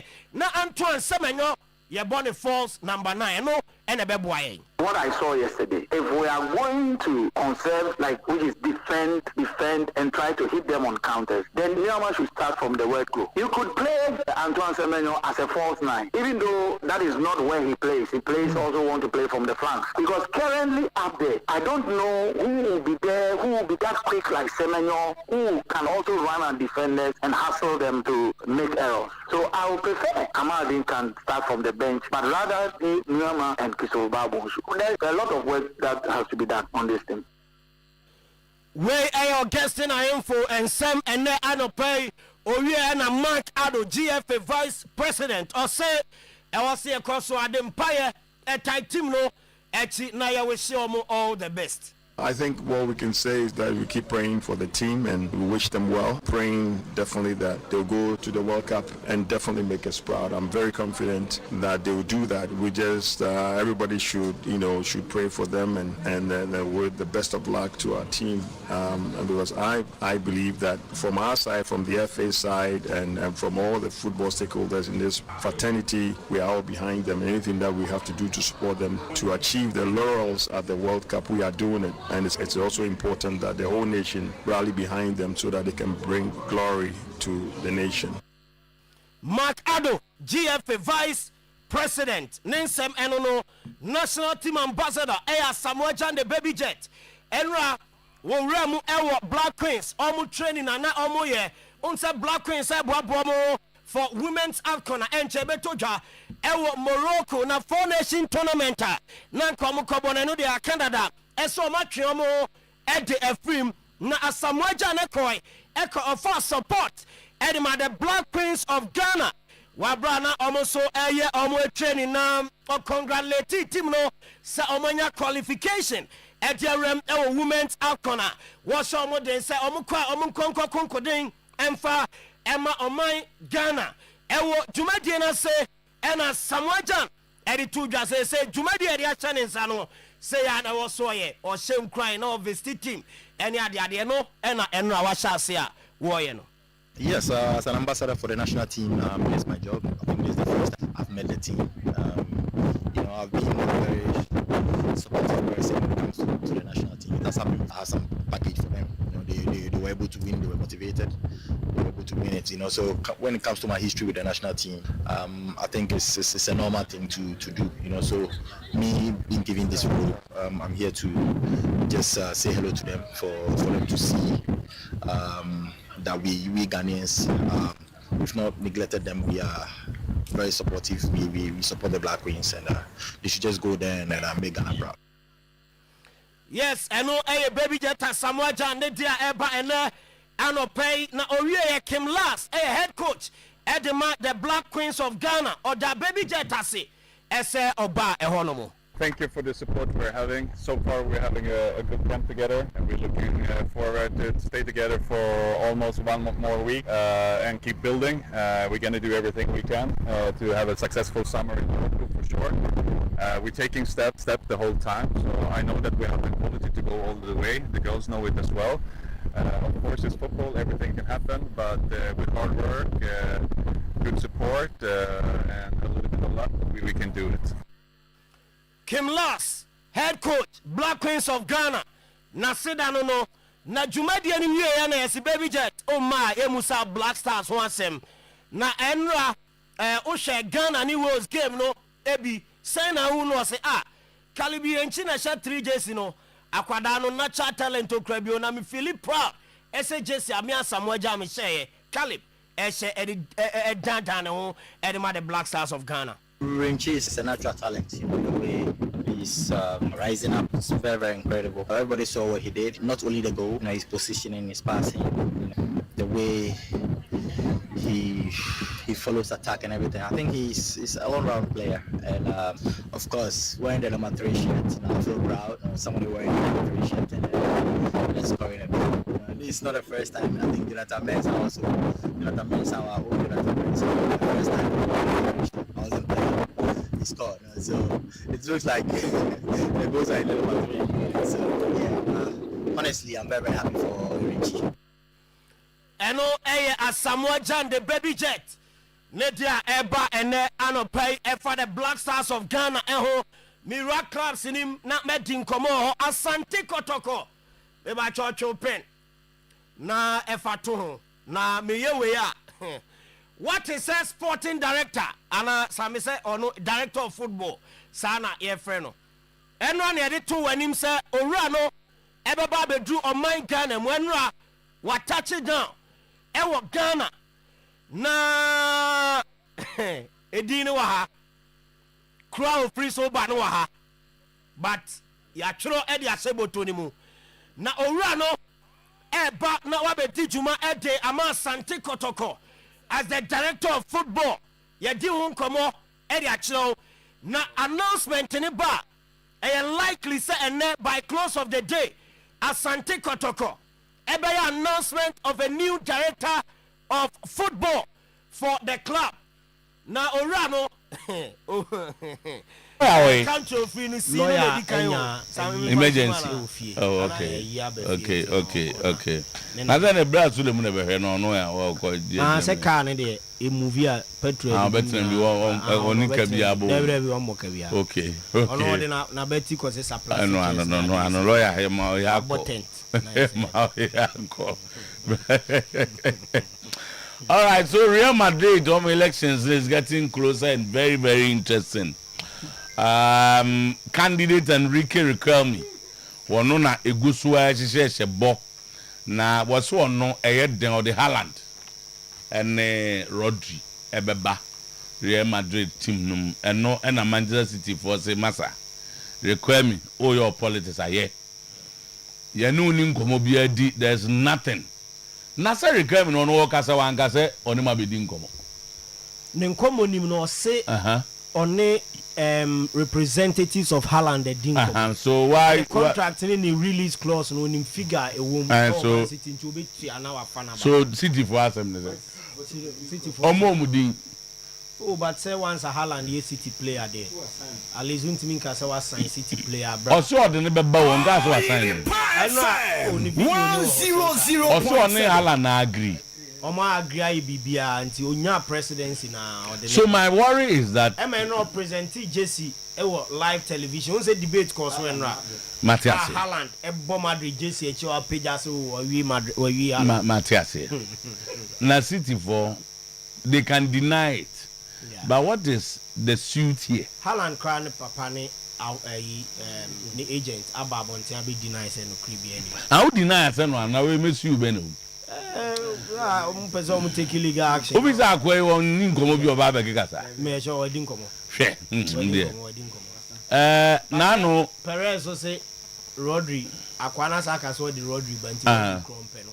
say na Antoine Semenyo ye born false number 9 no and a beboy. What I saw yesterday, if we are going to conserve, like which is defend, and try to hit them on counters, then Myanmar should start from the word go. You could play Antoine Semenyo as a false 9, even though that is not where he plays. He plays also want to play from the flanks. Because currently up there, I don't know who will be there, who will be that quick like Semenyo, who can also run on defenders and hustle them to make errors. So I would prefer Amadin can start from the bench, but rather Myanmar and Christopher Babu. There's a lot of work that has to be done on this thing. Where are your guests in our info and Sam and they are not pay Oyerepa Mark Ado GFA Vice President or say I was here across so I didn't pay a tight team no actually now I wish you all the best. I think what we can say is that we keep praying for the team and we wish them well. Praying definitely that they'll go to the World Cup and definitely make us proud. I'm very confident that they will do that. We just everybody should pray for them and with the best of luck to our team. And because I believe that from our side, from the FA side, and from all the football stakeholders in this fraternity, we are all behind them. Anything that we have to do to support them to achieve the laurels at the World Cup, we are doing it. And it's also important that the whole nation rally behind them so that they can bring glory to the nation. Mark Ado, GFA Vice President, Nensem Enono, National Team Ambassador, Aya Samuel Jan the Baby Jet, Enra, Wonremu Ewa Black Queens, Omu training and Omu ye, Unsa Black Queens, Ewa for Women's AFCON and Chebetoja, Ewa Morocco, na 4 Nation Tournament, Nankomu Kobonenu de Canada. So much at the FM na Asamoah Nekoi echo of our support at the Black Queens of Ghana. Wabrana almost so a year or training now or congratulate team no sa omanya qualification at the women's alcona. Was almost then say omunkonko emfa Emma Omai Ghana. Ewo Jumadiana say and as Samoah at the 2 just say Jumadia Chanin Sano. Say I was so ye or shame crying of this team. Any idea no and I shall say warrior. Yes, as an ambassador for the national team, it's my job. I think this is the first time I've met the team. I've been very supportive person when it comes to the national team. That's happened. I have some package for them. They were able to win. They were motivated. They were able to win it. So when it comes to my history with the national team, I think it's a normal thing to do. So me being given this role, I'm here to just say hello to them for them to see that we Ghanaians, we've not neglected them. We are very supportive. We support the Black Queens, and they should just go there and make Ghana proud. Yes, I know a baby jet Samoah Jan Nedia Eba and Anopay na Oyerepa came last, a head coach at the Black Queens of Ghana or the baby jet say Oba Ehonomo. Thank you for the support we're having. So far we're having a good camp together and we're looking forward to stay together for almost 1 more week and keep building. We're going to do everything we can to have a successful summer in Morocco for sure. We're taking step the whole time, so I know that we have the quality to go all the way. The girls know it as well. Of course it's football, everything can happen, but with hard work, good support and a little bit of luck, we can do it. Kim Lass, head coach, Black Queens of Ghana. Na Sedano no, na Jumadi and Yana as a baby jet. Oh my, Emusa Black Stars wants him. Na Enra, Osha Ghana New World's game no, Ebi, Sena Uno say Calibi and China shot 3 days no. Aquadano natural talent to Crabio na me feel proud. Ese Jesse Amia Samoah Jan say Calib, Eshe Edantano, Edema the Black Stars of Ghana. Renchi is a natural talent. The way he's rising up, it's very, very incredible. Everybody saw what he did. Not only the goal, his positioning, his passing, the way he follows attack and everything. I think he's a all-round player. And of course, wearing the number 3 shirt, I feel proud. Somebody wearing the number 3 shirt and scoring a goal. This is not the first time. I think Jonathan Mensah also. Jonathan Mensah, our own Jonathan Mensah, the first time I wasn't playing. He scored. So it looks like the goals are in the number 3. So yeah, honestly, I'm very, very happy for Richie. I know Samoah Jan the baby jet. Nedia Eba ene anopay for the Black Stars of Ghana eho Mira clubs in him not meeting komo Asante Kotoko Eba chocho pen na efatu na miyewe ya what is a sporting director ana sami say ono director of football sana ye freno eno na yede to wanim say owura no ebeba bedru oman Ghana mu enra wa touch it down ewo Ghana na edini wa ha crowd free so ba no wa ha but ya chiro e dia seboto ni mu na owura no eba na wa beti juma ede ama Asante Kotoko as the director of football ya di hun komo e dia chiro na announcement ni ba e likely say ene by close of the day Asante Kotoko ebe ya announcement of a new director of football for the club. Now Orano country emergency. Oh, okay. Now then a brother to the moon ever no I say car in a movie petrol. I bet only cabia. Okay. Na Betty cause a supply. No, lawyer him All right, so Real Madrid elections is getting closer and very, very interesting. Candidate Enrique Riquelme, Wanona Egusua Shebo, na was one no Ayeden or the Haaland and Rodri Ebeba Real Madrid team and no and a Manchester City for say Massa Riquelme. All your politics are here. Yanu Ninkomobia there's nothing. Nasa Riquelme no work as a one case on him be dinkomo. Ninkomo nim no say on representatives of Haaland the dinkomo. So why the contract in the release clause no nim figure a woman so City to be now fan. So City for us City for Omomudi. Oh, but say once a Haaland ye City player there. At least don't mean cause was sign City player bro. Also the never bow that's what sign. I know only 100. Also on Haaland na agree. Oma agree bibia until onya presidency na. So my worry is that MNO present Jesse live television. We say debate course when Matthias Haaland ebo Madrid Jesse e our page as we Madrid we Haaland. Matthias. Na City for they can deny it. Yeah. But what is the suit here? Haaland crown papa ni the agent ababonti abi deny say no kribi any. How deny say no na we make you be no. Person take legal action. Obi say akwa won ni nkomo bi oba be kekasa. Me sure we din nkomo. Hwe. Na no Perez so say Rodri akwana saka so the Rodri banti krompe no.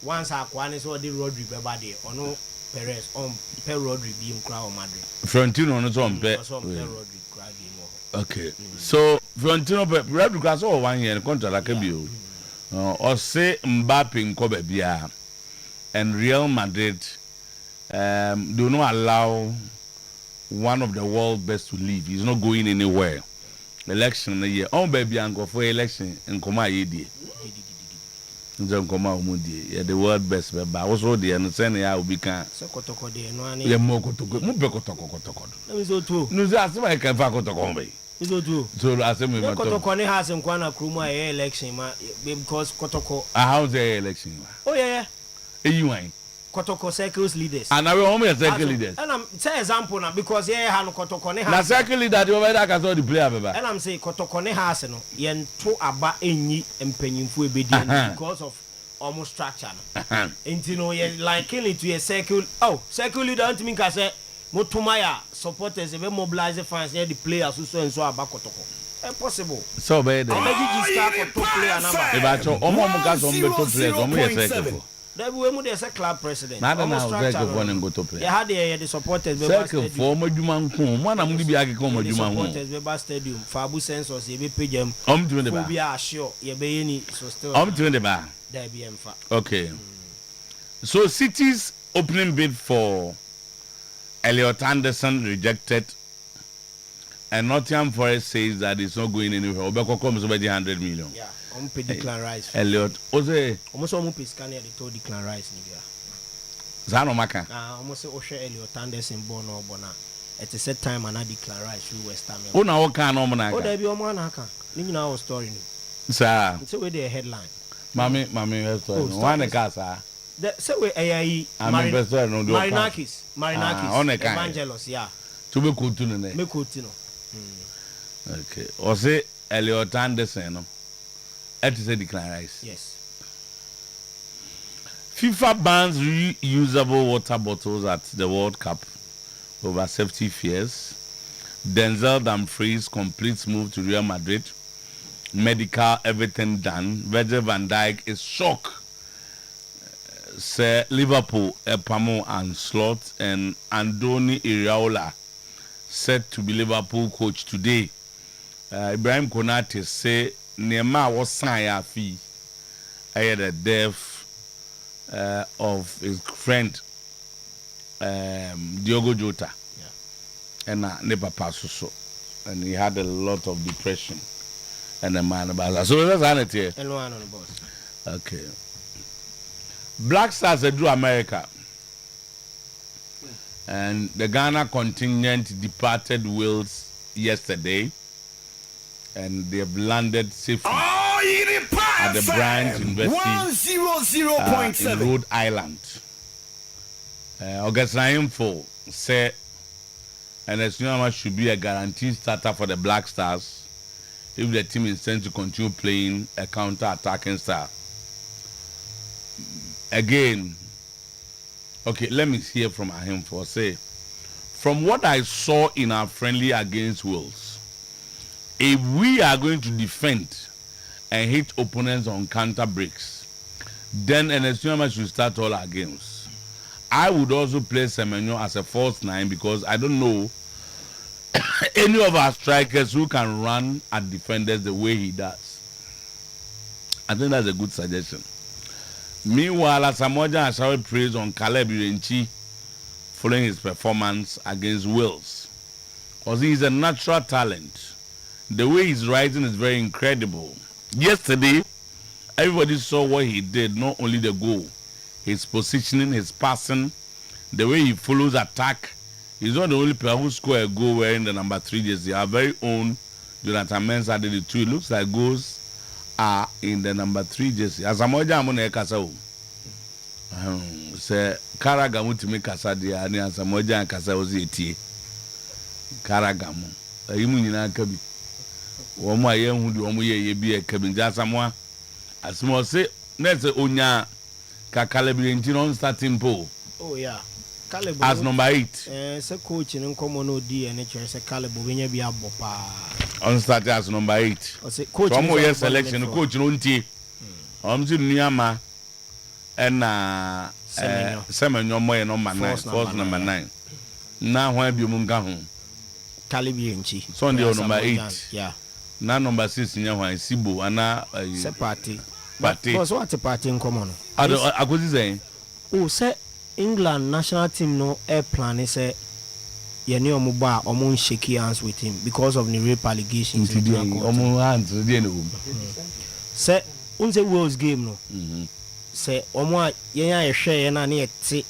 Once akwana so the Rodri be ba dey ono Perez on per Rodri being crowd Madrid. Frontino no so on per Rodri crowd being. Okay. So Frontino Rodri class all 1 year contract like bio. Or say Mbappe nko bia and Real Madrid do not allow one of the world best to leave. He's not going anywhere. Election the year. On baby anko for election in Koma Yedi. The world best but also the understand ya will can so kotoko de no ani ya mo kotoko mu be kotoko no so too no say asema e kan fa kotoko be so too so asema me kotoko ne has nkwa na kruma election ma because kotoko how the election oh yeah eyiwan kotoko circles leaders and we home circle leaders and I'm say example na because yeah ha no kotoko ne has na circle leader the over that can so the player baba and I'm say kotoko ne has no ye nto aba enyi empanyimfu ebedi because of almost structure no enti no ye like it to a circle circle leader don't mean ka say motumaya supporters e be mobilize fans here the players so and so aba kotoko impossible so be there emergency start for top player number e ba cho omo ka so mbe top players omo ye circle that we mu dey say club president almost circle for ngo top player ya had the supporters be circle for madwuma nko mo na mu bi ake ko madwuma ho supporters be stadium fabu sensors e be pagem to the ba be assure ye be yeni so still to the ba okay. So City's opening bid for Elliot Anderson rejected, and Nottingham Forest says that it's not going anywhere. Obeko comes over the 100 million. Yeah, pay Declan Rice. Elliot, Ose. Almost pay scanner they told Declan Rice. Zano Maka. Almost Osha Elliot Anderson Bono Bona. At the set time and I declare through West Ham. Oh, now what kind of man? Oh, there be a man. You know our story. Sir. It's a headline. Mammy, one casa. So we Marinakis, Evangelos, yeah. To be good to the name. Okay. Or say Elliot Anderson. It is a declare. Yes. FIFA bans reusable water bottles at the World Cup over safety fears. Denzel Dumfries completes move to Real Madrid. Medical, everything done. Virgil van Dijk is shocked. Say Liverpool, Epamo and Slot and Andoni Iraola set to be Liverpool coach today. Ibrahim Konate say Neymar was signed fee. I had a death of his friend Diogo Jota. Yeah. And never passed so. And he had a lot of depression. And a man about so that's it here. Okay. Black Stars drew America. And the Ghana contingent departed Wales yesterday. And they have landed safely at the Bryant University in Rhode Island. August 9 say, and as you know, should be a guaranteed starter for the Black Stars if the team intends to continue playing a counter-attacking style. Again, okay, let me hear from him for say, from what I saw in our friendly against Wales, if we are going to defend and hit opponents on counter breaks, then NSUMA should start all our games. I would also play Semenyo as a false 9 because I don't know any of our strikers who can run at defenders the way he does. I think that's a good suggestion. Meanwhile, Asamoah shall praise on Caleb Irenchi following his performance against Wales. Because he is a natural talent. The way he's writing is very incredible. Yesterday, everybody saw what he did, not only the goal, his positioning, his passing, the way he follows attack. He's not the only player who scored a goal wearing the number 3 jersey. Our very own Jonathan Mensah did it too. It looks like goals are in the number 3 jersey. As a moja amone kasa say Karagamu to make kasa dia ani as a moja kasa ozi etie. Karagamu. Ayimu nyina kabi. Womo aye hu di womo ye bi e kabi nja Samoa. Asmo say na say onya ka Calebri on starting pole. Oh yeah. Caleb as number 8. Say coach in common no di NHS say Caleb benya bi abopa. On start as number 8. O say coach no year selection coach no ntie. Omzi nuama na Semenyo moye number 9, force number 9. Na ho abi mu nka ho. Caleb Yenchi. Sunday number 8. Yeah. Na number 6 nya ho Sibo ana say party. Because what a party in common. Akozi say. Oh say England national team no air plan say yeni omuba omo shake hands with him because of the rape allegations. Omo hands dey no. Say unse Wales game no. Say omo yenya ehwe na na yete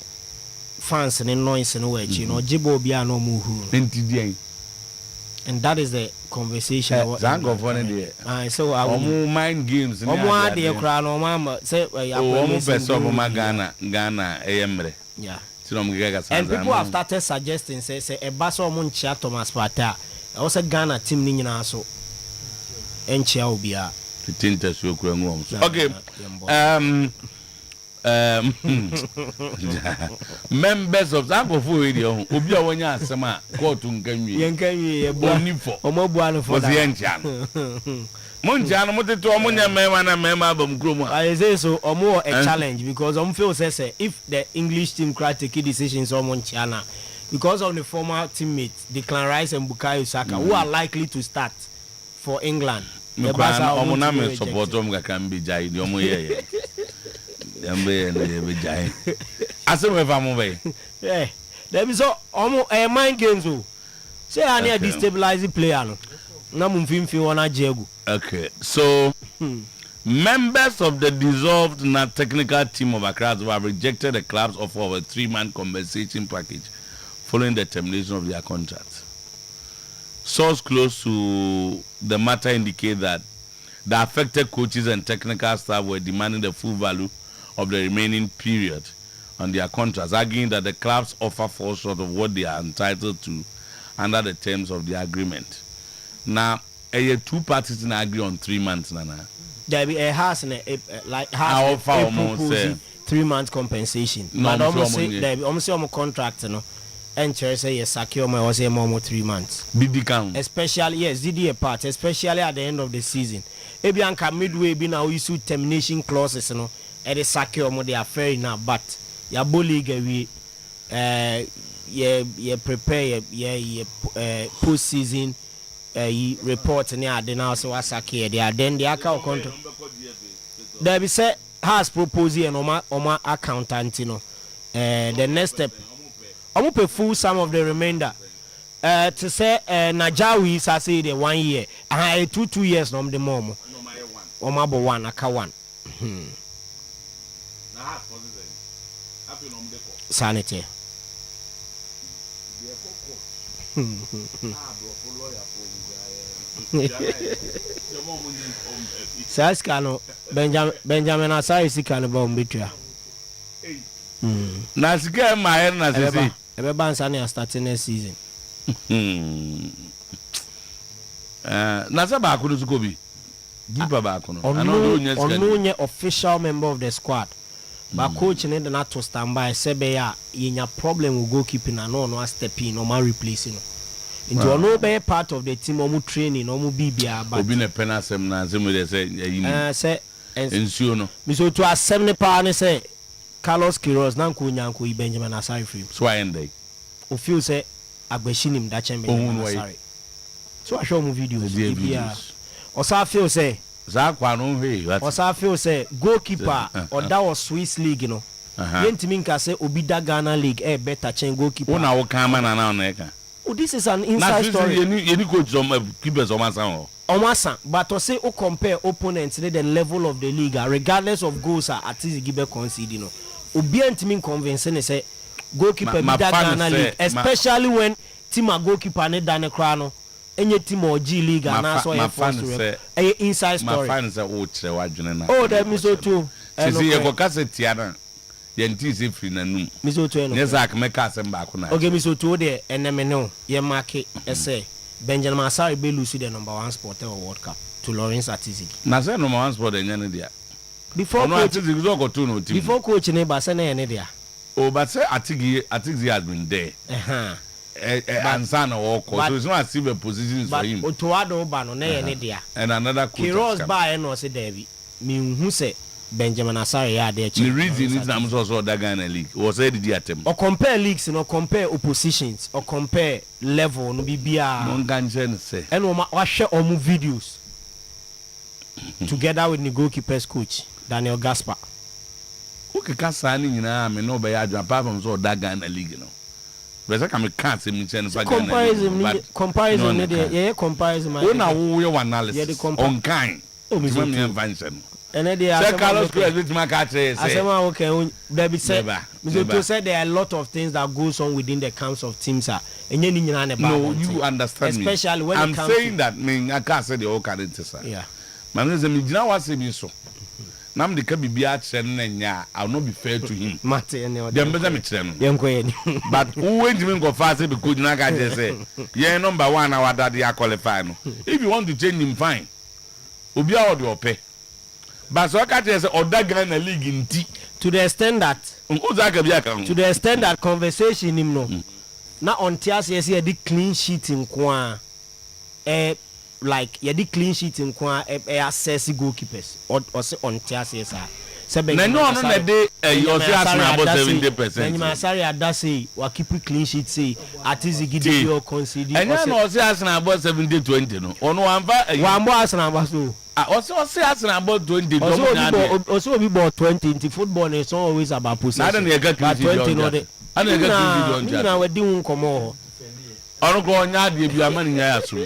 fans ni noise no we no jibo bia no mu hu. And that is the conversation. Zango for there. So omo mind games ni. Omo ade kra no mama say omo person of Ghana emre. Yeah. And people have started suggesting say a basso munchia Thomas Partey. I was a Ghana team ni nyina so enchia obia. Okay. Members of Zango Radio obi a wonya asema court nkanwie. Yenkanwie bonifo. Omobuano for that. Munjano muteto omunya mema na mema abam kromo. I say so omo a challenge because feel say if the English team take decisions on Munchiana because of the former teammates Declan Rice and Bukayo Saka who are likely to start for England. The Omuna me support can be jai the omo ye. Dembe be jai. Asem ever move. Yeah. There is omo a mind games o. Say any destabilizing player no. Na mumfimfi wana jego. Okay, so Members of the dissolved technical team of Accra have rejected the club's offer of a 3-month compensation package following the termination of their contract. Sources close to the matter indicate that the affected coaches and technical staff were demanding the full value of the remaining period on their contracts, arguing that the club's offer falls short of what they are entitled to under the terms of the agreement. Now, two parties agree on 3 months, Nana. There be a house and like How house far proposing 3 months compensation. No, but almost say there be almost on contract, you know. And say yes, secure my was more 3 months. Especially yes, DD a part, especially at the end of the season. Ebianka midway be now issue termination clauses, you know. At the secure mo they are fair enough, but your league we prepare post season report near the now so asake they are then the account contract. There be say has proposed and oma accountant, you know. The next step I will pay full sum of the remainder. To say Najawi is say the 1 year. I 2 years no the more. Oma bo 1 aka 1. Sanity. Saskano Benjamin Asari Sikano Bombitra. Nasika my head Nasisi. Everyone Sani starting next season. Nasa Bakuno Zukobi. Giba Bakuno. Only official member of the squad. But coach need not to stand by. Sebeya in your problem with goalkeeping and no step in or my replacing. Into no be part of the team or training or BBA. But being a penasem na say Insuno. Miso to a 70 pound say Carlos Quiroz Nanku Nyanku Benjamin Asari free. So I end day. Of you say Agbeshinim that chamber. So I show mu videos. Osa feel say Osa feel say goalkeeper or that was Swiss league, you know. Yentiminka say Obida Ghana league better change goalkeeper. Una wo kama na neka. Oh, this is an inside story. You coach keepers Omasa, but to say compare opponents the level of the league, regardless of goals at least give a concede, you know. Obiantimin convincing say goalkeeper Obida Ghana league, especially when team a goalkeeper ne dane krano. Any team or G League and that's why inside story. My fans are watching. Oh, that means so too. See, you go Tiana. Yenti free na nu. Miso to yes, I can make us back on. Okay, Miso to there and no. Ye market say Benjamin Asari be lose the number 1 sport or World Cup to Lawrence Atizigi. Na say number 1 sport in Yandia. Before coach neighbor say na there. Oh, but say Atizigi has been there. And son or so it's not a positions for him. But Otuado Bano there. And another coach. Heroes by and was a Debbie. Me who say Benjamin Asari there. The reason is I'm also that Ghana league was a attempt. Or compare leagues, you know, compare oppositions or compare level no BBA. Non Ganjan say. And we share all move videos together with the goalkeeper's coach Daniel Gaspar. Okay, Kasani, you know, I mean, no, apart from so that Ghana league, you know. But I can't say comparison, yeah, comparison. We one analysis on kind. Invention. And then they are Carlos with my cat says, okay, Debbie said, Mr. said there are a lot of things that goes on within the camps of teams. No, you understand me. Especially when I'm saying that, I can't say the whole current. Yeah. My name is Mijina so. Nam the can be I'll not be fair to him. But who went to go fast because Naga just say, yeah, number 1 our daddy are qualified. If you want to change him, fine. Ubia or your pay. But so I can't say, or that guy in the league in tea. To the extent that conversation him no. Now on TRCS here the clean sheet in Kwa like you did clean sheet in Kwa assess goalkeepers or say on TRCS. No, day you say about 70%. And Masari Adasi wa keep clean sheet say Atizigi dey concede. And you know say about 70-20 no. Ono one about so. Also say about 20. Also be about 20 in football is always about possession. But 20 no dey. Now we do come Ono go nya de bi amani nya yaso.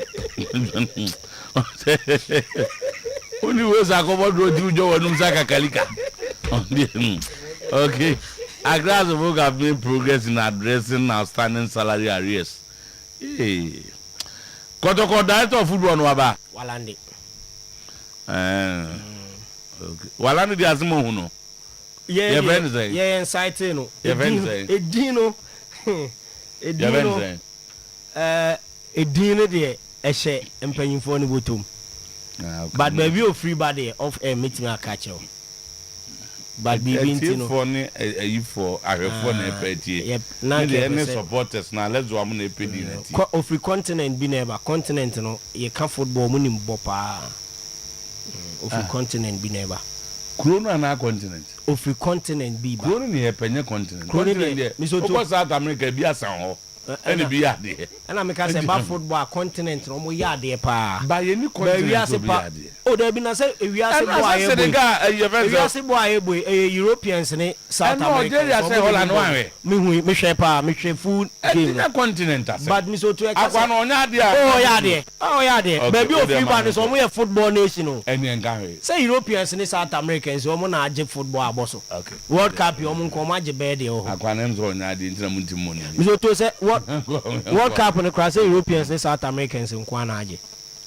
Only ways I cover do Joe and Umsaka Kalika. Okay. A glass of work have made progress in addressing outstanding salary arrears. Hey. Kotoko director of football no aba. Walandi. Okay. Walandi di azimo hu no. Yeah, inside no. Edino. Edino de ehye empanyimfo ni botom. But baby o free body of a meeting a catch you. But be no for ni for ahwefo na epetie. Yep. Na any supporters na let's go am na epedi na ti. Of free continent bi na continent no ye ka football mu nim bo pa. Of free continent bi na ba. Krono na continent. Of free continent bi ba. Krono ni epenye continent. Continent there. Of South America bi asan ho. Any be yade. And I make us say about football continent no mo yade pa. By any continent be yade. Oh there be na say we are say boy. We are say boy Europeans ni South America. And no say Holland wan we. Me hwe pa, me hwe food game. Any continent ase. But me so to e akwa no nya de. Oh yade. Baby of FIFA so mo football nation no. Any enka we. Say Europeans ni South Americans so mo na age football aboso. Okay. World Cup yo mo nko ma age be de o. Akwa na nzo nya de ntina mu ntimo ni. Me so to say World Cup on the cross Europeans and South Americans in Kwanaje.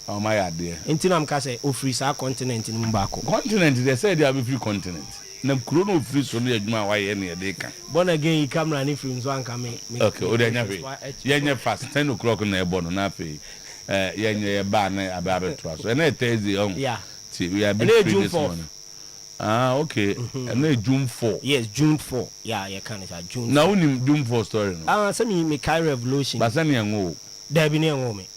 Oh my idea. Until I'm say free continent in Mbako. Continent they say they have a free continent. Na krono free so na adwuma wa ye na dey kan. Born again you come run free so anka me. Okay, o dey nya fe. Ye nya fast 10 o'clock na e born na fe. Ye nya ba na aba to so. Na Thursday on. Yeah. We are free this morning. Ah, okay. And June 4. Yes, June 4. Yeah, you can say June. Now we June 4 story. Say me Kai Revolution. But say me ngo. There be ngo me.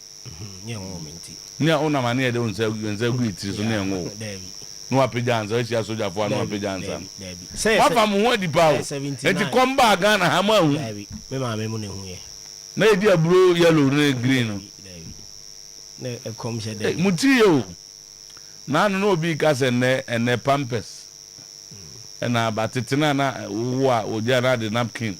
Nye ngo me nti. Nye ona mane de unse gu itiri so nye ngo. There be. No apejanza e sia soja fo no apejanza. There be. Say wa fam ho di pa o. Enti come back Ghana ha ma hu. There be. Me ma me mu ne hu ye. Na e di aburo yellow green no. There be. Na e come she there. Muti yo. Na no obi ka se ne pampers na batetina na wo a odia na the napkin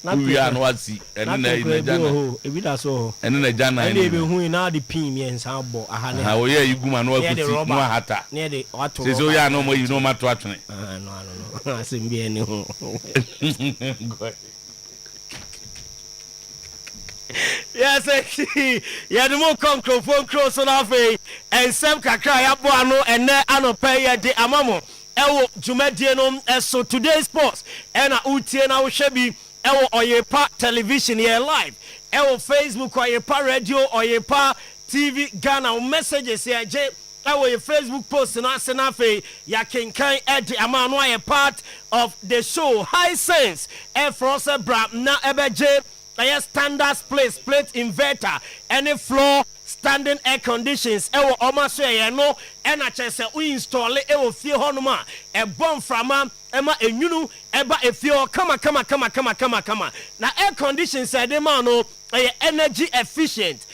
we are no asi ene na jana ebi da so ene na jana ene ebe hu na the pin me nsa bo aha ne ha wo ye iguma no akuti no hata ne de wato se so ya no mo yi no mato atwene no asim bi ene hu yes ya the mo microphone close on afi and sem kakra ya bo ano ene anope ye de amamo ewo jumadie no so today sports ena utie na wo hwebi ewo Oyerepa television here live ewo Facebook Oyerepa radio Oyerepa TV Ghana messages here je ewo your Facebook post na senafe ya kenkan edi amano aye part of the show high sense e frose bra na ebeje a standard plate inverter any floor standing air conditions ewo omaso ye no ena chese we install ewo fie honoma e bom frama ema enwunu eba efie kama na air conditions e de ma no energy efficient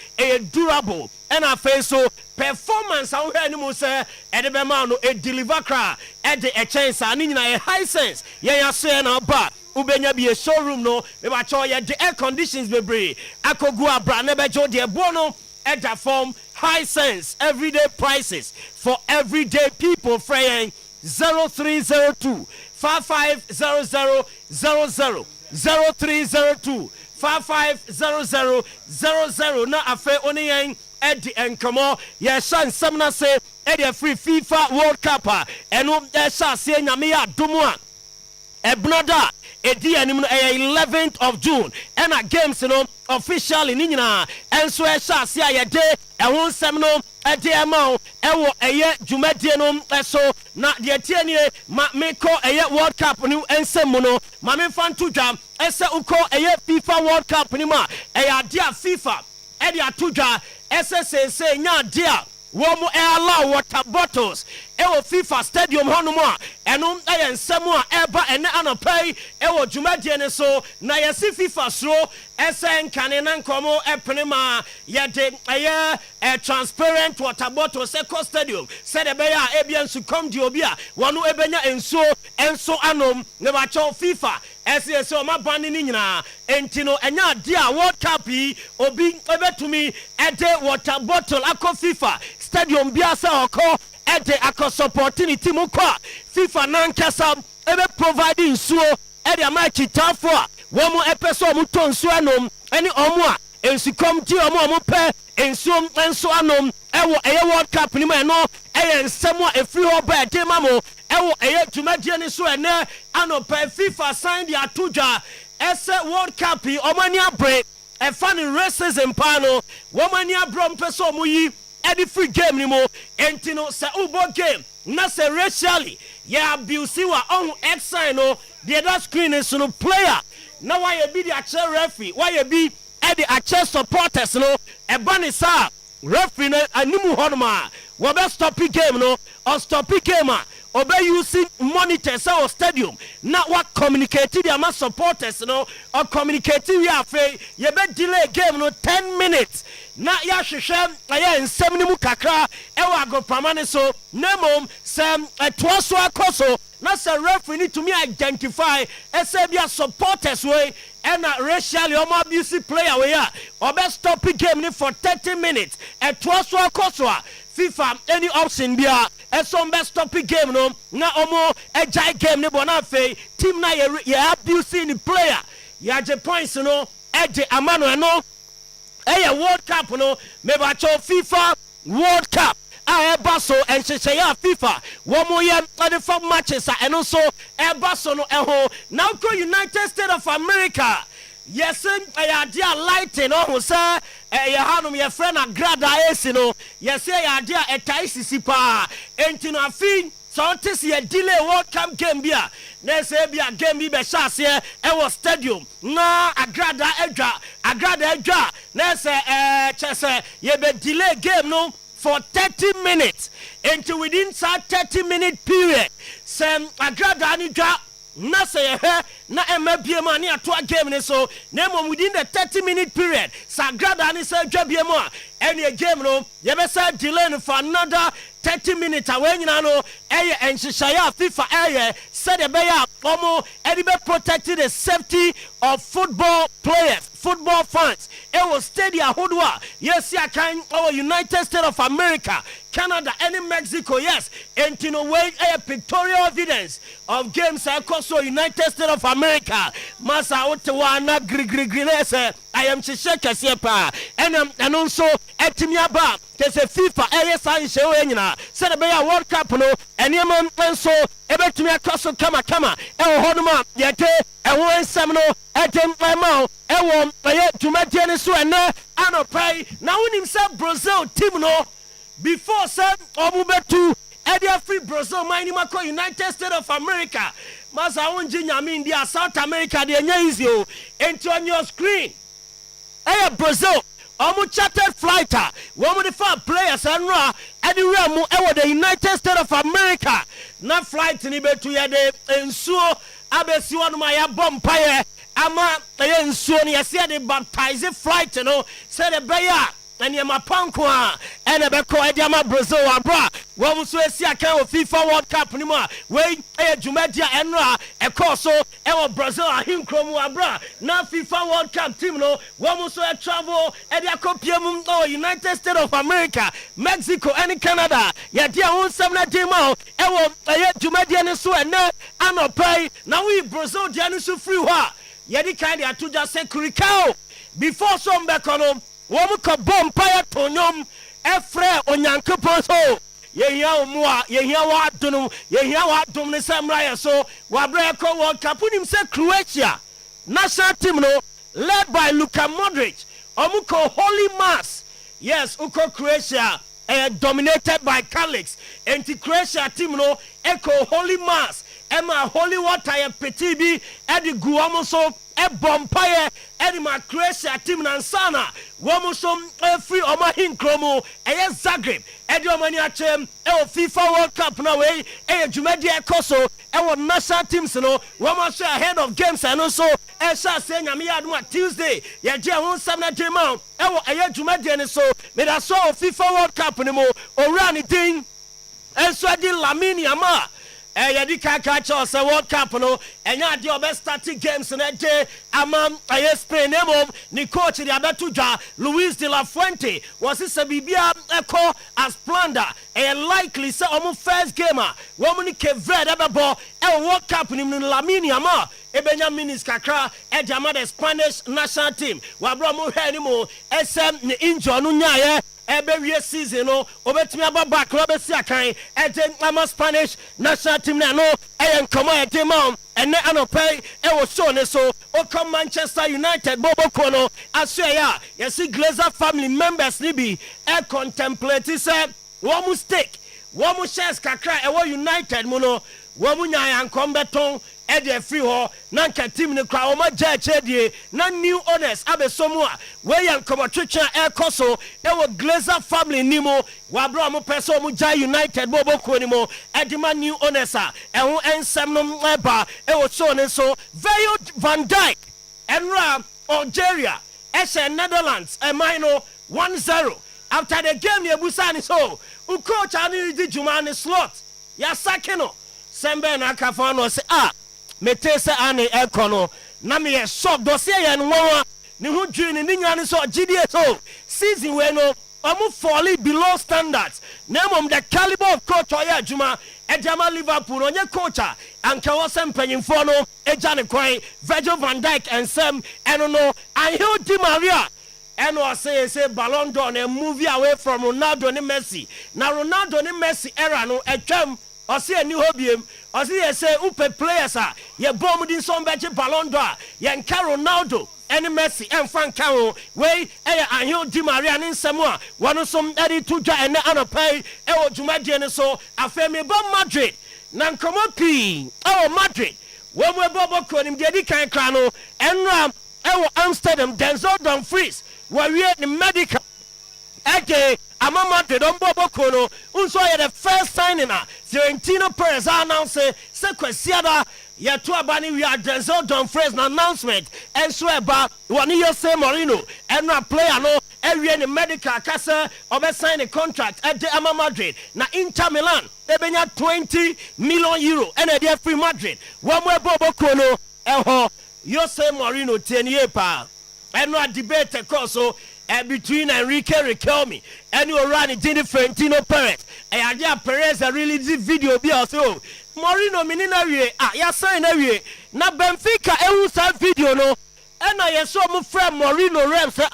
durable ena face so performance awo hwe ni mo se e de be ma no deliver cra e de chance ani nyina high sense ye ya so na ba ubenya bi a showroom no me ba cho ye the air conditions bebre akogu abra na be jo de bo no at the form high sense everyday prices for everyday people fraying 0302 550000 0302 550000 na afa oni yen edi enkomo ye shan samna say edi free FIFA World Cup eno e sha se nyame ya domu a ebnoda edi anim no 11th of June and a games no officially ni nyina enso e sha se ayede ehun sem no edi amount ewo eye jumadie no eso na de tie nie ma me ko eye World Cup ni ensem no ma me fan to dwam ese uko eye FIFA World Cup ni ma eye dia FIFA edi atudwa ese se nya dia womu allow water bottles ewo FIFA stadium hono a eno eye nsem a eba ene anopai ewo jumadie ne so na yesi FIFA sro ese nkane na nkomo epene ma ye de eye transparent water bottles e co stadium said ebe ya ebia nsu kom di obi a wono ebenya enso anom ne ba cho FIFA ese o ma bani ni nyina entino enya dia World Cup yi obi ebetumi ede water bottle akọ FIFA stadium biasa oko ɛde akɔ opportunity mu kɔ FIFA nankasa ebe providing nsuo ɛde ama akyitafo a wɔn ɛpɛ so wɔn tɔ nsuo anom ɛne wɔn a nsukom gye wɔn pɛ nsuo nso anom ɛwɔ ɛyɛ World Cup ni mu ɛno ɛyɛ nsɛm a efiri hɔ ba ɛde ma mo ɛwɔ ɛyɛ dwumadie ni so ɛnɛ anɔpɛ FIFA sign de ato dwa ɛsɛ World Cup yi wɔn ani abere ɛfa ne racism paa no wɔn ani abere mpɛ so wɔn yi ɛde free game ni mu ɛnti no sɛ ɔbɔ game na sɛ racially yɛ abuse wa ɔho X sign no deɛ da screen is no player na wayɛ bi de akyerɛ referee wayɛ bi ɛde akyerɛ supporters no ɛba ne saa referee no animu hɔ nom a wɔbɛ stop game no or stop game a ɔbɛ using monitors ɛwɔ stadium na wa communicate de ama supporters no or communicate wi afei yɛbɛ delay game no 10 minutes na yɛahwehwɛ ɛyɛ nsɛm no mu kakra ɛwɔ agopama ne so na mmom sɛ ɛtoa so akɔ so na sɛ referee ni to me identify ɛsɛ bia supporters way ɛna racially ɔmo abuse player way a ɔbɛ stop game ni for 30 minutes ɛtoa so akɔ so a FIFA any option bia ɛsɔn bɛ stop game no na ɔmo ɛgyae game ne bɔ na afei team na yɛ abuse ni player yɛagye points no ɛgye ama no ɛno ɛyɛ World Cup no mebakyɛw FIFA World Cup a ɛba so ɛnhyehyɛeɛ a FIFA wɔn yɛ ɛde fa matches a ɛno nso ɛba so no ɛho na wokɔ United States of America yɛsɛ ɛyɛ adeɛ a lighting ɔho sɛ ɛyɛ hanom yɛfrɛ no agrada esi no yɛsɛ ɛyɛ adeɛ a ɛtae sisi paa enti no afi sɛ ɔte sɛ yɛ delay World Cup game bi a na ɛsɛ bi a game bi bɛhyɛ aseɛ ɛwɔ stadium na agrada adwa na ɛsɛ kyɛ sɛ yɛbɛ delay game no for 30 minutes until within that 30-minute period sɛ agrada ni dwa na sɛ yɛhwɛ na ɛma biemu a ne atoa game ne so na mmom within the 30-minute period sɛ agrada ni sɛ dwa biemu a ɛne game no yɛbɛsɛ delay no for another 30 minutes away nyina no ɛyɛ nhyehyɛeɛ a FIFA ɛyɛ sɛdeɛ ɛbɛyɛ a ɔmo ɛde bɛ protect the safety of football players football fans ɛwɔ stadium ahodoɔ a yɛsi akan ɛwɔ United States of America Canada ɛne Mexico yes enti no wei ɛyɛ pictorial evidence of games ɛkɔ so United States of America masa wote wɔ ana girigirigiri na ɛsɛ ayamhyehyɛ kɛseɛ paa ɛnam ɛno nso ɛtumi aba kɛsɛ FIFA ɛyɛ saa nhyɛ wɔ nyinaa sɛdeɛ ɛbɛyɛ World Cup no ɛnneɛma nso ɛbɛtumi akɔ so kamakama ɛwɔ hɔ nom a yɛde ɛho nsɛm no ɛde ɛma ɛwɔ ɛyɛ dwumadie no so ɛnɛ anɔpɛ na wonim sɛ Brazil team no before sɛ ɔmo bɛtu ɛde afiri Brazil man nim akɔ United States of America masa wongye nyame ndi a South America deɛ ɛnyɛ easy o enti on your screen ɛyɛ Brazil ɔmo chartered flight a wɔmo de fa players ɛnora ɛde wura mu ɛwɔ the United States of America na flight ni bɛtu yɛde nsuo abɛsi hɔ nom a yɛabɔ mpaeɛ ama ɛyɛ nsuo no yɛsɛ yɛde baptize flight no sɛdeɛ ɛbɛyɛ a nneɛma panko a ɛna bɛkɔ ɛde ama Brazil wɔ abra wɔn nso esi akan wɔ FIFA World Cup no mu a wei ɛyɛ dwumadi a ɛnora ɛkɔɔ so ɛwɔ Brazil ahenkuro mu abra na FIFA World Cup team no wɔn nso ɛtravel ɛde akɔpie mu ɛwɔ United States of America Mexico ɛne Canada yɛde ɛho nsɛm na de ma ɛwɔ ɛyɛ dwumadi no so ɛnɛ anɔpɛ na woyi Brazil deɛ no so firi hɔ a yɛde kan de ato gya sɛ kurikao before so mbɛkɔ no wɔn kɔ bɔ mpaeɛ to nnwom ɛfrɛ onyankopɔn so yɛhia mu a yɛhia wɔ adom ne sɛ mmra yɛ so wɔabrɛ yɛkɔ World Cup wonim sɛ Croatia national team no led by Luka Modric ɔmo kɔ Holy Mass yes wokɔ Croatia dominated by Catholics enti Croatia team no ɛkɔ Holy Mass ɛma holy water yɛ peti bi ɛde gu ɔmo so ɛbɔ mpaeɛ ɛde ma Croatia team nansana wɔn so ɛfiri ɔmo ahenkuro mu ɛyɛ Zagreb ɛde ɔmo ani akyɛm ɛwɔ FIFA World Cup na wei ɛyɛ dwumadi ɛkɔ so ɛwɔ national teams no wɔn ahyɛ ahead of games ɛno so ɛhyɛ ase nyame yɛ adum a Tuesday yɛgye ɛho nsɛm na gye ma ɛwɔ ɛyɛ dwumadi no so meda so wɔ FIFA World Cup no mu owura ne din ɛnso ɛde Lamine Yamal yɛdi kaka kyɛw sɛ World Cup no ɛnyɛ adeɛ ɔbɛstarte games no agye ama ɛyɛ Spain na mmom ne coach de abɛto dwa Luis de la Fuente wɔse sɛ biribia ɛkɔ as planned a ɛyɛ likely sɛ ɔmo first game a wɔmo ne Cape Verde ɛbɛbɔ ɛwɔ World Cup nim no Lamine Yamal ebenya minutes kakra ɛde ama the Spanish national team wabra mo hwɛ ne mo ɛsɛ ne injury no nyaayɛ every season no obetumi aba back no besi akan ɛde ama Spanish national team na no ɛyɛ nkɔmɔ ɛde ma ɛnɛ anɔpɛ ɛwɔ show ne so ɔkɔ Manchester United bɔbɔ no asoɛ a yɛsi Glazer family members ni bi contemplate sɛ wɔn mu stake wɔn mu shares kakra ɛwɔ United mu no wɔn mu nya yankɔm bɛtɔn ɛde free hɔ na nka team ne kra wɔn agya akyɛdie na new owners abesomu a wɔyɛ nkɔmɔtwetwe ɛkɔ so ɛwɔ Glazer family ni mu wabra wɔn pɛ sɛ wɔn gya United bɔbɔ ni mu ɛde ma new owners a ɛho ɛnsɛm no ɛba ɛwɔ show ne so Virgil van Dijk ɛnura Algeria ɛhyɛ Netherlands ɛman no 1-0 after the game yɛ busa ne so coach ani di juma ne slot yasake no sɛmbɛ na akafa no sɛ mete sɛ ane ɛkɔ na me yɛ shock dɔse yɛ no wɔn ne ho dwiri ne nya ne so GDS so season we no ɔmo fall below standards na mmom the caliber of coach ɔyɛ adwuma ɛdama Liverpool no ɔnyɛ coach a anka wɔ sɛ mpanyimfoɔ no ɛgya ne kwan Virgil van Dijk nsɛm ɛno no Angel Di Maria ɛno ɔsɛ Ballon d'Or na move away from Ronaldo ne Messi na Ronaldo ne Messi era no ɛtwam ɔsɛ ani hɔ biem ɔsɛ yɛ sɛ upe players a yɛ bɔ mu di nsɔm bɛgye Ballon d'Or yɛn ka Ronaldo ɛne Messi ɛmfa nka ho wei ɛyɛ Angel Di Maria ne nsɛm a wɔn nso ɛde to dwa ɛnɛ anɔpɛ ɛwɔ dwumadie ne so afei meba Madrid na nkɔmɔ pii ɛwɔ Madrid wɔn mu ɛbɔbɔ kuro nim deɛ di kan kra no ɛnura ɛwɔ Amsterdam Denzel Dumfries wɔwie ne medical ɛde ama Madrid ɔmbɔbɔ kuro no nso yɛ the first signing a Florentino Perez announced sɛ kwasiada yɛto aba ne wia Denzel Dumfries na announcement ɛnso ɛba wɔne Jose Mourinho ɛnura player no ɛwie ne medical kasa ɔbɛsign ne contract ɛde ama Madrid na Inter Milan ɛbɛnya 20 million euro ɛna ɛde free Madrid wɔn mu ɛbɔbɔ kuro no ɛhɔ Jose Mourinho tienie pa ɛnura debate ɛkɔ so between Enrique Riquelme and Orani Dini Florentino Perez. And Perez really did video be also. Mourinho minina wie ya sign wie na Benfica e video no and I saw my friend Mourinho rem say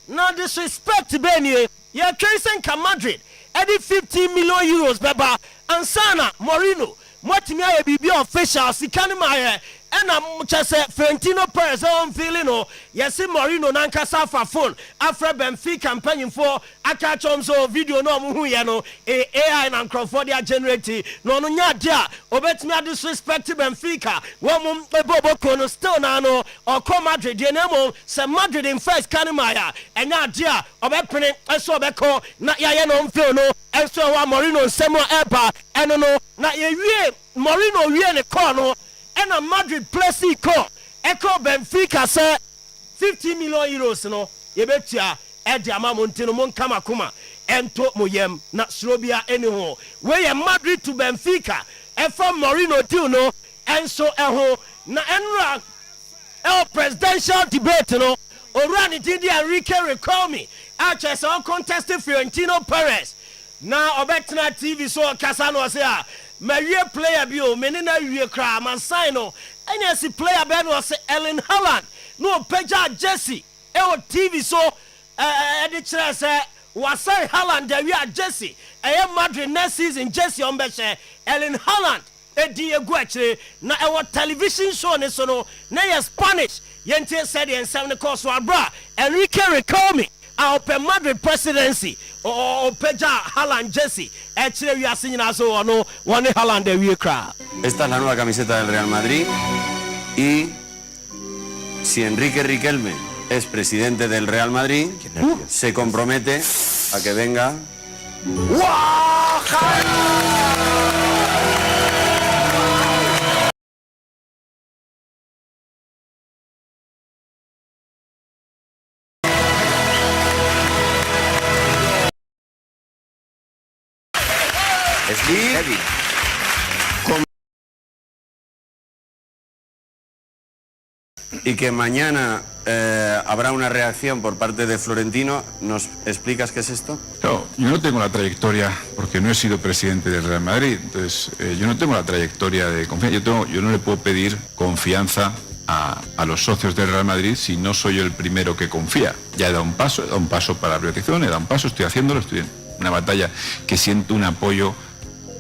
na disrespect Benny ya tracing ka Madrid edi 15 million euros beba ansana Mourinho motimi aye bibi official sikani ma and I'm just Florentino Perez on feeling no yes Mourinho nankasa fa phone after Benfica campaign for akachomso video no mu ye no AI na Crawford dia generate no no nya dia obetimi disrespect Benfica wo mum ebobo kono still na no or come Madrid de nemo se Madrid in first kanimaya enya dia obepene eso obeko na ya no mfeel no enso wa Mourinho nsemo eba eno no na ye wie Mourinho wie ne call no and a Madrid place call echo Benfica say 50 million euros no yebetia e di ama montino mon kama kuma ento moyem na Slobia anyhow we Madrid to Benfica e from Mourinho deal no enso eho na enra presidential debate no orani didi Enrique Riquelme actually so contested Florentino Perez na obetna TV so kasa no say Maria player bio menina wie kra man sign no anya si player be no say Erling Haaland no peja Jesse e o TV so e kire say wasai Haaland da wie Jesse e Madrid next season Jesse on be share Erling Haaland e di egu akire na e television show ne so no na ye Spanish yente said the ensem course so abra Enrique Riquelme our Madrid presidency or peja Haaland Jesse esta es la nueva camiseta del Real Madrid y si Enrique Riquelme es presidente del Real Madrid se compromete a que venga Steve y que mañana habrá una reacción por parte de Florentino. ¿Nos explicas qué es esto? No, yo no tengo la trayectoria, porque no he sido presidente del Real Madrid, entonces yo no tengo la trayectoria de confianza. Yo no le puedo pedir confianza a los socios del Real Madrid si no soy yo el primero que confía. Ya he dado un paso para la privatización, he dado un paso, estoy haciéndolo, estoy en una batalla que siento un apoyo,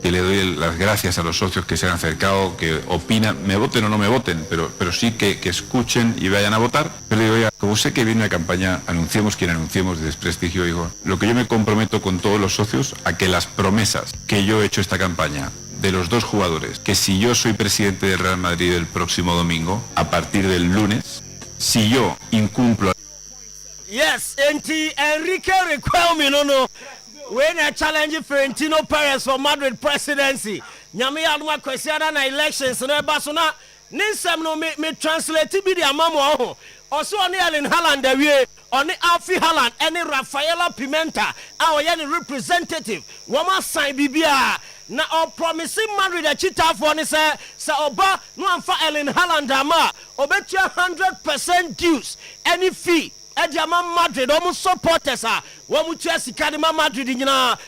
que le doy las gracias a los socios que se han acercado, que opinan, me voten o no me voten, pero sí que escuchen y vayan a votar. Pero digo, ya, como sé que viene una campaña, anunciemos quien anunciemos de desprestigio, digo, lo que yo me comprometo con todos los socios a que las promesas que yo he hecho esta campaña de los dos jugadores, que si yo soy presidente del Real Madrid el próximo domingo, a partir del lunes, si yo incumplo... Yes, Enrique Riquelme, no. When I challenge Florentino Perez for Madrid presidency, nyame aduma kwesiada na elections no eba so na ninsem no me translate bi dia mamo ho. Oso oni Erling Haaland awie, oni Alfie Haaland ene Rafaela Pimenta a oye ne representative. Woma sign bibia na o promising Madrid a chita for ni say oba no amfa Erling Haaland ama obetua 100% dues any fee. Ediama Madrid, almost supporters are one Sikadima Madrid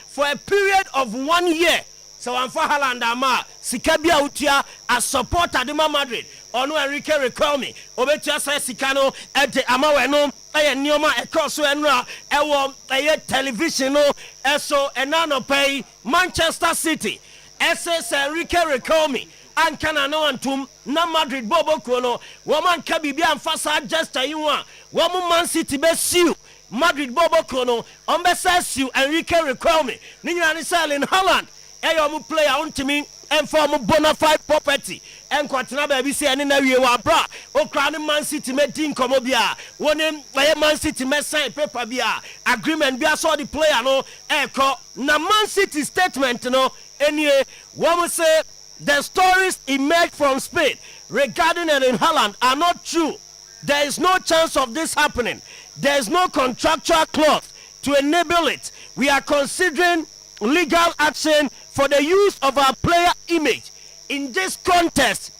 for a period of 1 year. So I'm for Haaland Ama, Sikabia Utia, a supporter Dima Madrid. Ono Enrique Riquelme, Obetia Sikano, at the Amaweno, a Nioma, a Cosso Enra, a television, eso, and nano pay Manchester City. SS Enrique Riquelme. And can I know antum na Madrid Bobo Kono, woman Kabibi and Fasa just a you want. Woman Man City best you, Madrid Bobo Kono, Umbesas you, Enrique Riquelme, Nina Erling Haaland, Ayomu player on to me, and form a bona fide property. And Quatina baby say, and in a year, bra, or crowning Man City made Dean Comobia, one name by Man City mess sign paper beer, agreement be saw the player no, echo, na Man City statement no, any woman say. The stories emerged from Spain regarding Erling Haaland are not true. There is no chance of this happening. There is no contractual clause to enable it. We are considering legal action for the use of our player image in this contest.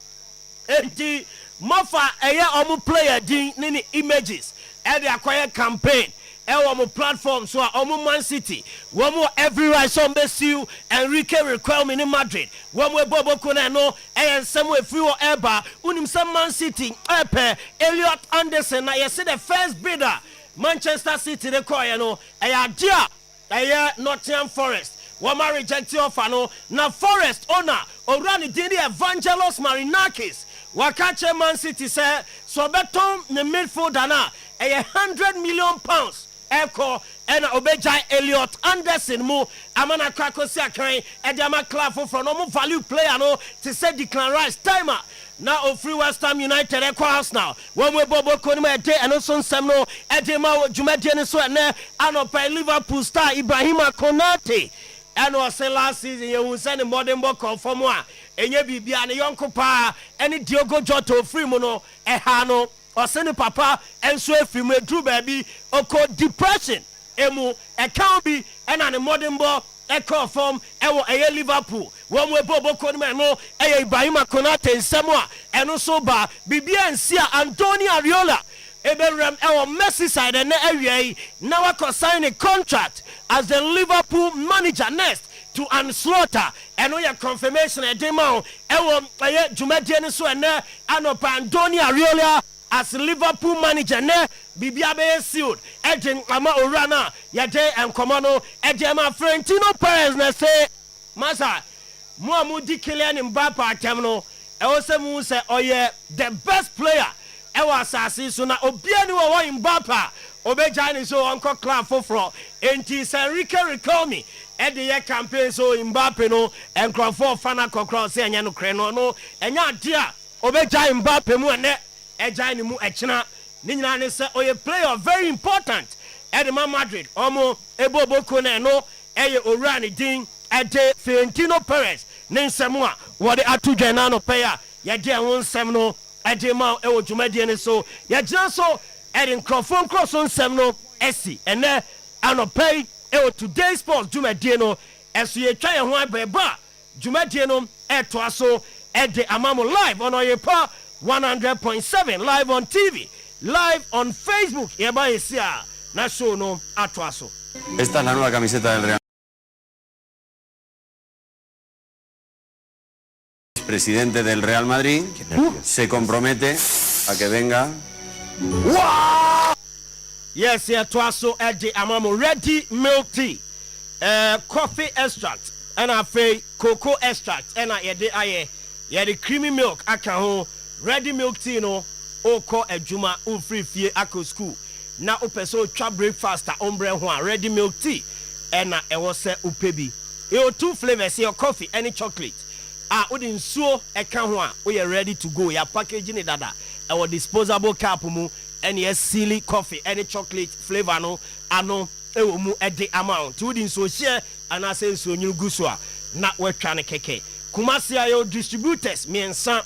The Mofa Aya Omu player Nini images and the acquired campaign. Our platform so Omu Man City, one more everywhere some best you Enrique Riquelme in Madrid, one more Bobo Konano and somewhere few Eba, unim some Man City, Epe, Elliot Anderson. Now you see the first bidder, Manchester City, the Koyano, a Nottingham Forest, one more rejected offer no, now Forest owner, or Rani Didi Evangelos Marinakis, Wakache Man City say, so beton the midfielder na, £100 million. Echo and Obejai Elliot Anderson mu amana kwakosi akran ediama club for no value player no to say Declan Rice timer now of Free West Ham United Echo House now when we Bobo Konima day and also some no edema Jumadian so na anopa Liverpool star Ibrahima Konate and was last season you will send a modern book of formua enye bibia ne yonko pa any Diogo Jota free mono ehano or send papa and so if you may do baby or called depression emu a can be and an modern ball echo form a Liverpool one way Bobo Konmano a Ibrahima Konate and Samoa and also ba Bibia and Sia Antonio Ariola Eberem our Messi side and area now I sign a contract as the Liverpool manager next to Unslaughter and we have confirmation a demo Jumadian so and Antonio Ariola as Liverpool manager ne bibia be sealed Eden ama orana yade and komano Edema Florentino Perez na say masa mo amudi Kylian Mbappe atem no e wo se mu se oye the best player e was asase so na obia ni wo Mbappe obeja ni so onko club foforo enti Enrique Riquelme e de ye campaign so Mbappe no enkrofo fana kokro se enya no kre no enya ade a obeja Mbappe mu ene Ejani mu echina ninyina ne se oye player very important Edema Madrid omo ebobo kone no eye orani din ede Florentino Perez ne nsemu a wode atudwana no player ye de won nsem no Edema e wo dwumade ne so ye gina so ede nkrofon kroso nsem no esi ene anopay e wo today sports dwumade no eso ye twa ye ho abeba dwumade no e to aso ede amamo live on Oyerepa 100.7 live on TV, live on Facebook. Yeba esia na show no atwaso. Esta es la nueva camiseta del Real. El presidente del Real Madrid se compromete a que venga. Wow! Yes, yeah, twaso Eddie Amamo ready milk tea, coffee extract, and a cocoa extract, and a the creamy milk. I can hold ready milk tea no. Oko ejuma free fie ako school. Na upeso twa breakfast ombre ho ready milk tea, and na e was upebi. E two flavors your coffee any chocolate. Udi nsuo eka ho a we ready to go. Ya packaging dada. Our disposable cup mu and yes silly coffee any chocolate flavor no ano ewo mu ede amount. Udi nsuo share and I say nsuo nyu gusua na we twa ne keke. Kumasi ayo distributors miensa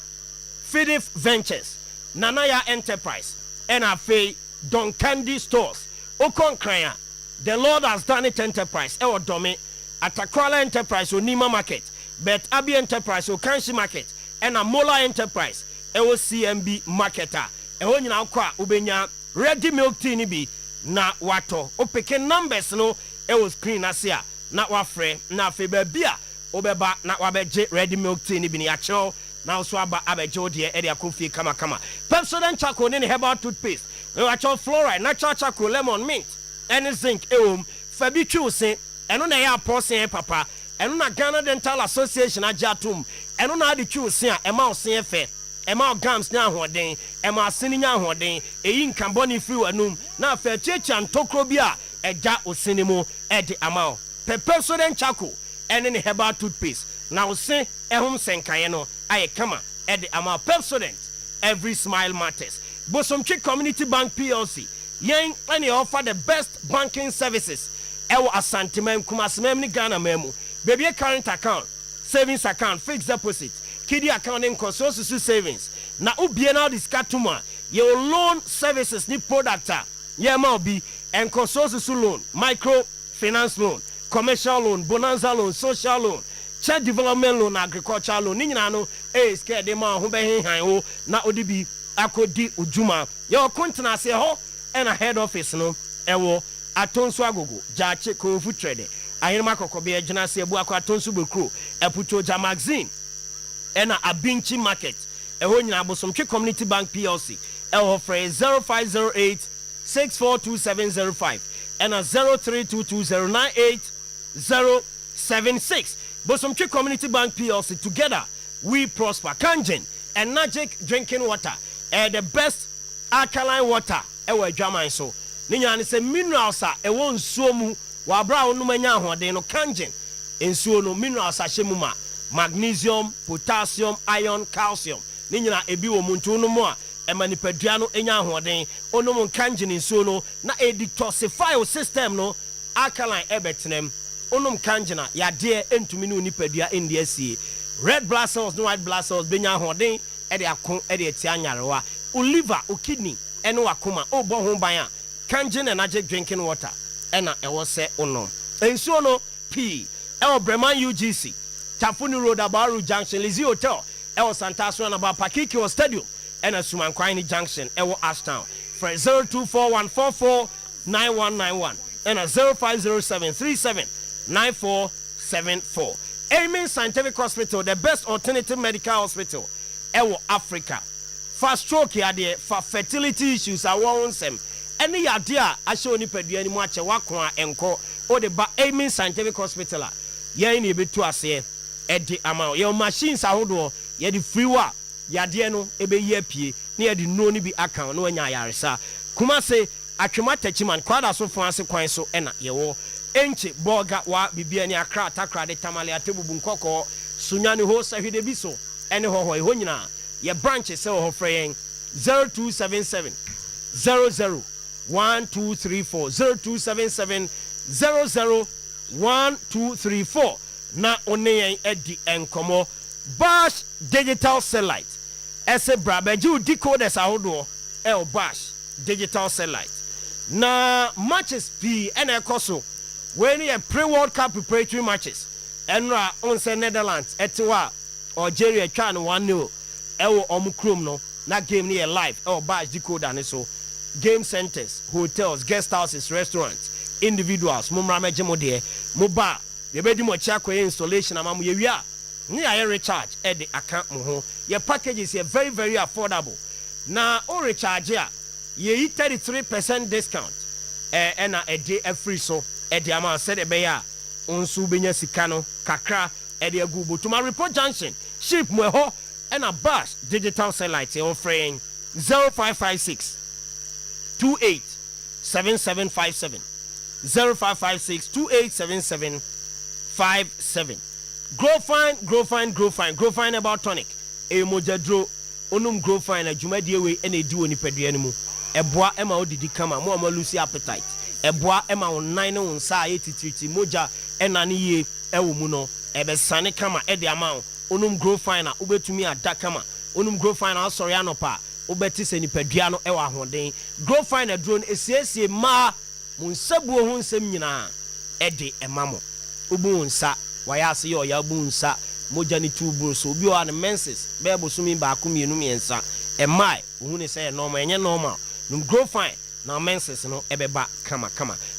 Fidif Ventures, Nanaya Enterprise, NFA, Don Candy Stores, Okon Kraya, The Lord Has Done It Enterprise, Ewo Dome, Atakwala Enterprise, Onima Market, Bet Abi Enterprise, Okanshi Market, and Amola Enterprise, Ewo CMB Marketer, Ewo Nyina Kwa, Ubenya, Ready Milk Tea Nibi, Na Wato, Opeke numbers no, Ewo Screen Asia, Na Wafre, Na Febe Bia, Obeba, Na Wabeje, Ready Milk Tea Nibi, Niacho. Now so abejo de e dia kofi kama Pepsodent charcoal ne herbal toothpaste we natural fluoride natural charcoal lemon mint any zinc ewom fabi twusen eno na ya portion papa eno na Ghana Dental Association ajatum eno na ade twusen a ema osen efe ema gums nya ahoden ema asini nya ahoden eyi nkamboni free wanum na afa checha ntokro bi a eja osini mu e de amao Pepsodent charcoal ene ne herbal toothpaste na osen ehum senkan no aye kama ede ama Pepsodent every smile matters. Bosomchi Community Bank PLC yen any offer the best banking services ewo asantemem kumasemem ni Ghana memu baby current account savings account fixed deposit kidi account and consortium savings na ubie na discatuma your loan services ni product ye ma obi and consortium loan micro finance loan commercial loan bonanza loan social loan child development loan agricultural loan ni nyina no scared dem ho be han ho na odibi akodi ujuma your continent say ho and a head office no ewo atonso agogo jache kofu trade ahirima kokobe agina se ebu akwa atonso bekro eputo ja magazine and a abinchi market eho nyina Bosomtwe Community Bank PLC eho free 0508 642705 and a 0322098076 Bosomtwe Community Bank PLC together we prosper. Kangen and Magic drinking water the best alkaline water ewe German so ninya ni se minerals a ewo nsuo mu wa bra onu manya ahoden no Kangen nsuo no minerals a hyemu ma magnesium potassium iron calcium ninya ebi wo mu ntu no mu a emanipadua no enya ahoden onu mu Kangen nsuo no na e detoxify o system no alkaline ebetenem onum Kangen ya de entumi no nipadua NDSC red blood cells no white blood cells benya ahoden e de akon e de tia nyarewa o liver o kidney ene wakoma o bo ho ban a Kangen energy drinking water ena e wo se ono ensuo no p e Breman UGC Tafuni Road Abaru Junction Lizzie Hotel e wo Santaso na ba Pakiki Stadium ena Sumankwani Junction e wo Ashtown for 0241449191 ena 0507379474 Amen Scientific Hospital, the best alternative medical hospital ewo Africa. For stroke yade, for fertility issues a wonsem. Any idea a show ni pedua ni mu ache wakwa enko o de ba Amen Scientific Hospital. Ye ni be to ase e de ama your machines ahodo ye de free wa yade no ebe ye pie na ye de no ni bi account no anya yaresa. Kumase atwema tachiman kwada so fo ase kwan so ena ye wo enche boga wa bibia ni akra takra de tamale atebubu nkoko sunyane ho sahwede bi so ene ho ho nyina ye branch se ho freyen 0277 001234 0277 001234 na oneyen edi enkomo Bash digital satellite ese brabeju decoders ahodo Bash digital satellite na matches p ene ekoso when you pre-World Cup preparatory matches, Enra on Netherlands, Etiwa, Algeria, Chan 1-0, Ewo Omukrum no, na game near live badge decoder ne so game centers, hotels, guest houses, restaurants, individuals, mumrame jemode, mobile, ye bedi mo chako installation amamu ye wia. Ni aye recharge at the account mo. Your package is very very affordable. Na o recharge ya ye 33% discount. And a day free so at the amount said be ya onsu benya sikano kakra at the gubo to my report junction. Ship mo ho and a bus digital satellite offering 0556 28 7757 0556 28 7757. Grow fine about tonic. E mojadro onum grow fine a jumadi we ene di oni pedua mu. Eboa ema odidi kama mo lose appetite. Eboa ema online no nsa ayetititi moja enani ye ewo mu no ebe sane kama e de ama onum grow fine a ubetumi ada kama onum grow fine a sorry anopa ubeti se ni pedua no ewa ahoden. Grow fine drone esiesie ma munsabuo ho nsem nyina e de emamo ubu nsa wayase yo ya bu nsa moja ni tubu so obi o an menses bebo sumi ba akumienu miensa e mai hu ne say normal enye normal num grow fine na menses no ebeba kama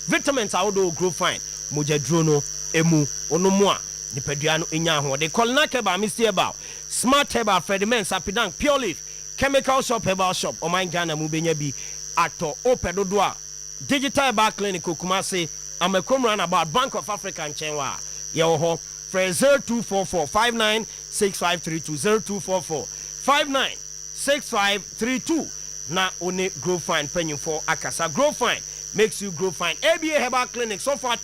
vitamins awodo grow fine moja duro no emu onomu a nipadua no enya ho de kolnake ba Mr. Ba smart herbal Frediments Apidang Pure Leaf chemical shop herbal shop o man Ghana mu benya bi ato opedodo a digital herbal clinic Kumasi amekomran about Bank of Africa nchenwa ye ho for 0244 596532 0244 596532 na one grow fine penny for akasa grow fine makes you grow fine ABA herbal clinic so far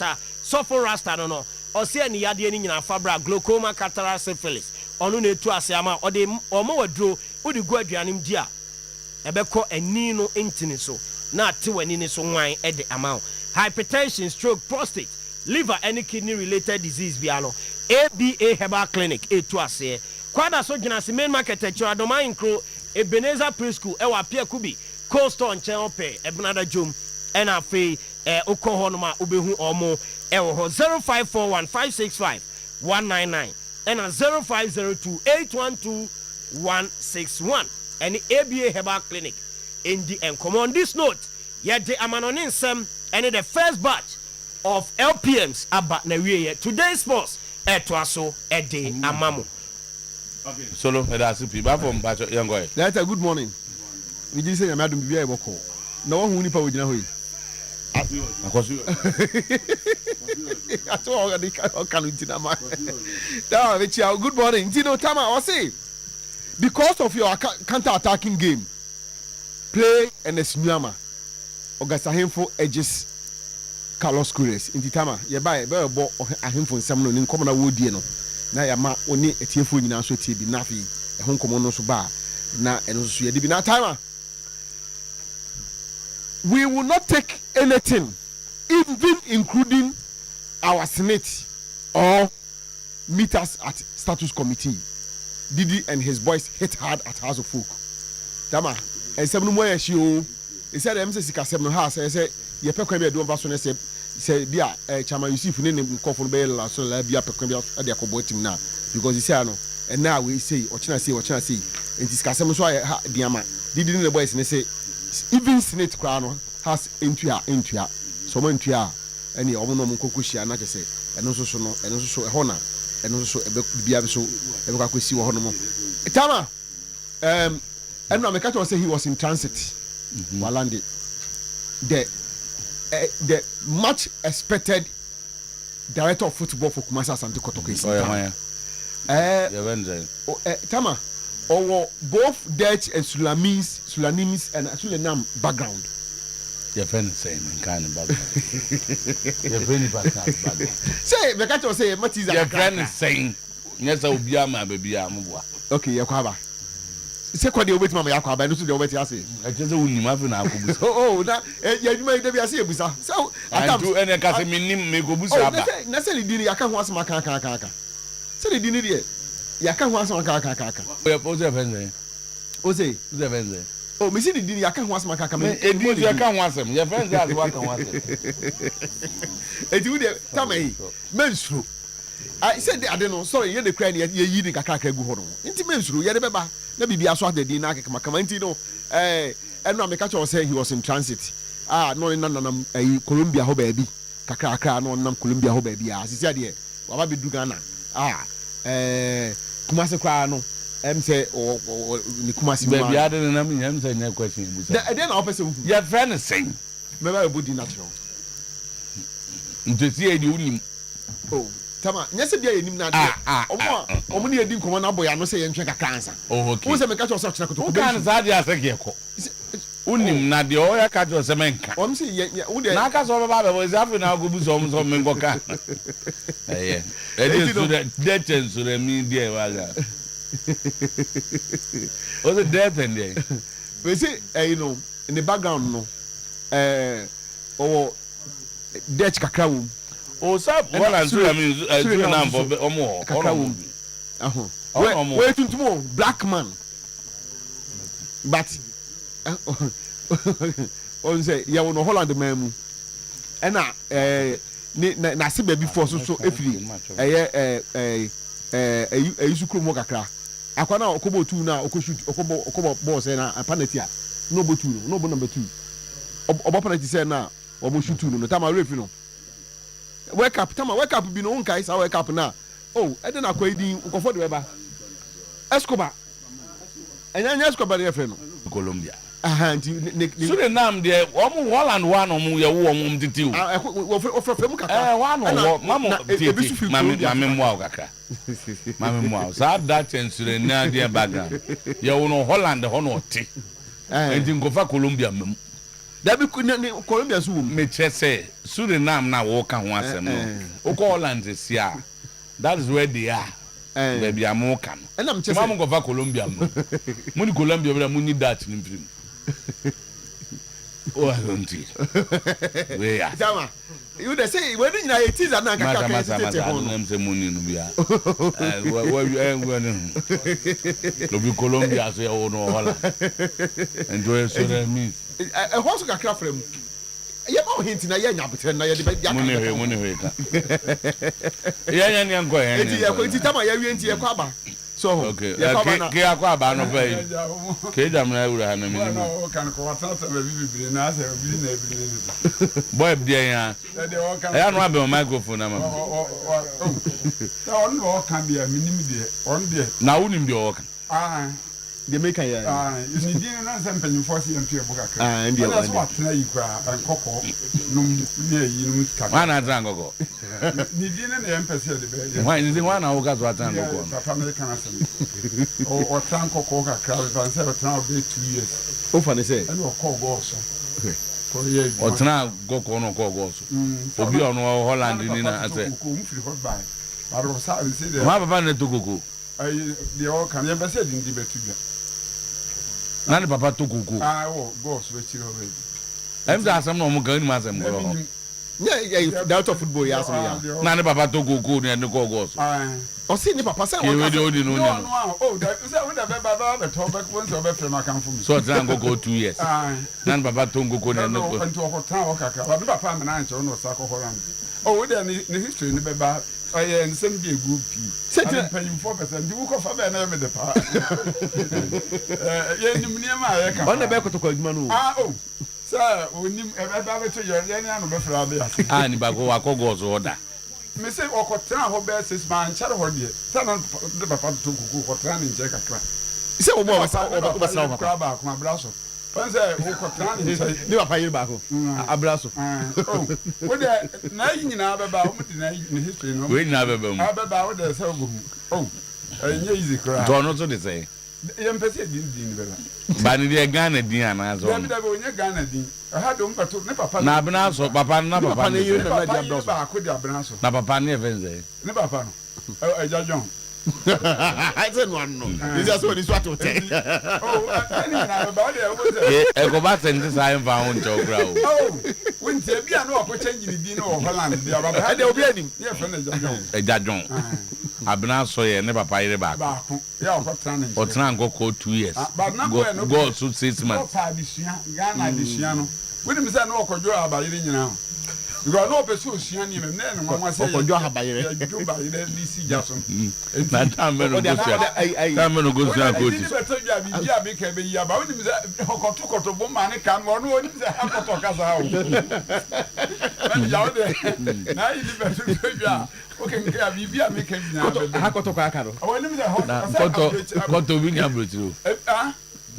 rasta no o se ni yade ni nyina fabra glaucoma cataract syphilis onu na etu ase ama o de omo wadro udi go aduanim dia ebeko ani no entini so na ate wani ni so nwan e de ama hypertension stroke prostate liver any kidney related disease biano ABA herbal clinic etu ase kwada so gina se main market echo adoma incro Ebenezer preschool ewa pia kubi cold store nchen ope ebnada jom ena afi okoho no ma obehu omo ewo ho 0541 565 199 ena 0502 812 161 any ABA herbal clinic in the come on this note yet the amanonin sem and the first batch of LPMs about na wie today's sports etwaso ede amamo. Okay. Solo that's people from Bacho young boy. Later good morning. We just say madam bibia eboko. Na wo hu nipa we gina hoyi. Akosu. Ato already can ntina ma. Now good morning. Tino Tama I say because of your counter attacking game play and Esmiama Augusta Hemfo edges Carlos Cruz in Tama ye buy be bo ahemfo nsam no ni nkom na wo die no na ya ma oni etiefo nyina so tie bi na fi e ho nkom no so ba na eno so ye di bi na time we will not take anything even including our senate or meet us at status committee. Didi and his boys hit hard at House of Folk. Dama and seven more years you said MC Kasem house I say ye pekwa be do baso ne say dia chama Yusuf ne nkofo be la so la bia pekwa bia ade akobo team na because you say no and now we say ochina say and this Kasem so diama Didi and the boys ne say even senate kra no has entua so mo entua any omo no nkokohia na say eno so no eno so e hona eno so ebe bia so ebe kwakwesi wo hono mo tama and no me catch say he was in transit walande the much expected director of football for Kumasi Asante Kotoko is tama both Dutch and Sudanese and Suriname background. Your friend saying kind of background. Your friend background. Say, the catch say, Matiza. Your friend is saying, yes, I will be a baby. Okay, Yakwaba. Say, what do you wait, Mamma Yakwaba? I know the way I say. I just wouldn't have an apple. Oh, now, you may be a seabusa. So, I do any Casimini make a busa. Necessarily, I can't watch my kaka. Say, the dinner. Ya kan ho asama kaka. O ze fenze. O ze fenze. Oh, me see the dinner ya kan ho asama kaka me. Edi ya kan ho asam. Ya fenze as wa kan ho asam. Edi we dey tell me mensuru. I said I don't know sorry you dey cry ye yi ni kaka gu ho no. Nti mensuru ye dey beba. na bibi aso the din na kama nti no eno ameka cho say he was in transit no nanam Colombia ho ba bi kakra no nam Colombia ho ba bi asisi ade waba be du Ghana Kumasi kwa no say ni Kumasi baby ade na me nyam say na question busa then na opese wu your friend is saying me ba body natural ntesi e di unim tama nyese bia yenim na de omo ne edi nkomo na boya no say ye ntwe kakra ansa okay wo say me ka cho so chena koto ko kan za dia asake ko unim na de o ya ka cho se menka om say wo de na ka so ba ba bo zafu na go bu so so mengo ka eh edi so de chen so re mi die wa ga o the death and there we say you know in the background no Dutch kakra wo sa wala nso ya mi na mbo omo we tuntumo black man but on say ya wo no Holland man mu na na se ba before so efiri sukuru mo kakra akwa na okobo 2 na okobo boss na penalty a no bo 2 no bo number 2 obo penalty say na obo shoot 2 no tama refi no wake up bi no nkai sa wake up na eden akwa idin ukofo de beba Escobar enya Escobar ye fe no Colombia nti so the name there omo Holland one omo ye wo omo titiw wo frefrem kakra one no mamo mame mo kakra mame mo sa that ensure na there background ye wo no Holland ho no te enti ngofa Colombia mem dabi Colombia so me chese Suriname na wo ka ho asem no o ko Holland sia that is where they are baby amoka no and am chese mama ngofa Colombia no muni Colombia bra muni dat ni mfrim I don't know. We are. Jama, you dey say when you na 80s and na kaka tete ho no. I'm say money no bia. Where you no be Colombia so you no hola. Enjoy so that means. Ho so kakra frem. Ye ma hint na ye nya betre na ye de ya. Money we ka. Ye nya nko ye. Enti tama ye wi enti ye kwa ba. So okay ke akwa ba no pay ke jam na ewura na mi no kan ko watata be bibire na ase bi na bibire ni boy bia ya no abe microphone na ma on no kan bia minim de on de na unim de o kan de make ya ni din na se mpanyin force yam pie buka kan ndi o so atena yi kwa nkoko num ne yi num ka wana atena nkoko ni din na yam pese de be why ni wana wo ka so atena nkoko papa me kan asem o tan nkoko ka kra we say o tan be 2 years o fa ne say and o call go so ko ye o tan nkoko no call go so obi ono Holland ni na ase ko mu firi hot by but o sa say de ma papa ne to koko ai de o kan yam pese din di betu bia nani papa to koko boss we chiro we em za asem no mo kan ni ma asem go yeah that of football ya asem ya nani papa to koko ni en ko go so o si ni papa say o ka no that say we da be baba be to be won so be frema kan for me so tran go 2 years nani papa to koko ni en no ko nto ko tan o kaka wa papa me na nche no sa ko Holland we da ni history ni be ba aye nsem bi egu pi paying 4% di wuko fa be na me de pa ye nim ni ma ye ka on na be ko to ko adwuma no sir onim e be ba be to ye ni anu be fra be ni ba ko wa ko go so oda me say o ko tran ho be 6 man chare ho de sa na de papa to kuku ko tran ni je kakra se o mo sa o papa ba ko abraso panse o ko tran ni je ni papa yiri ba ko abraso we de na yi nyina be ba o mu de na ni history no we nyina be ba mu be ba o de se go mu enye easy kra do no so de say yem pese din be ba ni de Ghana din ana so da be onye Ghana din ha do mpato ne papa na abna so papa na papa ne yiri na dia abraso ba ko dia abna so na papa ne evenze ne papa no eja John I said one no this is what is what to take any na ba de o e ko ba send say am fa hun to kra o won tie bia no ko change ni din no Holland dia ba e de obi anim ye fa na Eja John Eja John abna so ye ne papa yire ba ko ya o tran ni o tran go 2 years go so 6 months o pa disua Ghana disua no we nim say no ko jo aba yire nyina Because no person is seeing him, and then Mamma said, "You have by your DC Jackson." That time, men go to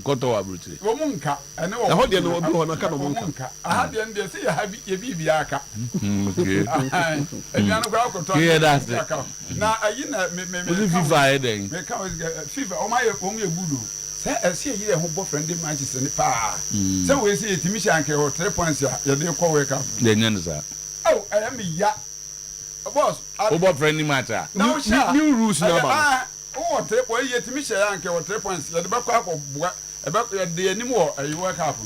Koto abruti. Womunka, and no, I had the no one kind of monka. I had the end they say, "Have you biaka?" And you know, that's now, I fever. Oh, my only voodoo. Say, I see here who boyfriend in Manchester. So we see Timisha and or 3 points. You didn't call wake up. The oh, I am ya. Boss, over friendly matter. No, new rules now. Oh, 3 points. You Timisha and or 3 points. You the back of about the anymore. You work up.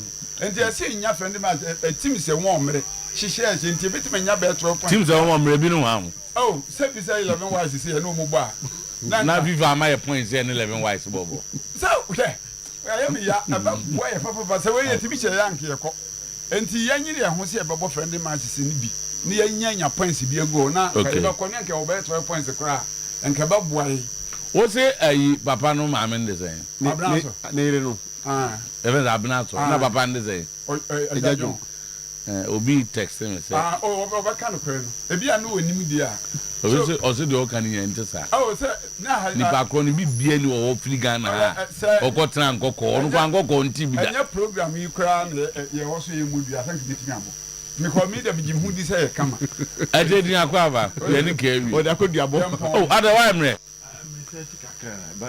And they are saying your friend, a team is a warm. She shares in Tibet and your better. Teams are warm, Rebino. Oh, 11 wise is here, no more. Now, viva my points and 11 wise, Bobo. So, okay. I am here about why Papa was away to be a Yankee. And the young who say about friendly matches in B. Near Yanya points to be a go now. Okay, no connect or better 12 points a cry. And Kabab why. What's it? A Papa no mamma the same. Nero. Even Abnato, no Papa and the same. Obi texting me say. What kind of person? If you are no media. Also, the can you enter, sir? Oh, sir, now the back on be bien or Frigana or Cotran Coco or Wango on TV. Your program you crown, you also you would be, I think, it's me. Because me, the Jim Hoodie say, come. I did not cover any care. Or that could be a bomb. Oh, otherwise,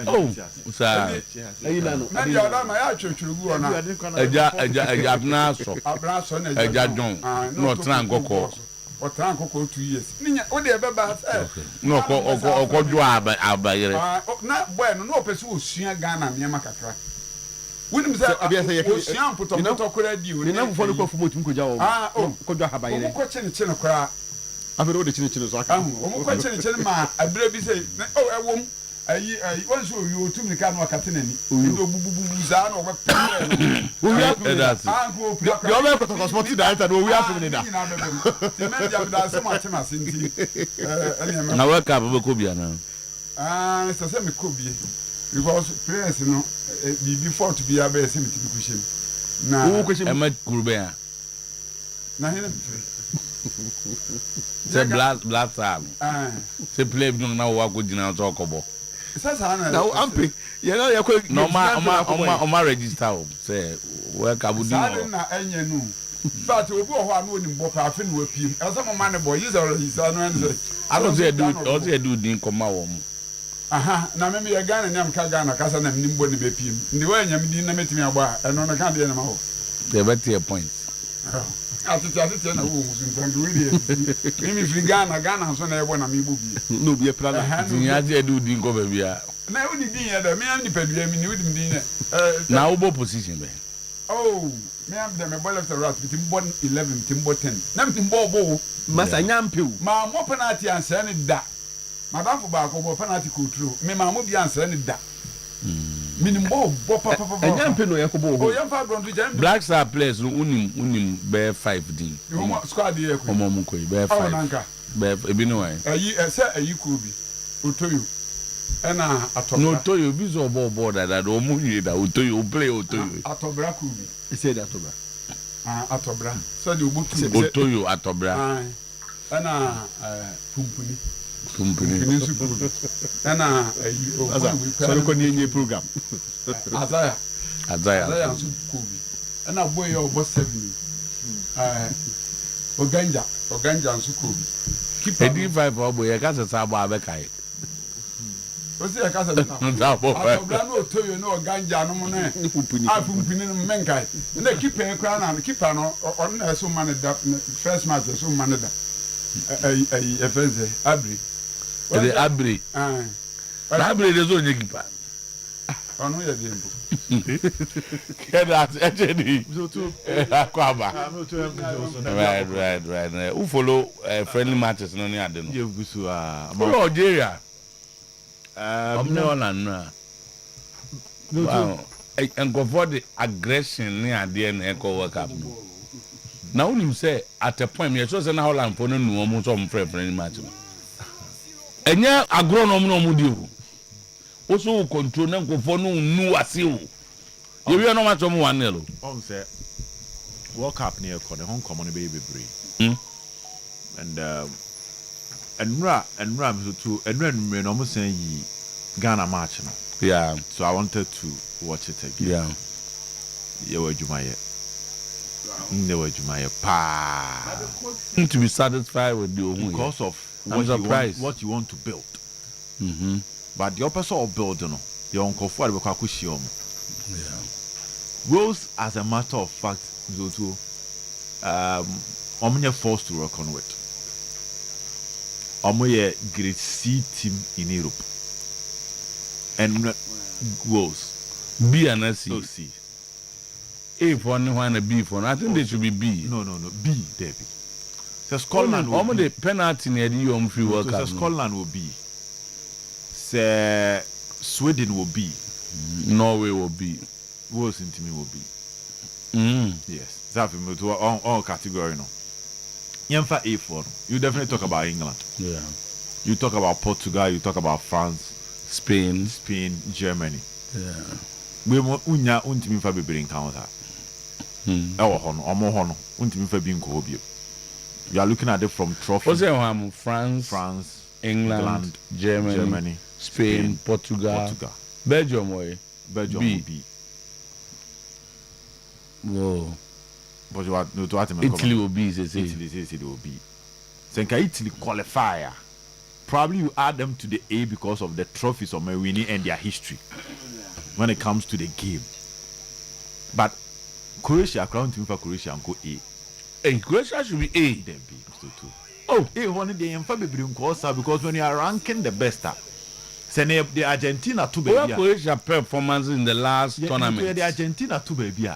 oh, sir. My church will go on. A Jadon, no Trango. Or Tranco 2 years. What they ever no, or not when no person will see a gun and Yamakatra. Wouldn't say, I put on you never follow for Mutuja. Oh, could you have a question? Chinakra. I've heard the Chinachins. I believe say, oh, I won't. I want you to me can work at any. You or what? We have to go to that, and we have to so much. Now, work up a cubia now. It's a semi cubia because prayers, you know, before to be a bear cemetery question. Now, I met Kurbea. Say blast arm. Say play now what good now talk about. Now I'm paying. You know, you're quick. No, my register. Say, work I would do. But we go on in Bopafin with him. As a man boy, he's already son. I don't say do didn't come out. Aha, now maybe a gun and I'm Kagana, Casan and Nimbo de Bepim. The way you didn't meet me about and on a candy animal. They bet your points. After that, I really. If you Ghana, Ghana, so I want to be no be a plan. I do didn't go baby. Now, only the man, you wouldn't be now, what position? Oh, ma'am, the boy of the rat with him 11, Timbo 10. Nothing Bobo, Master Yampu. Ma Mopanati answered that. Madame for Baco, Mopanati could true. Me, my movie answered that. Meaning Bob, and Yampino Yakobo. Black Star players, unim bear 5D. Squad here, Omomuko, bear 5. Bear, Ebino, you could be. Utoyu. And no, to you, visual board that Omuni that will tell you, play Otoyu. Atobra could be. He said Atobra. Atobra. So you book Otoyu, Atobra. And Pumpuni. And so you program. Azaya, and I boy your boss 7. Oganja and Sukubi. Keep a D5 boy, I got a Sabakai. What's the Casa? No, to you know, Ganja, no money. I'm from Menkai. And they keep a crown and keep on so many first match, so many a friend, Abri. The Abri. Abri is only keeper. Oh, no, you're right. Who follow friendly matches? No, I don't know. Algeria. Wow. And go for the aggression near the end echo work up. Now when you say at a point me so say na Holland for no no so friend match. Enya agronom no mu di. Also control na go for no nu ase o. You we no match o 1-0. On say World Cup near corner home common be bebre. And Ra so too and me no mo say yi Ghana match no. Yeah. So I wanted to watch it again. Yeah. You were Jumaye. They were Jumaye pa. To be satisfied with the because of what you want to build. But the opposite of building, your uncle for the Kakushiom. Yeah. Rose, as a matter of fact, Zoto, I'm forced to reckon with. I'm a grade C team in Europe. And Rose. B and C. C. A for one and B for I think they should be B. No, B, Debbie. So Scotland will be. The penalty near the free World Cup. So Scotland will be. So Sweden will be. Norway will be. Wales in team will be. Yes. That's all category no. Yemfa A for. You definitely talk about England. Yeah. You talk about Portugal, you talk about France, Spain, Germany. Yeah. We unya untimi fa bebre encounter. Ewo ho no, omo ho no, untimi fa bi nko obio. You are looking at it from trophy. What's that? France, England, Germany, Spain, Portugal. Belgium way. Belgium B. will be. Whoa. But you are no to Italy will be. Italy will be. So Italy qualifier. Probably you add them to the A because of the trophies of winning and their history when it comes to the game. But Croatia, crown team for Croatia and go A. Hey, Croatia should be A. Then B. So too. Oh, A one day in because when you are ranking the best, say the Argentina too baby. Croatia performance in the last tournament. The Argentina too baby.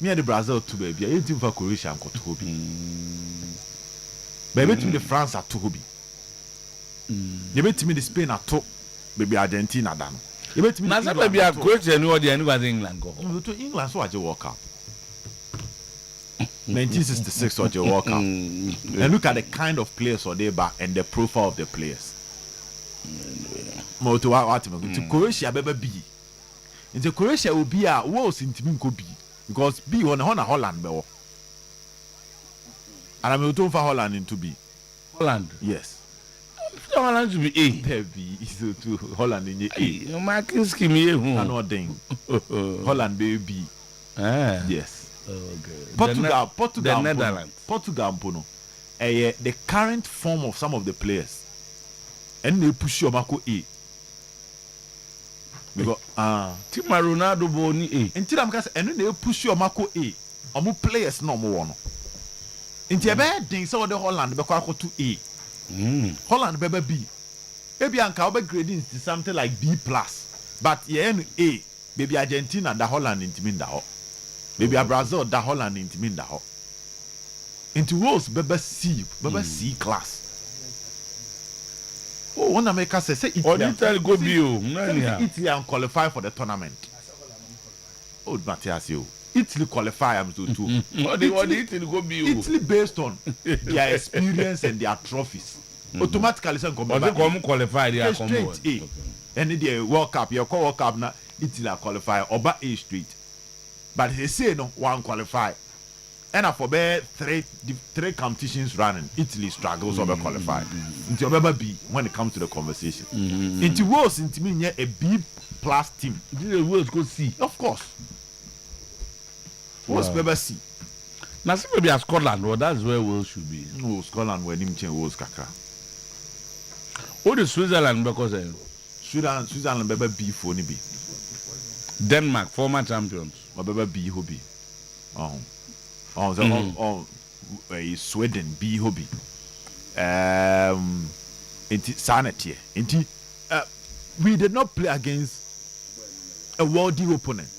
Me and the Brazil too baby. A team for Croatia and go to be. Baby team the France are too be. You bet me the Spain are top, baby Argentina done. You bet me the baby are Croatia and England go. To England so I just walk up. 1966 or you walk up. And look at the kind of players or they back and the profile of the players. To Croatia baby B. Into Croatia will be a Wales in team could be because B on Holland and I'm going for Holland into B. Holland? Yes. Holland to be A. Heavy is to Holland in A. You marking scheme here. Nothing. Holland baby. Yes. Okay. Portugal. The Netherlands. Portugal. The current form of some of the players, and they push your Marco A. Because Team Ronaldo boni A. Until I'm going and then they push your Marco A. Amu players no more. Until bad things so the Holland be quite to A. Holland baby B. Maybe Anka grading to something like B+. But yeah, A. Baby Argentina da Holland into Minda. Baby Brazil da Holland into Minda. Into Wales baby C. Baby C class. Oh, one America say Italy go B. Italy and qualify for the tournament. Oh, Matthias, you. Italy qualify am to two. Italy go B. Italy based on their experience and their trophies. Automatically some qualify they straight A. And the World Cup, your World Cup na Italy qualify over A straight. But they say no one qualify. And for three competitions running, Italy struggles over qualify. Into baby B when it comes to the conversation. Into Wales into me a B+ team. The Wales go C. Of course. Wales baby C. Now see maybe Scotland, well that's where Wales should be. No, Scotland where him change Wales kaka. What is Switzerland because Switzerland baby B for ni B. Denmark former champions. Baby B hobby. Sweden B hobby. Inti sanity. Inti we did not play against a worldly opponent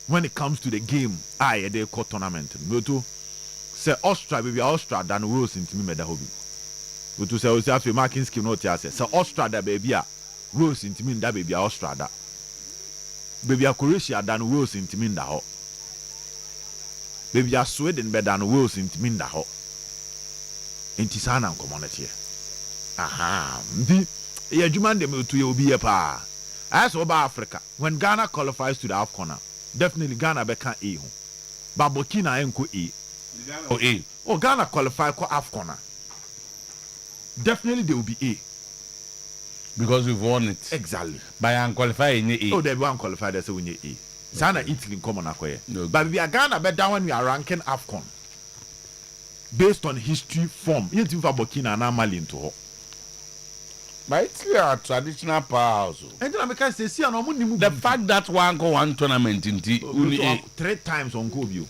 when it comes to the game. They call tournament. We to say Austria, baby Austria than Wales into me meda hobby. We to say we have a marking scheme not here. Say Austria that baby Wales into me that baby Austria that baby Croatia than Wales into me that. Baby, I Sweden better than Wales in Minda Ho. Inti sana community. Aha. Yeah, Juman de to you be a pa. As over Africa, when Ghana qualifies to the AFCON, definitely Ghana become E. But Burkina Enko E. Oh, A. Oh, Ghana qualify for AFCON. Definitely they will be A. Because we've won it. Exactly. By unqualified in A. Oh, they won't qualify, that's when you A. Sana Italy in common acquire. But we are Ghana better when we are ranking AFCON. Based on history, form. You think for Burkina and Mali into her. But it's a traditional powerhouse. And then I can say, see, the fact that one tournament in the 3 times on Kobe.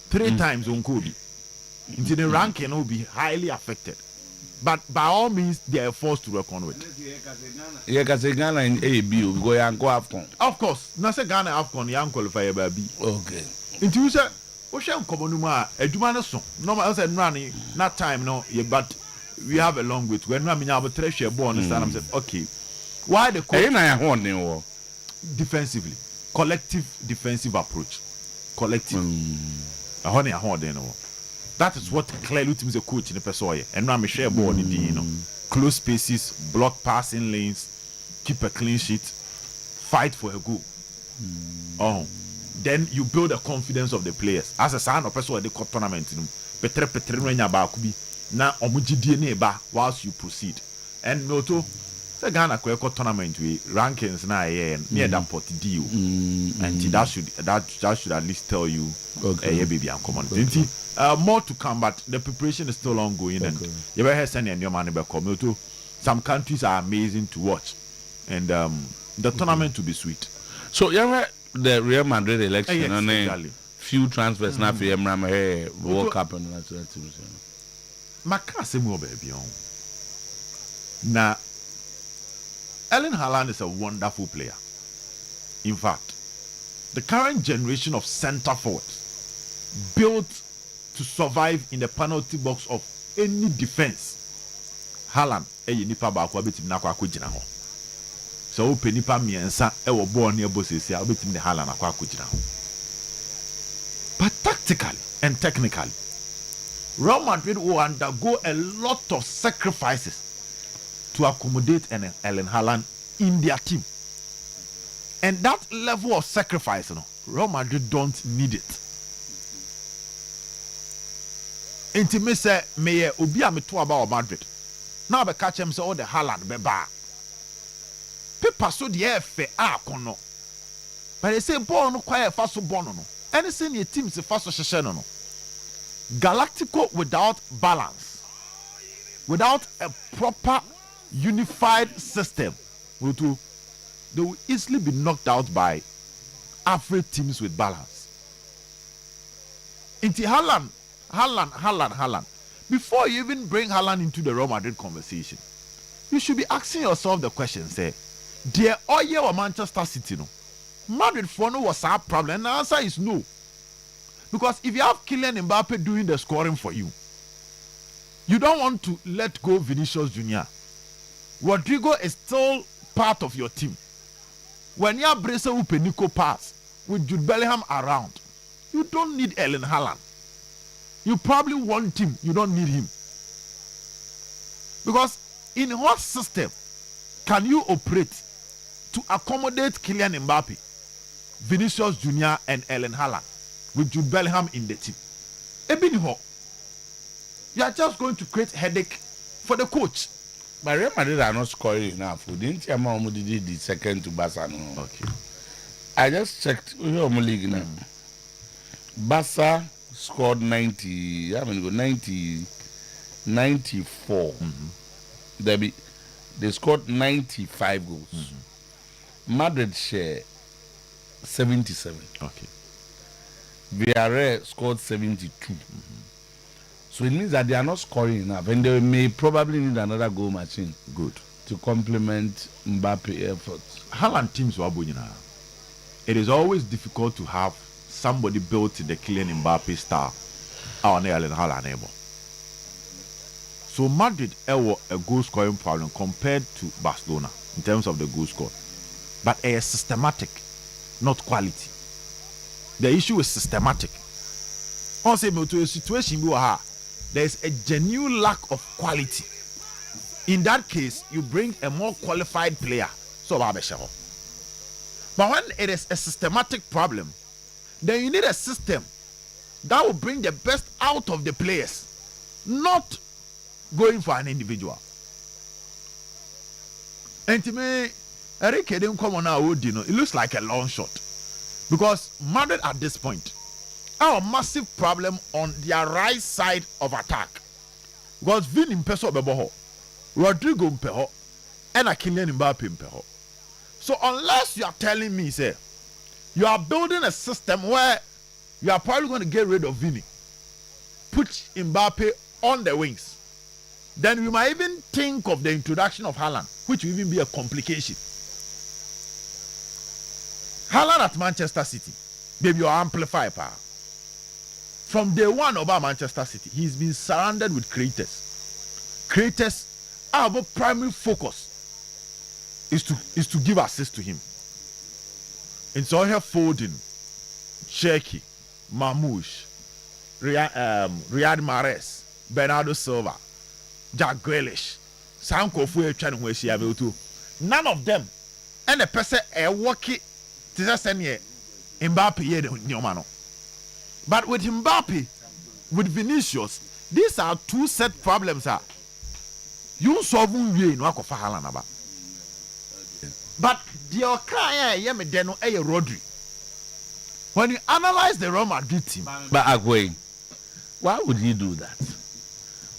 3 times on Kobe. Into the ranking will be highly affected. But by all means, they are forced to reckon with. Yeah, because Ghana in A, B, we go and go AFCON. Of course. Not say Ghana AFCON, you can't qualify by B. Okay. Into you say, Ocean Comonuma, a Jumana song. No, I said, running, not time, no, yeah, but we have a long way to when I have a treasure born. I'm saying, okay, why the coach defensively, collective defensive approach, collective. That is what clearly to me the coach in the person. And now I'm share ball in the close spaces, block passing lanes, keep a clean sheet, fight for a goal. Oh, then you build the confidence of the players. As a sign of person, the tournament, petre when you're back na omujidie ne ba whilst you proceed. And noto the Ghana kweko tournament we rankings na near that pot deal. And that should at least tell you baby and common. More to come, but the preparation is still ongoing and you better send your money back come to some countries are amazing to watch. And the tournament will be sweet. So the Real Madrid election on exactly. Few transfers now for World Cup and national teams. Makase mo baby on. Now, Erling Haaland is a wonderful player. In fact, the current generation of centre forwards built to survive in the penalty box of any defense. Haaland, nipa ba kwa betim na kwa kujina ho. So open nipa miensa wo ball near bosses ya betim ne Haaland akwa kujina ho. But tactically and technically, Real Madrid will undergo a lot of sacrifices to accommodate an Erling Haaland in their team. And that level of sacrifice, Real Madrid don't need it. Inti say me obi a me to about Madrid. Now be catch him say all the Haaland be ba. People so the efe kono. But they say ball no quiet fast so ball no. Anything your team say fast so sheshe no. Galactico without balance, without a proper unified system, they will easily be knocked out by average teams with balance. Into Haaland. Before you even bring Haaland into the Real Madrid conversation, you should be asking yourself the question, say, dear Oye or Manchester City, no? Madrid for no was our problem, and the answer is no. Because if you have Kylian Mbappe doing the scoring for you, you don't want to let go Vinicius Jr. Rodrigo is still part of your team. When you have Bresa Upenico pass with Jude Bellingham around, you don't need Erling Haaland. You probably want him, you don't need him. Because in what system can you operate to accommodate Kylian Mbappe, Vinicius Jr. and Erling Haaland with Jude Bellingham in the team? You are just going to create headache for the coach. But Real Madrid are not scoring enough. Didn't you did the second to Barca? No. Okay. I just checked league now. Barca scored 90. I mean, 94. They scored 95 goals. Madrid share 77. Okay. Villarreal scored 72. So it means that they are not scoring enough, and they may probably need another goal machine. Good. To complement Mbappe efforts. Haaland teams were now. It is always difficult to have somebody built in the Kylian Mbappe style. So Madrid had a goal scoring problem compared to Barcelona in terms of the goal score, but a systematic, not quality. The issue is systematic. Also, to a situation where there is a genuine lack of quality. In that case, you bring a more qualified player. So, but when it is a systematic problem, then you need a system that will bring the best out of the players, not going for an individual. And to me, Eric didn't come on our wood, it looks like a long shot. Because Madrid at this point have a massive problem on their right side of attack. Because Vin Impeso Beboho, Rodrigo Impeho, and Kylian Mbappe Impeho. So unless you are telling me, say, you are building a system where you are probably going to get rid of Vini, put Mbappe on the wings, then we might even think of the introduction of Haaland, which will even be a complication. Haaland at Manchester City, baby, your amplifier power. From day one about Manchester City, he's been surrounded with creators. Creators, our primary focus is to give assist to him. And so here Foden, Cherki, Mamouche, Riyad Mahrez, Bernardo Silva, Jack Grealish, Sanko Fuye, none of them, and the person a walkie to just send Mbappe here the but with Mbappe, with Vinicius, these are two set problems. You solve you no akofa Haaland ba. But the Okaya yemi deno eye Rodri. When you analyze the Real Madrid team, but Agüey, why would he do that?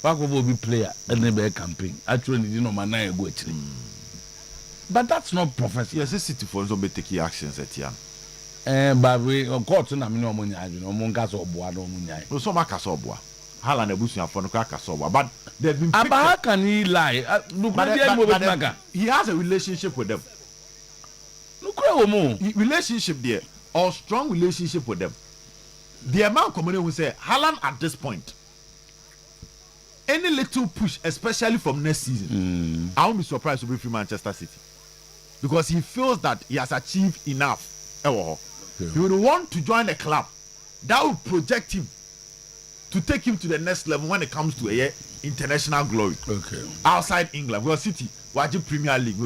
Why would he be player and never campaign? Actually, you know, man, I go actually. But that's not prophecy. Yes, this city for some taking actions at Yan. But we of course na me no money aju no mon kaso oboa no munyai. No so maka so oboa. Haaland ebusu afo no ka so oboa. But they've been how can he lie? Look, he has a relationship with them. Look relationship there or strong relationship with them. The amount community will say Haaland at this point, any little push, especially from next season, I won't be surprised to be free Manchester City, because he feels that he has achieved enough. He would want to join a club that will project him to take him to the next level when it comes to international glory. Okay. Outside England, well, City, Waji Premier League,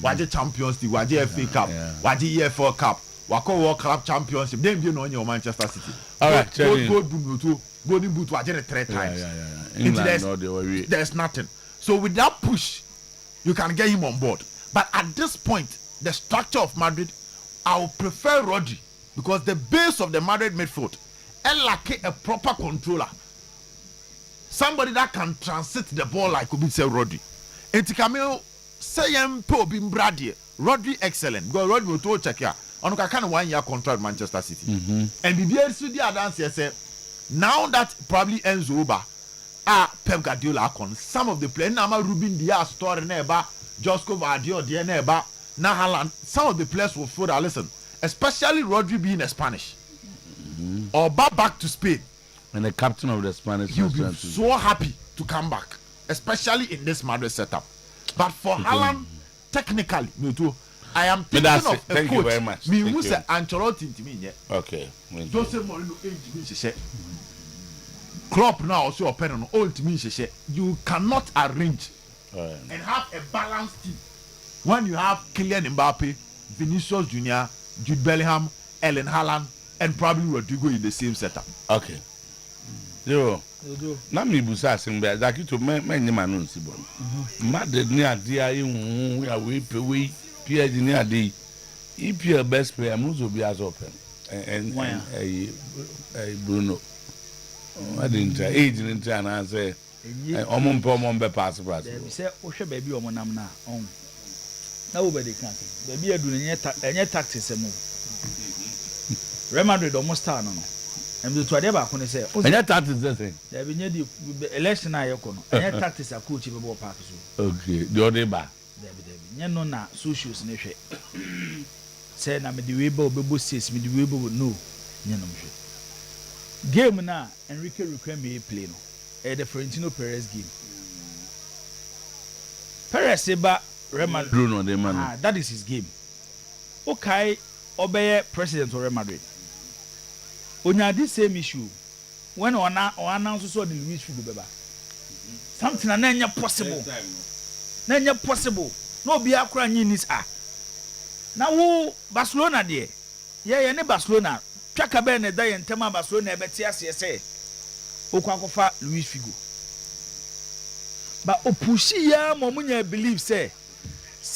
Waji Champions League, Waji FA Cup, Waji EFL Cup, Wako World Club Championship. Then you know your Manchester City. All right, Golden boot, Waji 3 times. England, there's nothing. So with that push, you can get him on board. But at this point, the structure of Madrid, I would prefer Rodri, because the base of the Madrid midfield lack a proper controller, somebody that can transit the ball like we say Rodri. And Camille say Rodri excellent. Go Rodri will to check here. On kind of 1 year contract Manchester City. And the dance say now that probably Enzo Uba Pep Guardiola con some of the players Nama Ruben Diaz story neighbor Josko Vardio the neighbor. Now, Haaland, some of the players will feel that, listen, especially Rodri being a Spanish, or back to Spain. And the captain of the Spanish, he'll be so happy to come back, especially in this Madrid setup. But for Haaland, technically, me too, I am thinking of a coach. Thank you very much. Me who say Ancelotti to me, okay. Jose Mourinho, Klopp now also open on all to me. You cannot arrange and have a balanced team when you have Kylian Mbappe, Vinicius Junior, Jude Bellingham, Erling Haaland, and probably Rodrigo in the same setup. Okay. Yo. Na mi busa simbe zaki to men nyima no nsibon. Madrid ni ade ayi hu ya we PSG ni ade. EPL best player muzo bi as open. And Bruno. I didn't try. Age didn't try and say omon be pass pass. Dem say o hwe ba bi o monam na on. Na wo be dey kan say. Ba bi adu enye tactics emu. Real Madrid almost start no. And the today ba ko ne say. Enye tactics dey say. There be the election ayeko no. Enye tactics a coach be ball park so. Okay. The other ba. There be. Nye no na socials ne hwe. Say na me the way ba obebo says me the way ba no. Nye no hwe. Game na Enrique Riquelme play no. The Florentino Perez game. Perez eba Real Madrid. Bruno the man. That is his game. Okay, obey president of Real Madrid. onya this same issue when on announce so the Luis Figo beba something na nya possible na nya possible no be akura nyi nis na wo Barcelona de ye ne Barcelona twaka be ne da ye ntema Barcelona e beti ase se okwakofa Luis Figo ba opushi ya mo munya believe say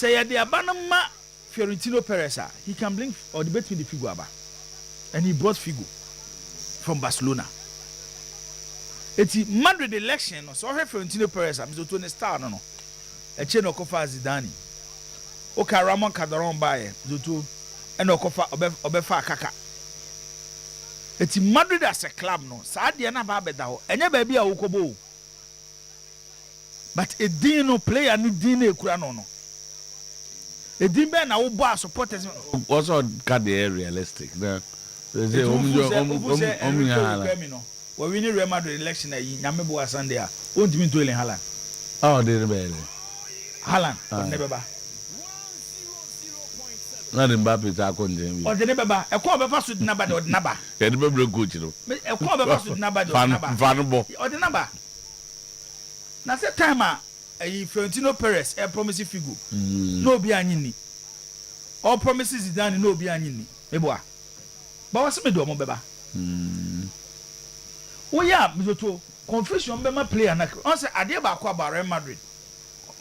ya de abanama Florentino Perez he can bring or debate with the Figo aba and he brought Figo from Barcelona. Eti Madrid election no so Florentino Perez am to ne star no e che no kofa Zidane o ka Ramon Calderon bae zoto e no kofa obefa kaka. Eti Madrid as a club no sa de na ba beda ho enye ba bia wo kobo but edin no player ni din na ekura no edin be na wo bo supporters also got the realistic there. We win Real Madrid election nyame bo Sunday a won't mean to Haaland. Oh, they rebel. Haaland never ba. Not Mbappe ta konje. O de never ba. E ko be fa so dinaba de odinaba. E de be coach no. E ko be fa so dinaba de odinaba. Fanbo. Odinaba. Na se time a Florentino Perez e promise Figo. No be anyini. All promises Zidane no be anyini. Eboa. Ba wase me do mo beba. Oya bizoto confusion be ma player na on say ade ba kwa ba Real Madrid.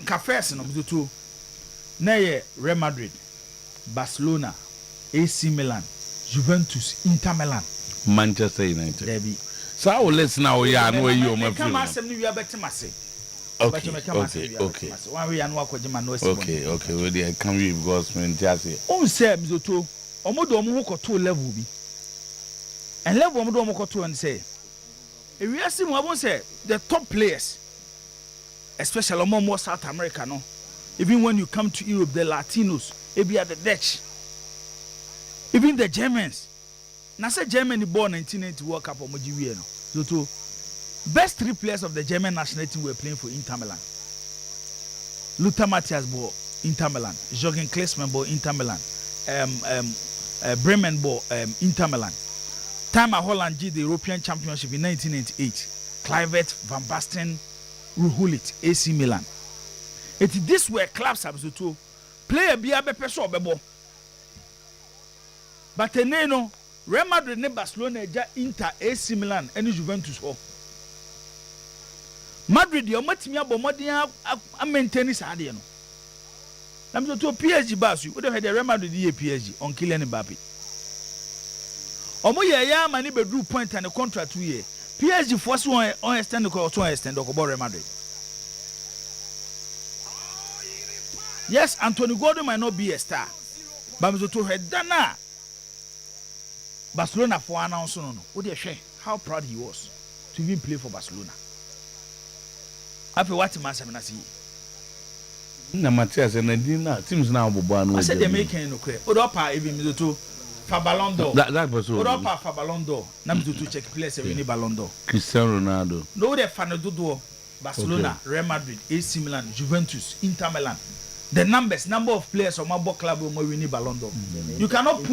Ka first no bizoto. Na ye Real Madrid, Barcelona, AC Milan, Juventus, Inter Milan, Manchester United. Debi. So I will listen now ya no you o ma fi. Come asem ni wi abetimase. Okay. Okay. We dey can we because me ntiase. On say bizoto omodo omo ho koto level bi. And level omodo omo koto and say if we ask him, I won't say the top players, especially more South America, no. Even when you come to Europe, the Latinos, maybe at the Dutch, even the Germans. Now say Germany born 1990 World Cup or Mojiwe, no. So to best 3 players of the German national team were playing for Inter Milan. Lothar Matthäus bought Inter Milan, Jürgen Klinsmann bought Inter Milan, Bremen bought Inter Milan. Time at Holland did the European Championship in 1998. Kluivert, Van Basten, Ruhulit, AC Milan. This were clubs absolutely. Player be a better so bebo. But no Real Madrid ne Barcelona Inter AC Milan and Juventus ho. Madrid yo matimi abomodin a maintain this ade no. Na me to PSG basu, we dey head Real Madrid dey PSG on Kylian Mbappe. Omo ye ya mani bedru point and contract 2 year. PSG force on extend the Real Madrid. Yes, Anthony Gordon might not be a star. But me to head dana. Barcelona for announce no. What dey share how proud he was to even play for Barcelona. After what man say na see. Na Matthias na dina teams na obobo anu. I said they making no clear. Odopa even me to for Ballon d'Or. That was so. Odopa for Ballon d'Or. Na me to check players we need Ballon d'Or. Cristiano Ronaldo. No dey fan do Barcelona, okay. Real Madrid, AC Milan, Juventus, Inter Milan. The number of players on my club will win Ballon d'Or. You cannot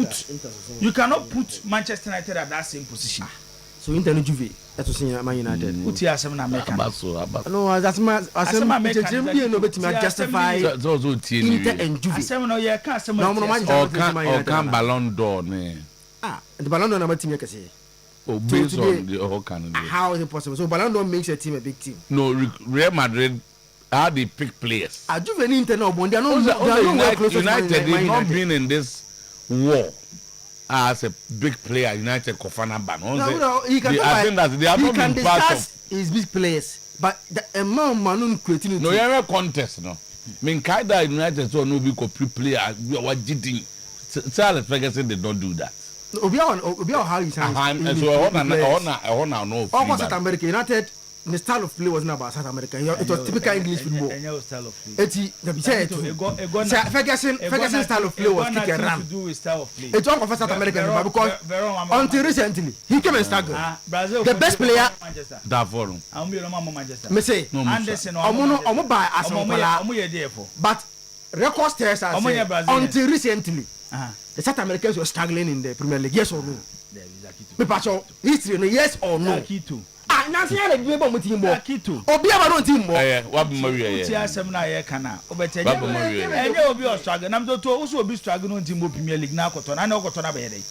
put Manchester United at that same position. So Inter and Juve, that was in Man United. Put here some American. No, that's my justify Inter and Juve. No, yeah, can't some. Or can Ballon d'Or, ne? The Ballon d'Or number team, say. Oh, based on the whole candidate. How is it possible? So Ballon d'Or makes a team a big team. No, Real Madrid. How they pick players? I do any Inter no, but they are not. United, they've not been in this war as a big player. United Kofana ban. I think that they have not been part of his big players, but the amount Manun creating. No, you have a contest, no. Mean Kaida United so no big player. What did Charles Ferguson did not do that. Obia how you say. So I wanna know. South America United. The style of play wasn't about South America. It was typical English football. Ferguson style of play was kick and run. It's all for South American because until recently he came and staggered. The best player. That forum. Me say Anderson. Omo buy as but record stairs until recently. The South Americans were struggling in the Premier League. Yes or no? Me pacho history no yes or no. Akito. Ah, nansi ya de be mo team bo. Akito. Obi aba no team bo. Wa be Maria Ti asem na ye kana. Obete Wa be Maria. Enye obi o struggle. Nam to uso obi struggle no team bo Premier League na akoto. Na akoto na be ye dey.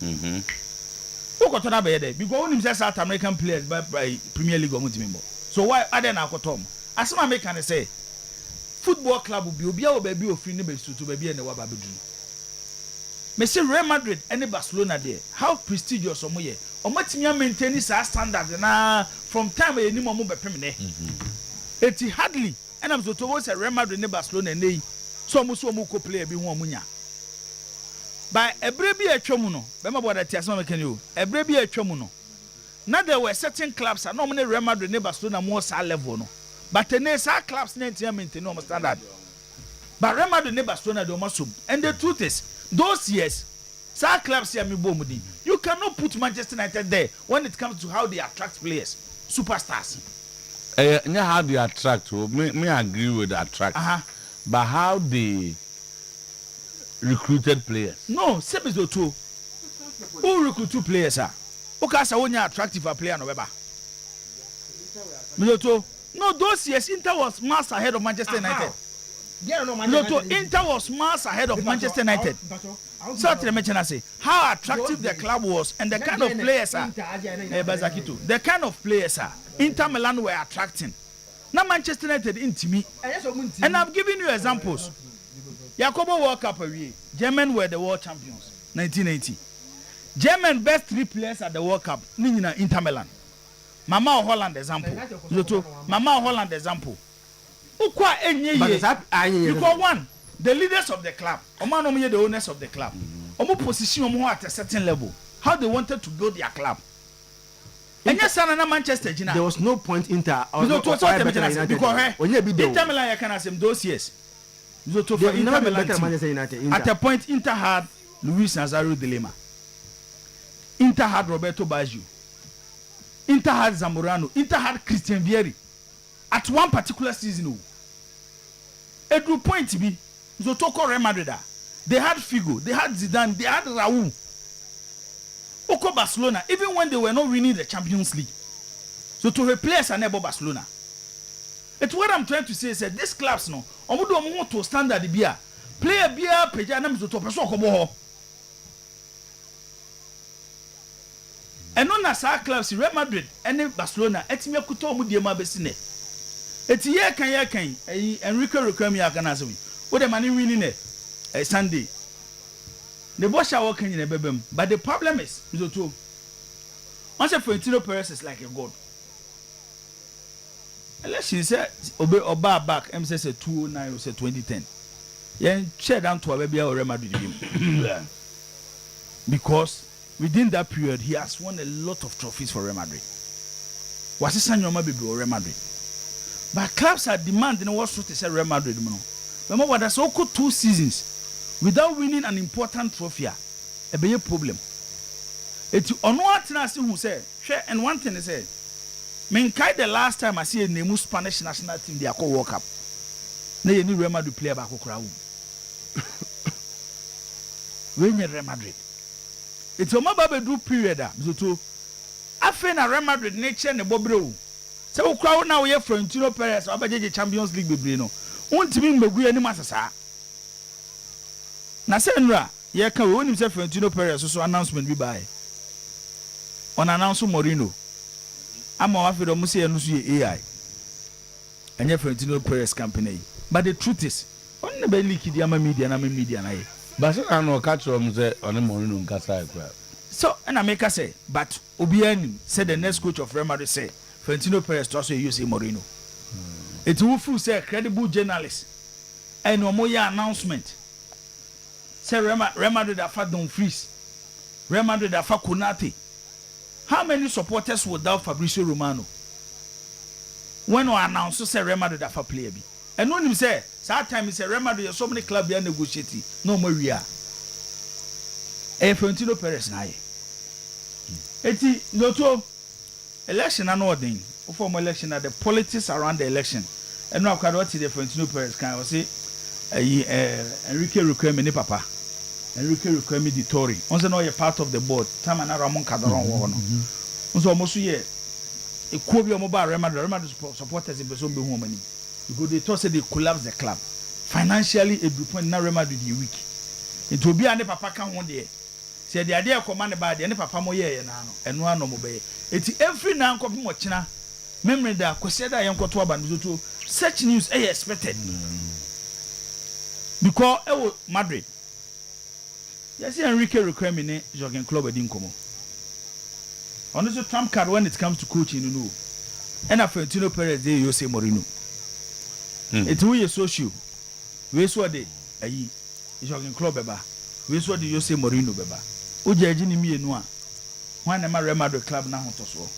Akoto na be ye dey because onim say South American players by Premier League o mo team bo. So why are they na akoto mo? Asem America can say football club will be obi a be ofin ne be to be na wa ba be duru. Me say Real Madrid and Barcelona there. How prestigious omo ye. Omo timi maintain sa standard na from time e ni mo be pemne. Eti hardly and am so to say Real Madrid and Barcelona nei. So omo ko player bi ho omo nya. By ebre bi atwam no, be ma boda ti asema mekani o. Ebre bi atwam no. Now there were certain clubs and normally Real Madrid and Barcelona more sa level no. But the sa clubs na timi maintain no standard. But Real Madrid and Barcelona do must. And the truth is those years, some clubs here you cannot put Manchester United there when it comes to how they attract players, superstars. How they attract, me agree with the attract. But how they recruited players? No, same is the two. Who recruit two players? Who can say when attractive a player no weba? No, those years Inter was miles ahead of Manchester United. Inter was miles ahead of Manchester United. So say how attractive the club was and the kind of players are. The kind of players are Inter Milan were attracting. Now Manchester United into me. And I'm giving you examples. Jacobo World Cup away. German were the world champions 1980. German best 3 players at the World Cup. Nina Inter Milan. Mama Holland example. Mama Holland example. Because one, the leaders of the club, the owners of the club, position at a certain level, how they wanted to build their club. And yes, Manchester, there was no point Inter. Because Inter Milan can ask him those years. At a point, Inter had Luis Nazario de Lima. Inter had Roberto Baggio. Inter had Zamorano. Inter had Christian Vieri. At one particular season, it will point to be Zotoko Real Madrid. They had Figo, they had Zidane, they had Raul. Oko Barcelona, even when they were not winning the Champions League. So to replace a neighbor Barcelona. It's what I'm trying to say is that these clubs no, omudo want to standard the beer. Player beer, peja na mzoto peso kobo. And on as our clubs, Real Madrid and Barcelona, etimi akuto omu die ma besine. Eti ye kan Enrique Roquemi akanazo. What the money winning a Sunday. The boss are working in a bebem, but the problem is Mizoto. Once a Florentino Perez is like a god. Unless she said Oba back, M says 2009 or 2010. Yeah, share down to a baby or Real Madrid game. Because within that period he has won a lot of trophies for Real Madrid. Was it Sanyo Mabibi or Real Madrid? But clubs are demanding what's what they say Real Madrid. Remember what that's all 2 seasons without winning an important trophy. A big problem. It's on one thing I see who said, and one thing they said, Menkai the last time I see a new Spanish national team they are called World Cup. They need Real Madrid player back crowd. When you Real Madrid. It's a mobile do period. So I feel Real Madrid nature and the Bobro. So crowd now we have Florentino Perez or the Champions League be no. Won't be Maguire any massa. Na senra ye kan we onim se Florentino Perez so announcement bi buy. On announce Mourinho. Ama wa fe do mu se ye no so ye AI. Anya Florentino Perez company. But the truth is, on the leak the ama media na na ye. But I know catch them say on Mourinho nkasa ekwa. So and I make her say, but Obianim said the next coach of Real Madrid say Florentino Perez to also use Mourinho. It will feel say credible journalist and no more announcement. Say Real Madrid afa Dumfries. Real Madrid afa Konate. How many supporters would doubt Fabrizio Romano? When we announce say Real Madrid afa player bi. And when him say that time he say Real Madrid so many clubs they are negotiating. No more we are. Florentino Perez na ye. Eti noto election na no thing. Former election at the politics around the election. And now what the Florentino Perez can say Enrique Roquemi ni papa. Enrique Riquelme di Torre. Once no, you're part of the board. Time and Ramon Calderon. Once almost year. A Kobe mobile Real Madrid supporters in Besom Home. Because they thought they collapse the club. Financially, a group when Real Madrid is weak. It will be a papa can one day. Say the idea commanded by the papa moye and one no mobile. It's every now copy watching. Memory that Coseda and Cotoba such news I expected. Because Madrid. Yes, Enrique Riquelme jogging club at Dinkomo. On the trump card when it comes to coaching, you know. And after Tino Perez, they you say Morino. It's who you social. We saw the jogging club beba. We saw the you say Morino beba. Uja Jini me no. When am I Real Madrid club now to so.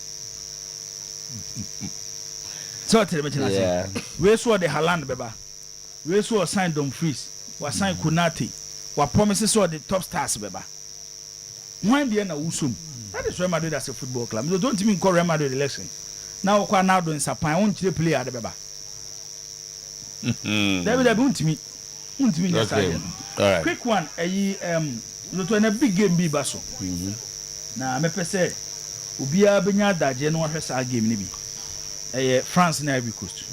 So tell me we saw the Haaland beba. We saw signed Dumfries. We signed Kunati. We promises saw the top stars beba. When the end of Usum. That is Real Madrid as a football club. So don't even call Real Madrid election. Now we now doing Sapan. I want to play at the beba. David won't me. Won't me Alright. Quick one. A big game be baso. Na me pese ubia benya daje no hwesa game ni bi. France na Ivory Coast.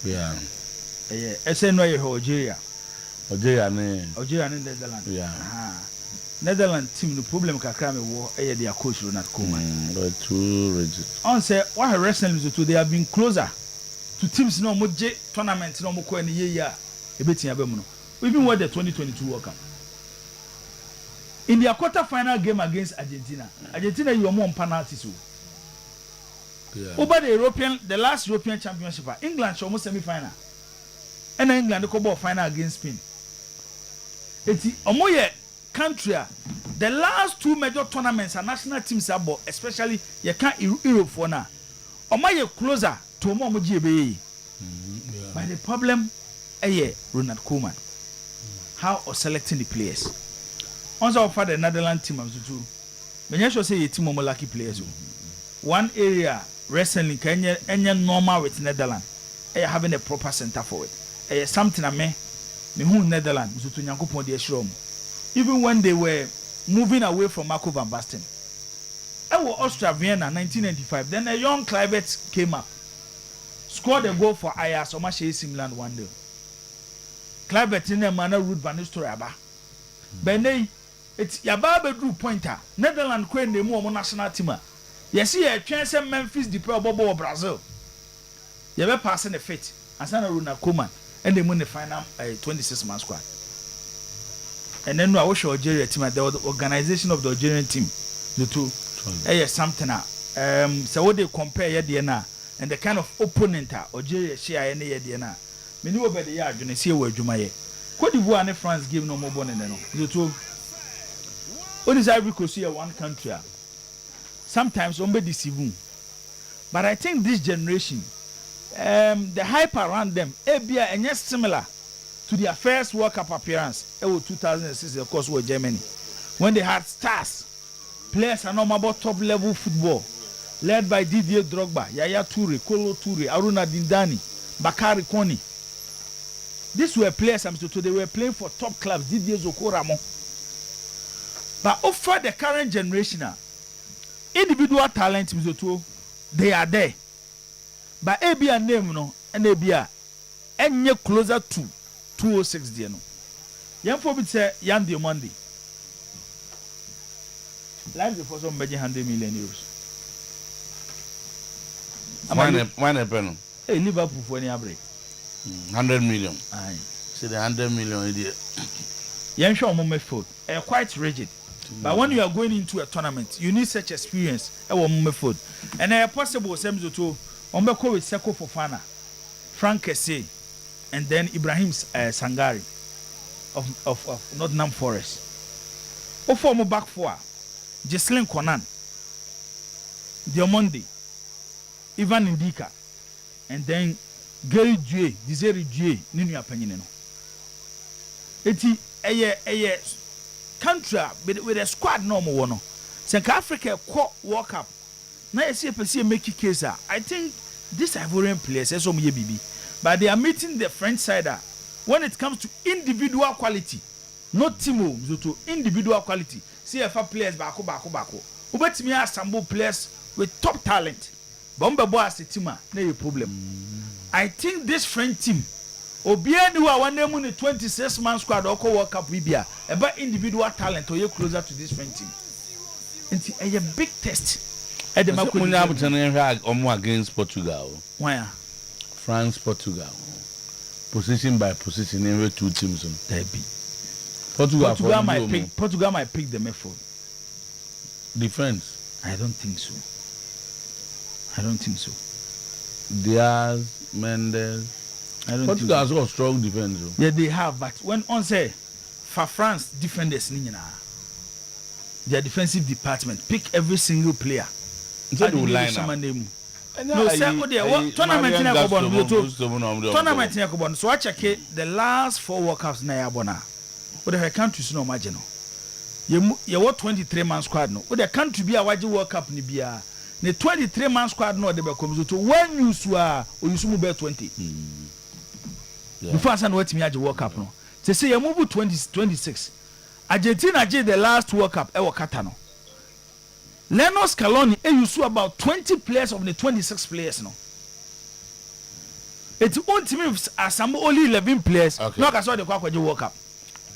Yeah. SN no Algeria. Algeria ne Netherlands. Yeah. Netherlands team no problem kakra me wo their coach Ronald Koeman. Too rigid. On say why wrestling so they have been closer to teams no mo je tournament no mo ko any year ebetia abem no. Even with the 2022 World Cup. In their quarter-final game against Argentina, you were more on penalties. Over the last European Championship, England almost semi-final, and England the ball final against Spain. It's a country. The last two major tournaments and national teams are bought, especially you can't Europe for now. Omoye closer to Omoji. But the problem, Ronald Koeman. How of selecting the players? Also offer the Netherlands team as too. When you say a team of lucky players, one area wrestling can normal with Netherlands. Having a proper center for it. Something I me who Netherlands to Nyankopon the Shrom. Even when they were moving away from Marco van Basten. Austria Vienna 1995. Then a young Kluivert came up, scored a goal for Ajax or Marseille Simland one day. Kluivert in a manner root van Nistelrooy. Benay, it's Yababa Drew Pointer. Netherlands queen the more national team. You see a chance in Memphis, the Pro Bobo Brazil. You ever passing a fit, and Sana Ronald Koeman, and they win the final 26-man squad. And then I wish Algeria team, the organization of the Algerian team, the two. Something. So what they compare Yediana and the kind of opponent Algeria share any Yediana. Many over the yard, you see where Jumaye. Cote d'Ivoire and France give no more bonnet than the two. What is Ivory Coast here? One country. Sometimes on be deceiving. But I think this generation, the hype around them, Abia and yes similar to their first World Cup appearance. It was 2006, of course, with Germany, when they had stars. Players are normal about top level football, led by Didier Drogba, Yaya Toure, Kolo Toure, Aruna Dindani, Bakary Koni. These were players, they were playing for top clubs, Didier Zokoramo. But over the current generation, individual talent, they are there. But ABA name, no, and ABA, and you're closer to 206, dear no. Young folk say, Yan Monday. Life before some budget 100 million euros. One pen. Hey, Liverpool for any break. 100 million. Aye. See the 100 million idea. Young show moment food. Quite rigid. But when you are going into a tournament, you need such experience. Moment food. And possible same to Ombeko with Seko Fofana, Frank Kesse, and then Ibrahim Sangari of Nottingham Forest. O former back four. Jesslyn Konan, Diamondi, Ivan Indika, and then Gary Due, Desiree Due, Ninu Apenino. It's a country with a squad normal one. South Africa World Cup. Now I see a person make a case. I think this Ivorian players, but they are meeting the French side when it comes to individual quality. not team to individual quality. See if players bako. Ubet me assemble players with top talent. Bomba boy as a team, no problem. I think this French team, Obiani who are one name on the 26-man squad or World Cup Libya, about individual talent or you're closer to this French team. It's a big test. At the against Portugal. Why? France, Portugal. Position by position, every two teams. Portugal might pick the method. Defense. I don't think so. Diaz, Mendes. Portugal has got strong defense. Yeah, they have, but when on say for France defenders, their defensive department pick every single player. No, tournament. So I check it. The last 4 World Cups na yabona. But the countries no margin. You what 23-man squad no. But the country be a World Cup ni bia. The 23-man squad no they be come to when you swa or you sumu be 20. Before I what me aje World Cup no. They say you move 26. Argentina did the last World Cup e Qatar no. Lionel Scaloni you saw about 20 players of the 26 players no. It's only some only 11 players. Okay. No, that's why they World Cup.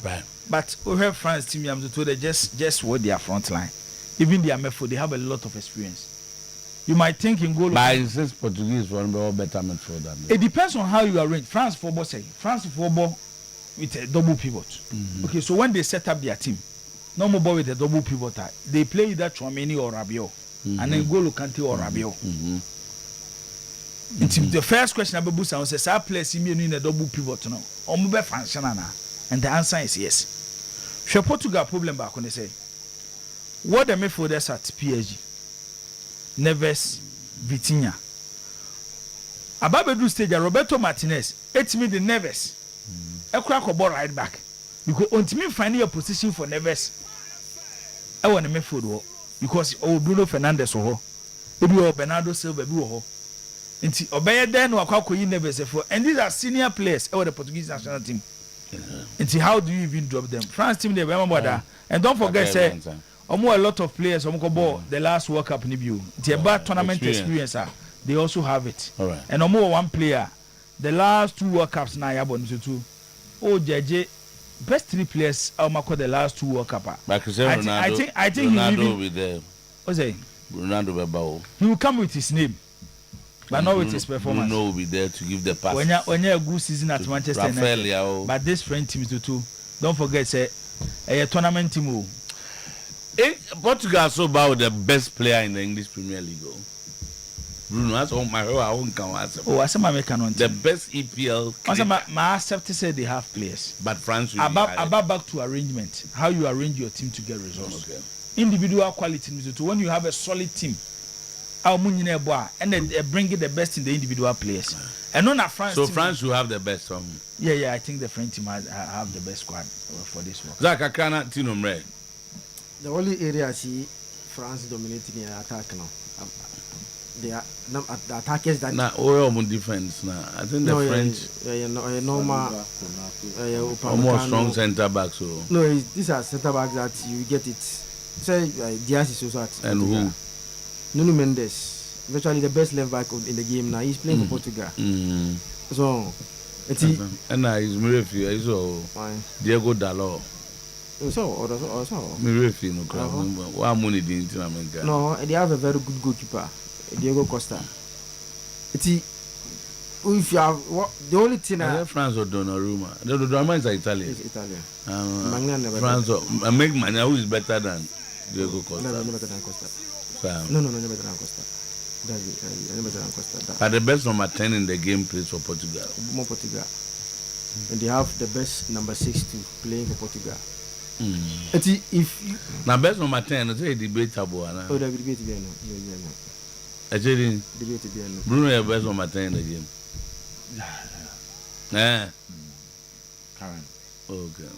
Right. But we have France team. I'm told they just with their front line. Even their midfield, they have a lot of experience. You might think in goal. But since Portuguese one better midfield than it depends on how you arrange. France football with a double pivot. Mm-hmm. Okay, so when they set up their team, no more ball with a double pivot. They play either Chouameni or Rabiot, and then N'Golo Kante or Rabiot. The first question about Busa was a place in a double pivot no. Or mobile function and the answer is yes. Should Portugal problem back when they say what the midfielders at PSG, Neves, Vitinha. Ababedu stage Roberto Martinez. It's me the Neves. A crack or ball right back. You could ultimately find your position for Neves. I want a midfield because Bruno Fernandes or maybe Bernardo Silva or Inti Obey then or Kakoyi Neves for and these are senior players over the Portuguese national team. Inti how do you even drop them? France team they remember that. And don't forget say a lot of players ball the last World Cup Nibu. It's a bad tournament experience. They also have it. All right. And one player the last 2 World Cups na yabon to JJ best 3 players the last 2 World Cup. I think Ronaldo he will be there. What's that? Ronaldo Bebao. He will come with his name. But not with his performance. Bruno will be there to give the pass. When you're a good season at Manchester United. But this French team too. Don't forget, say a tournament team. Portugal so about the best player in the English Premier League. Bruno, that's all my own count. Oh, I said my can the best EPL. My accept to say they have players. But France will about back to arrangement. How you arrange your team to get results. Okay. Individual quality. When you have a solid team. And then bring the best in the individual players. And not France. So France will have the best. Yeah, I think the French team have the best squad for this one. Zach, I cannot Tinomre. The only area I see France dominating in attack now. They are the attackers that. Now, all defense now. I think the French. Normal. More strong centre backs. So. No, these are centre backs that you get it. Say Diaz is also at. And who? Nuno Mendes, virtually the best left back in the game now. He's playing for Portugal. So, it's and he's Mirefi. He's Diego Dalot. So, Mirefi no crap. What money did you make? No, they have a very good goalkeeper, Diego Costa. It's if you have the only thing. France or Donnarumma. Donnarumma is Italian. It's Italian. France make money. Who is better than Diego Costa? No, better than Costa. No, never than Costa. Never than Costa. But the best number 10 in the game plays for Portugal. More Portugal. And they have the best number 6 too playing for Portugal. If now best number 10, it's a debatable. Oh, the debate again. Actually, debate again. Bruno is best number 10 in the game. Karen. Okay.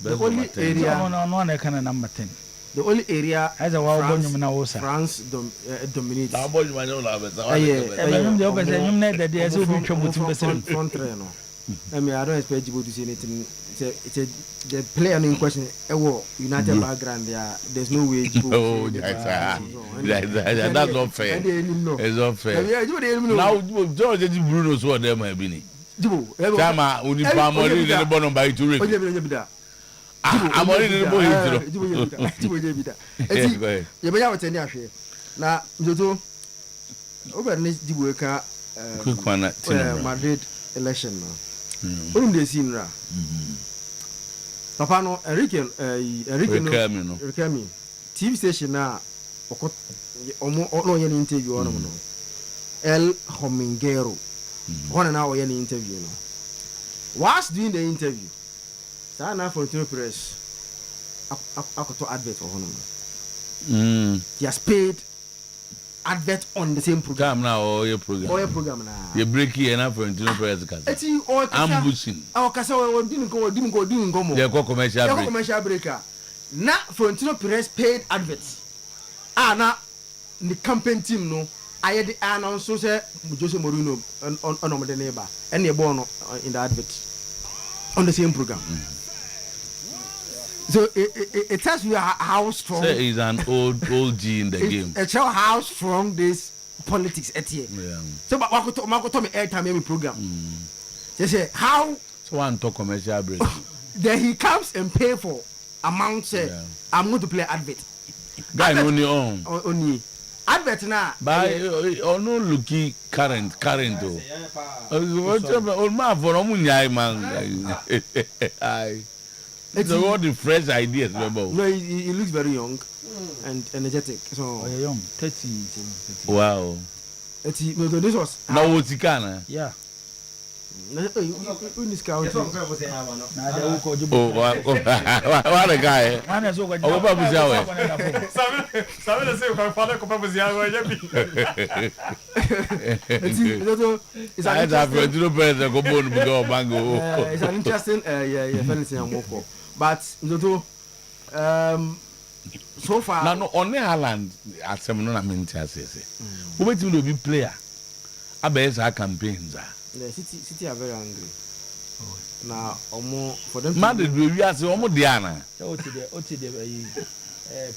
The only area no, I can number 10. the only area France dominates. I mean, I don't expect Djibouti to say anything. The player in question, United background, there's no way Djibouti. That's not fair. It's not fair. Now, George Bruno saw them have been. Tama, Unipamori, the bottom by two rivers. I'm already in the boy. You may have a 10 years. Now, Zoto, over this Djibouti, quick one, Madrid election. What they seen? Papa no Enrique TV station na no yen interview on no El Homingero one na yen interview no whilst doing the interview that na for the press akoto advert for hono he has paid advert on the same program now or your program now you break here na for the press cast ambushing kasa o didn't go mo they go commercial break na Florentino Perez paid adverts na the campaign team no aye the announce so say Jose Mourinho on the neighbor and the born in the advert on the same program. So it tells you how strong. So he's an old G in the game. It shows how strong this politics at here. Yeah. So Makoto me airtime every program. They say how. So one talk commercial break. Then he comes and pay for amount. Say I'm going to play advert. Guy only on. Only advert now. By no looking current oh. Old man for omunyai man. It's all the fresh ideas, remember? No, he looks very young and energetic. So young, 30. Wow. This was now what's Ghana? Yeah. Oh, what a guy! Oh, it's an interesting but so far now on the island at some no who wait to be player abes campaigns the city are very angry now for them Madrid we are so Diana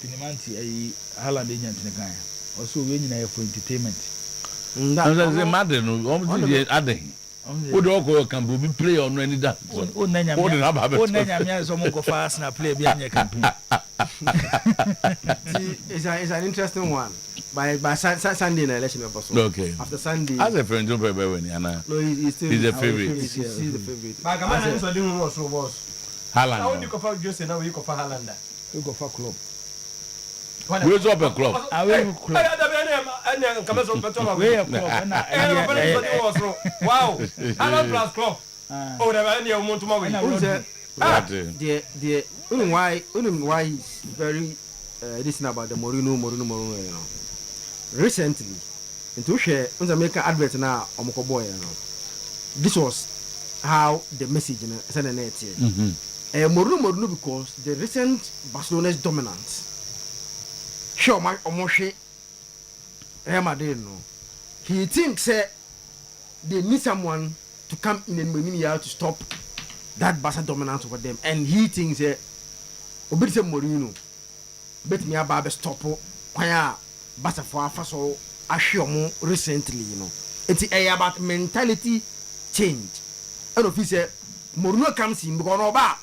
Pinimanti Holland agent also we for entertainment Madrid no would all go can be play on any that. It's an interesting one. By Sunday election okay. After Sunday. As a friend, no, he's a favorite. He's the favorite. Haaland. How do you confirm Jose now? You confirm Haaland. You go for club. Where's up a club? I will club. Wow. Haaland plus club. Oh, there are any more tomorrow. The why he's very listening about the Mourinho, you know. Recently, into share on the American advert now, Omokoboy, you know. This was how the message sent a net here. Mourinho because the recent Barcelona's dominance. Sure, my Omoshe Real Madrid, no. He thinks they need someone to come in and to stop that Barca dominance over them, and he thinks Obedise Mourinho bet me about stop kwaya Barca for so Acheampong recently, you know. It's about mentality change. And if he say Mourinho comes in because Oba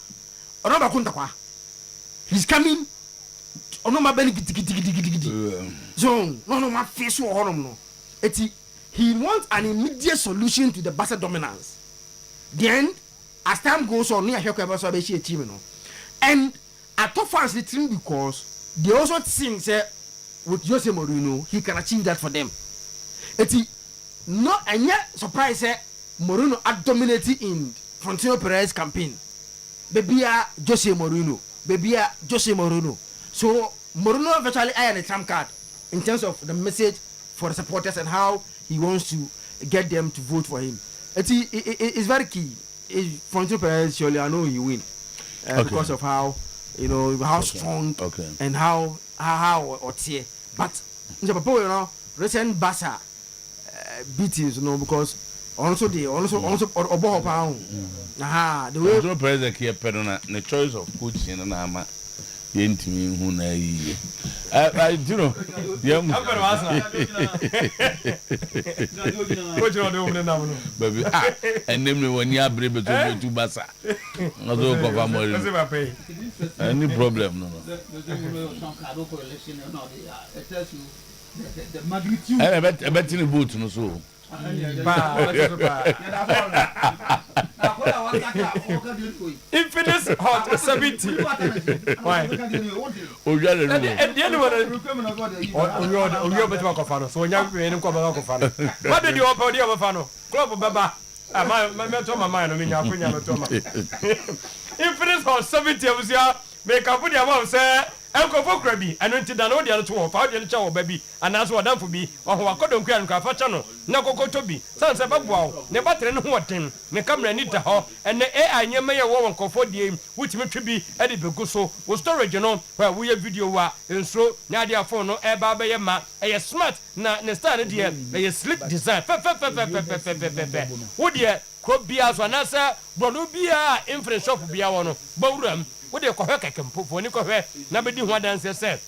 Kuntakwa, he's coming. Oh no, my belly so no my face no. He wants an immediate solution to the Barca dominance. Then as time goes on, team, and I thought fans the team because they also think with Jose Mourinho he can achieve that for them. No and yet surprise Mourinho are dominating in Florentino Perez campaign. Baby Jose Mourinho. So Mourinho virtually iron a trump card in terms of the message for the supporters and how he wants to get them to vote for him. It's very key. Florentino Perez surely I know he win because of how you know how strong and how otie. But Papa, recent Basa beatings, because also Obo Pound. The way president here, the choice of coaching and Ama. Yentimi hu na yi I you know yam coach no do na no baby enem me wani abrebe to basa no do ko fa mo any problem no the magnitude betting boot no so Infinite hot 70. Why? What did you open the other Club Baba? My mind. Infinite hot 70 was here. Make up with your mom, sir. Uncle Fokrabi, and went to the other two of our child, baby, and that's what done for me, or who I couldn't cry and craft channel. No go to be. Sons of Babwell, never tell what thing, may come and need to her, and the AI near Mayor Warren comfort game, which may be Eddie Beguso, was storage, where we have video and so Nadia phone no air baba yama, a smart, not standard here, a slick design. Would ye, crop beers one answer, Bolubia, infinite shop be our Bowram. What do you call her? Can put for Nico? Nobody who dances said.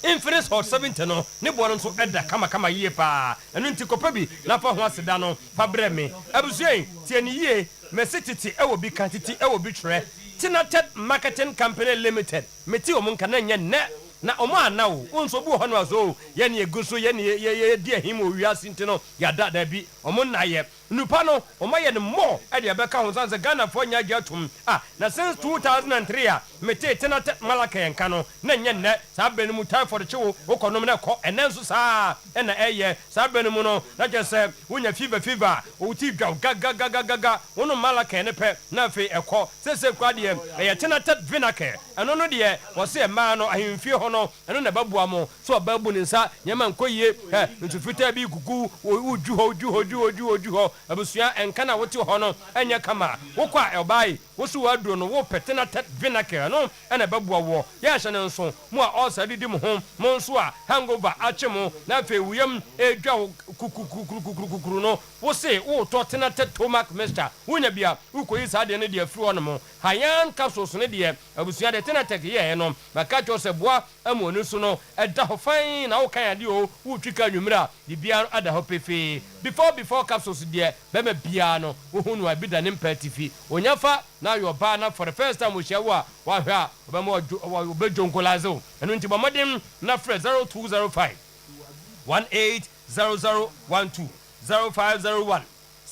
Infinite or 70 no, Nibbon so Edda, come ye pa, and into Copabi, Napa Wasadano, Fabreme. I was saying, 10 years, Messity, I will be quantity, I will be tray. Tinatet Marketing Company Limited, Metio Muncanania net. Na oma na wo unso bu ho no so ye ne eguso ye ne dia him wi asinte no ya da da bi omo na ye nupa no oma ye ne mo e de be ka ho sanse Ghana fo nya gya tum na since 2003 mete tenate malaka yenka no na nye ne sa be ne mu typhoid chewo okonom na ko enenso sa e na eye sa be ne mu no na je se wonya fever o ti dwa gaga wono malaka ne pe na fe ekọ sese kwa de ye tenate vinake eno no de wo se ma no ahemfie ho no eno na babua mo so babu ne nsa nyama nkoyie ntu fita bi gugu oju ho abusua enka na wote ho no enya kama wokwa elbai wosu waduro no wo petena tet vinake no ena babua wo ya hye ne nso mo a osa didi mo ho mo nso a hangover achemo na fe wuyam edwa kukukuru no wo se wo to tena tet tomac mixture wonya bia ukoyi sa de ne de afiri ho no mo hayan capsules ne de abusua de tena tet ye no baka cho se boa amonu so no eda ho fan na wo kan ade o wo twika nwumira di bia ada ho pefe before capsules de bema bia no wo hunu abida ne mpatifi onyafa na your ba for the first time we share wa hwa obema obejonkolazo enu nti bomodem na fre 0205 180012 0501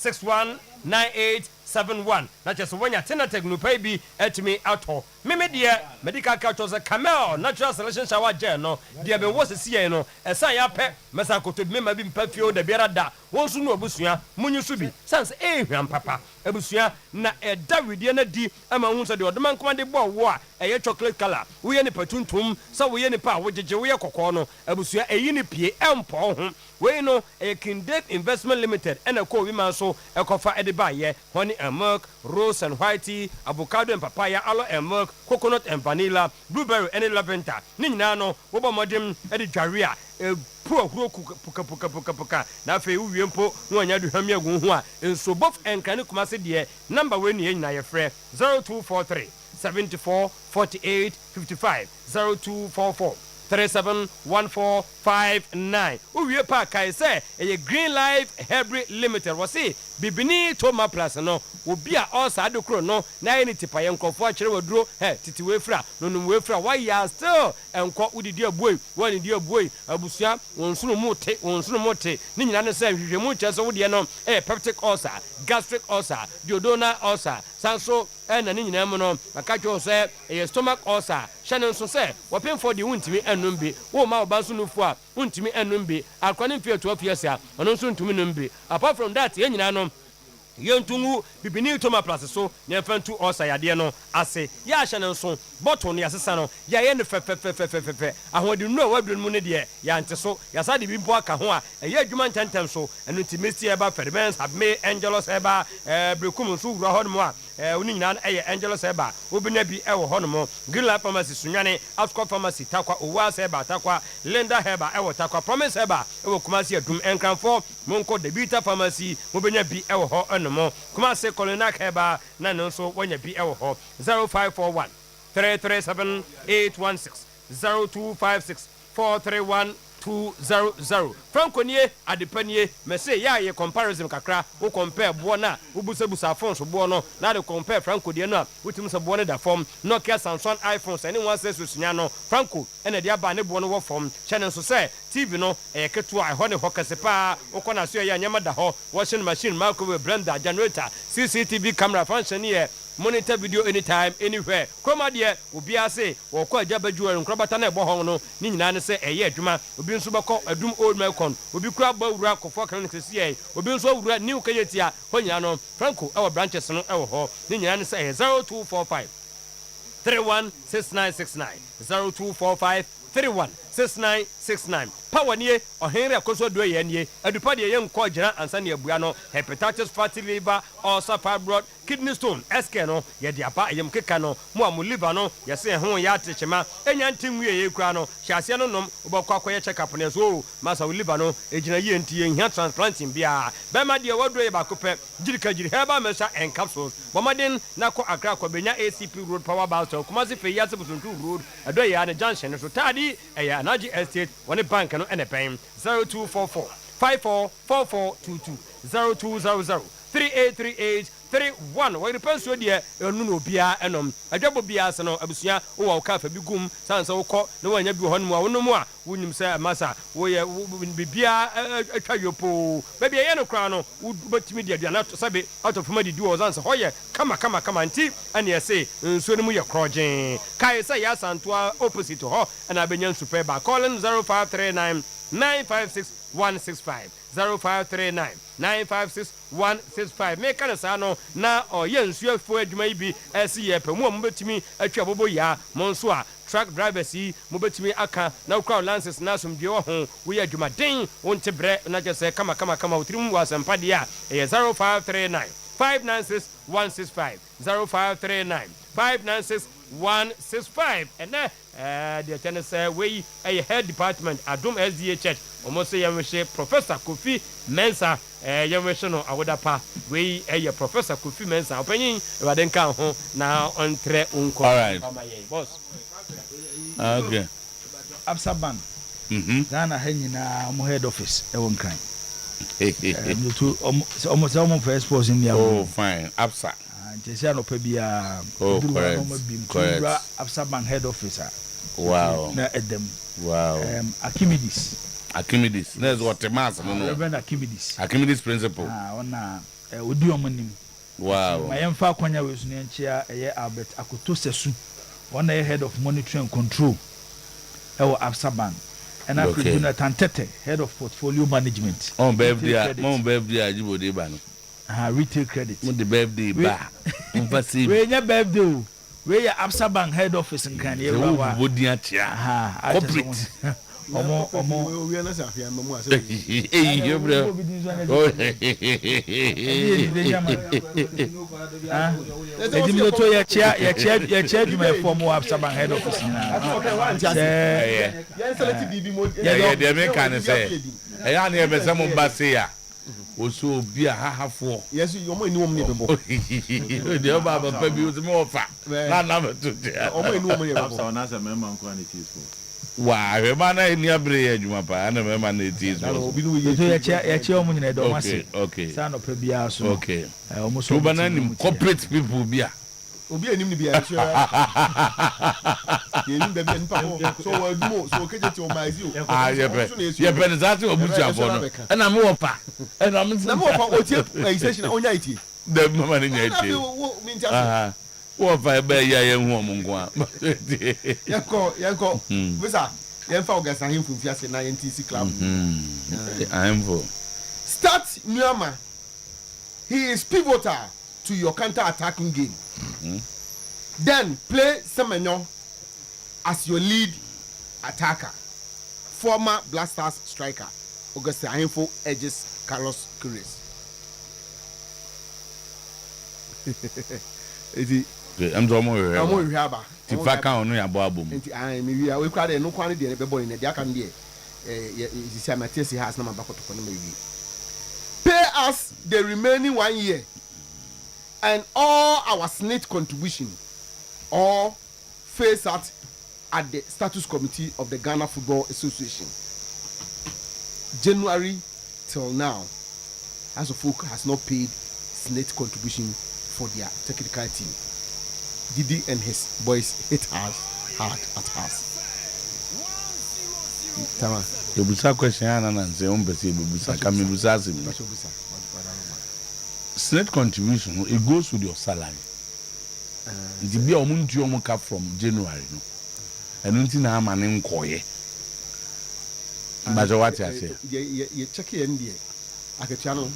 619871 na cheso wonya tena teknopai bi etimi ato meme de medical culture camel natural selection shower gel no de be wo sisi no esa ya pe mesa koto bi mema bi mpafio da biara da wonsu no obusua munyu su bi sans ehwan papa abusua na dawidie na di ama hu so de odoma nkomade bo wo a eye chocolate color wo ye ne patuntum sa wo ye ne pa wo jeje wo ye kokko no abusua eyi ne pie empo ho we no e Kindek Investment Limited ena ko wi man so ekofa ede ba ye honey and milk rose and whitey avocado and papaya aloe and milk coconut and vanilla blueberry and lavender ni nyina no wo bo modem ede dware a pro puka na fe wiempo no anya duham agu ho a enso bof enkane kuma se de number we ni nyina ye frɛ 0243 74 48 55 0244 371459 uwie pa kai se eye Green Life Hebrew Limited wasi bibini toma plus no obi a osa adokro no na ye ni tipa ye nkofo a kire waduro titi wefra no no wefra why ya still enko udidi abuoi wani di abuoi abusua wonsunu mote ni nyina ne se hwehwemu kyese wo de no peptic ulcer gastric ulcer duodenal ulcer sanso na ni nyina mu no maka kyo se stomach ulcer hye nso se wopemfo de wuntimi enum bi wo ma obanso nufu a wuntimi enum bi akwane mfie 12 years a ono nso ntumi num bi apart from that ye nyina no yentungu bibini toma plus so ne fantu osa yade no ase ya hye nso bottle ne asesa no ya ye ne fe ahodi nu a wadun mu ne de ya nte so ya sa de bi mpo aka ho a ye adwuma ntantem so enu timesti eba ferments have me angelos eba brekum so wura ho no a oni nyina Angelo Seba obina bi ewo ho no mo Greenland Pharmacy Sunyane Ascot Pharmacy Takwa Owa Seba Takwa Linda Heba ewo Takwa Promise Heba ewo Kumasi Adum Enkranfo Monko Debita Pharmacy mobenya bi ewo ho enomo Kumasi Colinac Heba na no so wonya bi ewo ho 0541 337 816 0256 431 200 Franco nie adepanie me say ya ye comparison kakra wo compare bo na wo busabusa phones bo no na de compare Franco de no a wotim se bo ne da form Nokia Samsung iPhones any one say susunya no Franco ene de aba ne bo no wo form channel so say TV no keto a ho ne ho kasepa wo kona so ya nyama da ho washing machine microwave blender generator CCTV camera function here monitor video anytime anywhere chroma de obi ase wo kwa agabadwu nkrobata na ebo ho no ni nyina ne se eye adwuma obi nso beko adum old melcon obi kura ba wura kofo clinic se ye obi nso wura new kayetia ho nyina no Franco ewo branches no ewo ho ni nyina ne se 0245 316969 0245 316969 power nie ohenre akoso do ye nie adupa de ye nko gina ansa ne abua no hepatitis fatty liver ulcer fibroid kidney stone SK no ye de apa yem keka no mo amu liver no ye se ho ya techema enya ntinwie ye kura no hyaase no nom obokwa akoye check up ne so masa liver no egina ye ntie hia transplanting bia be ma de wodo ye bakope jirika heba mesha en capsules bomaden na ko akra ko benya ACP road power bus Kumasi fe yase butuntu road ado ye an junction so tadi eya anaji estate one bank no ene pen 0244 544422 0200 383831 we repen so de enu no bia enom adwabo bia se no abusua wo wa ka fa bi gum sanse wo kɔ na wanya bi honum a wonom a wonim se masa wo ye bibia atwa yopo baby ye no kra no wo betimi de aduana to sabe out of family di wo sanse ho ye kama nti ane ese nso ne mu ye krogen kai se ya santoa opposite ho na benyan super ba calling 0539 956 165 0539 956 make an sano na or yes you for maybe as ye per mo betimi atwa bobo ya monso a truck drivers yi mo betimi aka na crowd lances na som de ho we adwuma den wonte bre na je say kama utrim wasampa de a 0539 596 165 0539 596 165 and the tennis say we a head department Adum SDA Church almost say yamwe Professor Kofi Mensa yamwe no awoda pa we a Professor Kofi Mensa opanyin ewaden kan ho na ontre unko all right boss okay Absaban Ghana hanyina mo head office e won kan almost for sports in the oh fine Absa Jesse no pebia correct Absaban head officer wow na edem wow Archimedes that's what the master no Reverend Archimedes principle ona odi omonim wow my emfa kwanya we sunu enchia Albert Akoto Sesu ona head of monitoring and control ewo Absaban and after Jonathan Tete head of portfolio management on birthday ajibode ba no retail credit mo the birthday ba emphasis we nya birthday we ya Absaban head office nkan ye wa bodi atia corporate omo we na safia mamu ase you bro edimi to ye chia dwuma form wa Absaban head office na yeah they make can say e ya na e be say mo ba say ya oso obi a hahafo yes omo eni wom ne bebo de oba papa bi o me ofa na me to de omo eni wom ne bebo so na say me man ko na teasful wa we ma na eni abre ya adwuma pa na me ma na teasful obi no ye to ye chia omo nyina do mase okay sa no pa bia so okay omo so ba na nim corporate people bia obi enim ni bia so ye nim be bi npa so wa dumo so keje ti o maizi o ye be zati obuti afo no na me wo pa na me wo pa o tie station onya iti de mama ni nya iti wo fa be ya ye hu omo nko a yanko visa yenfa ogasa himfu fiase na NTC club I'm start Nuama. He is pivotal to your counter-attacking game. Then play Semenyo as your lead attacker. Former Black Stars striker Auguste Ahemfo edges Carlos Queiroz. I'm Domo. I'm Haba. If I can't only about boom. I mean, we cried no quantity and a boy in the Yakan dear. Matesi has no back to maybe. Pay us the remaining 1 year and all our Senate contribution or face at the status committee of the Ghana Football Association. January till now, as of folk has not paid Senate contribution for their technical team. Didi and his boys hit us hard at us. Tama. The Busa question and say Busa coming Busa. Senate contribution, it goes with your salary. It will be a month cap from January, no. And until now, my name Koye. But what I say, you check in there. I can channel.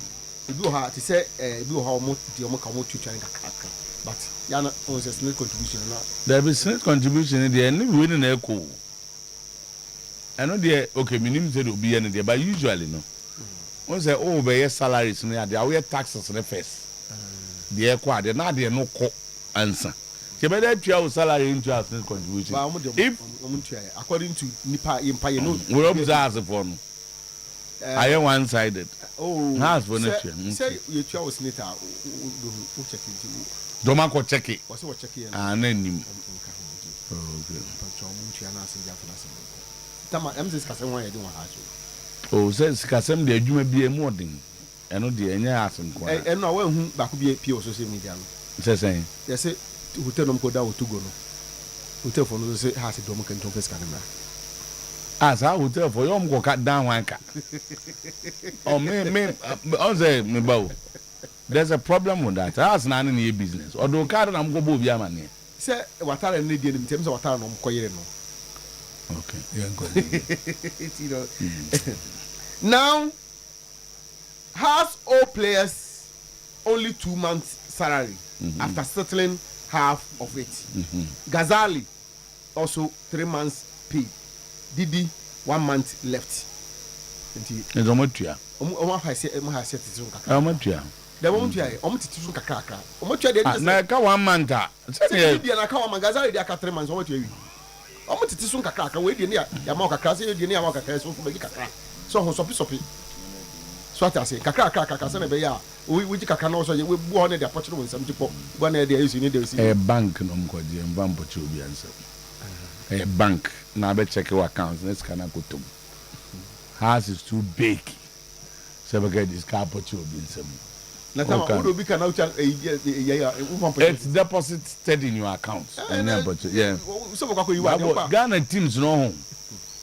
You do how to say, do how much the Omoka to try. But Yana owns a Senate contribution. There will be Senate contribution in the end, winning a echo. I know the okay, minimum said will be any day, but usually no. Once they over your salaries, they are taxes in the first. The echo, they're not there, no co answer. You better try your salary into our Senate contribution. If according to Nipa Empire, no, we're observed upon. I am one sided. Oh, has for nature. Say you try Senator, who check it. Domako check it. What's what check it? And then him. Oh, says Cassam, the you may be a morning. I know the any asking. And no one back could be a pure social media. Says saying, they say, who tell them go down to go. Who tell for those has a domain to face camera. As I would tell for you, go cut down one cat. Oh, me, bow. There's a problem with that. That's none in your business. Or do car and I'm go move your money. Say, what are any in terms of what I'm quiet. Okay, yeah, now, has all players only 2 months' salary after settling half of it. Ghazali also 3 months pay. Didi 1 month left. It's almost here. The moment you are almost to Kakaka. Like 1 month. Ghazali, they are 3 months. Almost to Tisun Kakaka, waiting near Yamaka Kasi, Yamaka, so soppy. So I say, Kakaka, we can also wanted the opportunity some people. One idea is you need a bank, no more, and Bambo to be answered. A bank, now I check your accounts, let's cannot go to. House is too big. So we get this car put you in some. It's deposited in your account. Yeah. Ghana teams no home.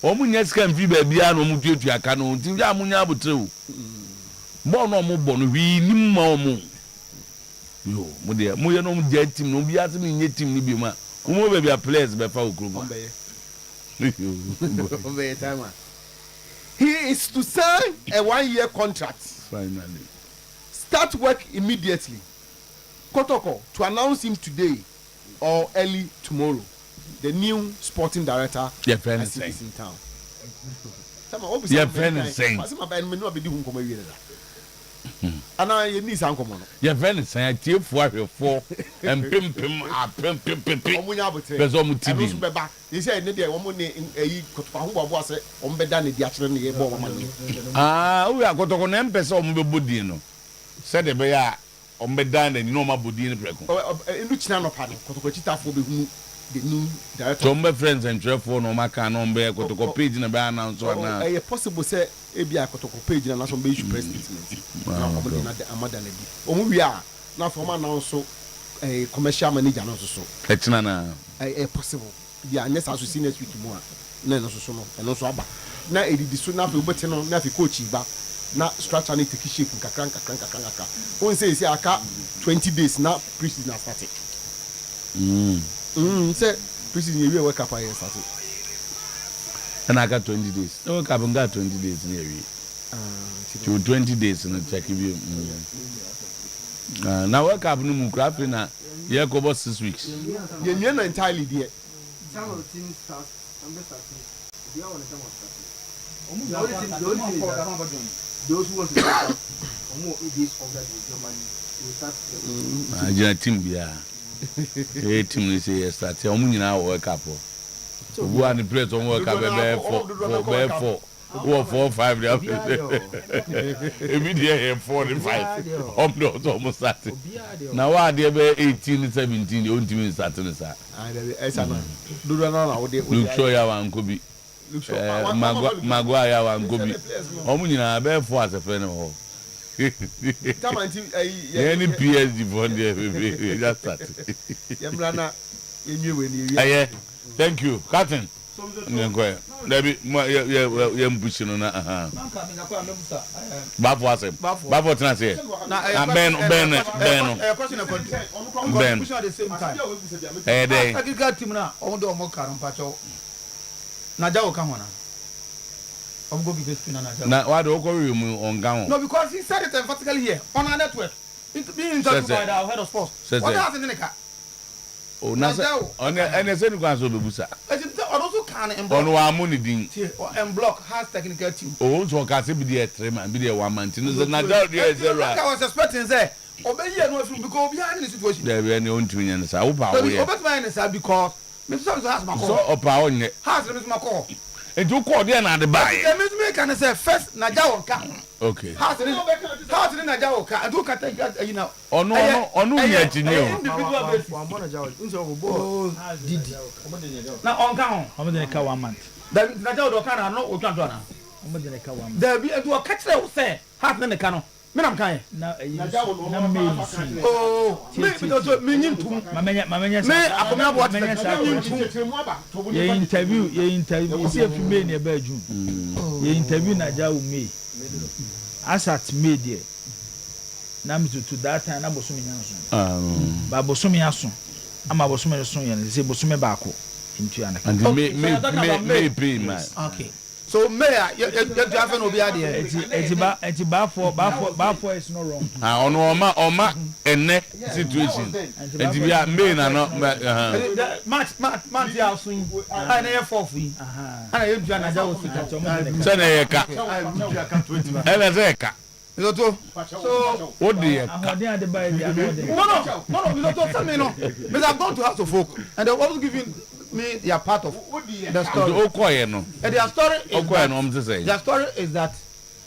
Omunyes can be baby and omu to your canoe. Tinja munya butu. Bono mo bono we ni mo. Yo, mo de mo ye no jet team no bi asemi nye team ni bi ma. Umo baby a players be fa okuru. He is to sign a 1-year contract. Finally. Start work immediately. Kotoko to announce him today or early tomorrow. The new sporting director is in town. Your friend is saying. And I need some common. Your friend is saying, I for and pim. He said, we are going to go and pay Budino. Said the bear on bedan and no more Budino. In which none of Paddy, Kotokochita for the new director. Tombe friends and Trefo no Macan on bear, Kotoko page in a ban and so on. A possible say, Abia Kotoko page and some basic press statement. We are now from an also a commercial manager and also so. A possible. Yeah, next as we see next week more. No, and also Abba. Now it is soon after but no Nafi coach back. Now structure need to keep shaking kakranka. One says I got 20 days now preseason started. Say preseason you wake up I started. And I got 20 days. No wake up and got 20 days near you. 20 days and check you. Now wake up no mukra na yeah go about 6 weeks. You're not entirely there. Some of the teams start. Those who want to start more days of that Germany will start. Team, yeah. team is here start. Omu nyina work up. Obu an place on work up be 4-5 immediately 45 almost started. Now I dey be 18-17 on team starting sir. Look show ya wan go be. Maguire wan go be. Omu nyina be 4 as a friend of. Any PSG for there baby. Just start. Thank you, Captain. Debbie, you pushing on that. Bafu asem. Bafu translate. Ben. Pushing at the same time. Day. I got team now. I want to more car on Pacho. Najao come on. I'm going to be spin on Najao. Now, why do you call you on Gao? No, because he said it emphatically here on our network. Being interviewed by the head of sports. What happened in the car? Oh, Najao. On the same class of Busa. Also can and on one money ding and block has technical team. Oh, so can be there 3 man, be there 1 month. I was expecting say, obey you no because behind the situation. There be any own twin and say, "Oh, power." Because Mr. has my call. So, power has my call. And you call there and the buy. Mr. Can say first Najao can. Okay. How to Najao can do can take you know. Oh no, yet you know. Now on count. How many ka 1 month? That Najao can not what can do. There be a catch that say half the cano. Me am kan. Na me oh, me nyintum. Mamenya me akoma bo atse. Ye interview see if me na ba June. Ye interview na ja me. Asat me there. Na me to that time na bosomi nyanso. Ba bosomi aso. Ama bosomi so ye say bosomi ba ko. Into an and me pay man. Okay. So mayor, you have no be idea. It's ba for is not wrong. On Oma ene situation. And we are me na no match ya swing. I na for free. Ana you do na jawo sika. Say na ye ka. Ele say ka. So what do you? No, tell me no. Because I've gone to House of Folk and they also giving me they are part of the story. And their story is that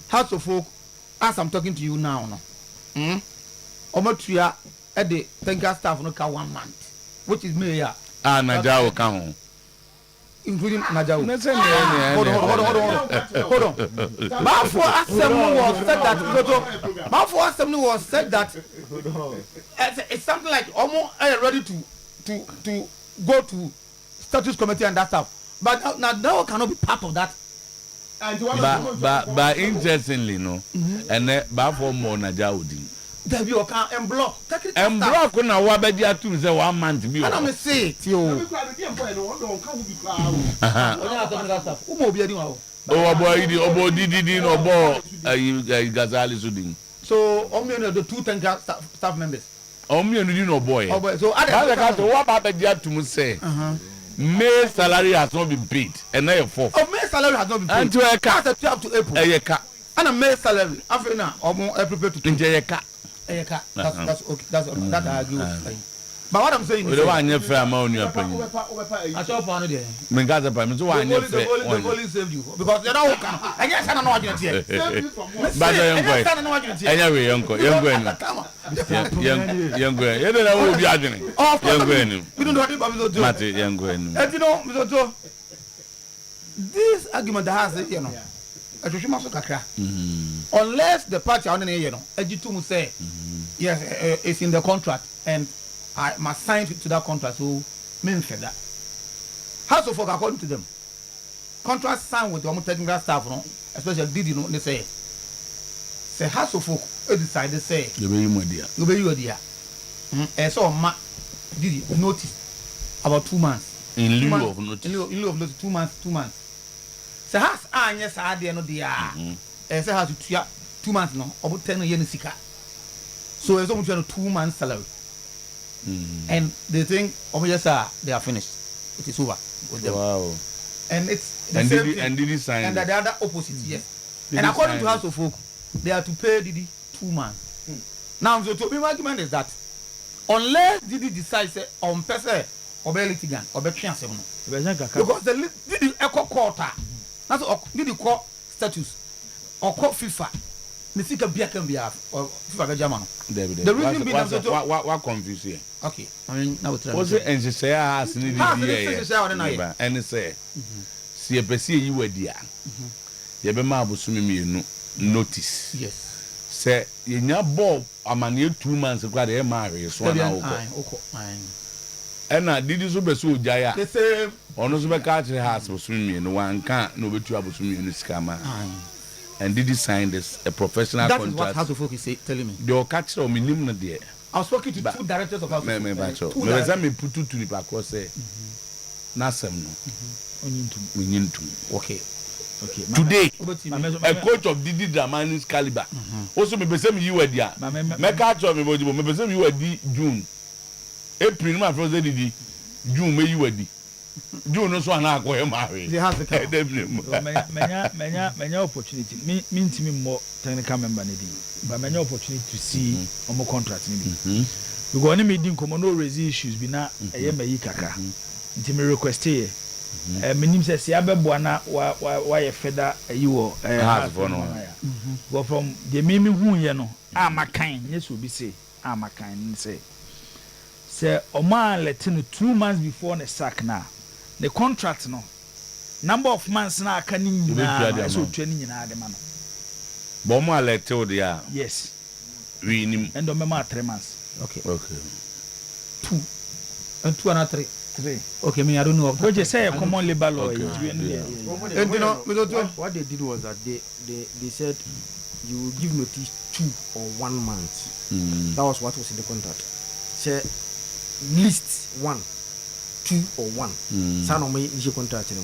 House of Folk, as I'm talking to you now, Omotuya at the Tenka staff no ka 1 month, which is me here. Najao come including Najao. Hold on. Before Assembly was said that it's something like almost ready to go to status committee and that stuff, but now cannot be part of that. But interestingly, no, and before more Najao. There be a can and block. And block on a wabedia to say 1 month. I don't say it, you. Oh, boy, did no ball. Gazali Sudin. So, only the 2 staff members. Only no boy. So, I got to what Babadia to say. May salary has not been paid, and now 4. Oh, May salary has not been paid. And to a cat up to April. And a May salary. After now, or more April to enjoy a cat. That's okay. That I agree with. But what I'm saying is, the one you fair amount your opinion. I saw one there. Mengaza payment. So one you fair. The police saved you because they don't come. I guess I don't know what you're saying. But anyway, uncle, young girl. You don't know who be arguing. Young girl. You don't know what you're Mate, young girl. And you know, Mr. This argument that has, you know, unless the party on the you know, Ejitu say, yes, it's in the contract and I must sign to that contract. So, mean for that. House of Folk, according to them, contract signed with the technical staff, no, especially did you know they say House of Folk decided say you be you dear. And so did you notice about 2 months in lieu of notice. In lieu of notice 2 months. So has yes I no dear. And say has to 2 months no about 10 years sika. So it's almost 2 months salary. And they think, oh yes sir, they are finished. It is over with them. Wow. And it's the same thing. And did he sign? And the other opposite, yes. And according to House of Folk, they are to pay Didi 2 months. Now, so to be my argument is that unless Didi decides say on person obey litigan obey fiancé no because the Didi echo quarter that's Didi call status or call FIFA ne sika bia kan bia FIFA be jama no the reason being that what confuse here okay I mean now we try was it and say has ni here and say see pese yi wadi a ye be ma abosumi mienu notice yes say ye nya ball amane 2 months kwa de ma hwe so na oko ena Didi so be so ojaya the same ono so be ka kire has abosumi mienu wanka na obetu abosumi mienu sika ma and Didi signed this a professional that contract. That is what House of Folk is telling me. The catcher or minimum there. I was talking to two directors of House of Folk. Me put two to the back was say Nasem no. We need to. Okay. Today, a coach of Didi Dramani's caliber. Also, me besame you were there. Me catch me body. Me besame you were June, April. My friend Didi June. Me you were there. June no so na go marry. They have the many opportunity. Me more technical member need, but many opportunity to see on more contract need. We go any meeting come no raise issues be na me kaka. Nti me request here. Me say se abebo na wa ye feda yi wo for no. Go from the me hu ye no amakan yes obi say amakan say Oman let no 2 months before the sack na. The contract no number of months na aka ni nyina so twa ni nyina de ma no bo mo alert o dia yes we nim and on me 3 months okay 2 and 2 and 3 okay me I don't know what you say common labor law what they did was that they said you will give notice 2 or 1 month that was what was in the contract say list 1 2 or 1 san o me issue contract no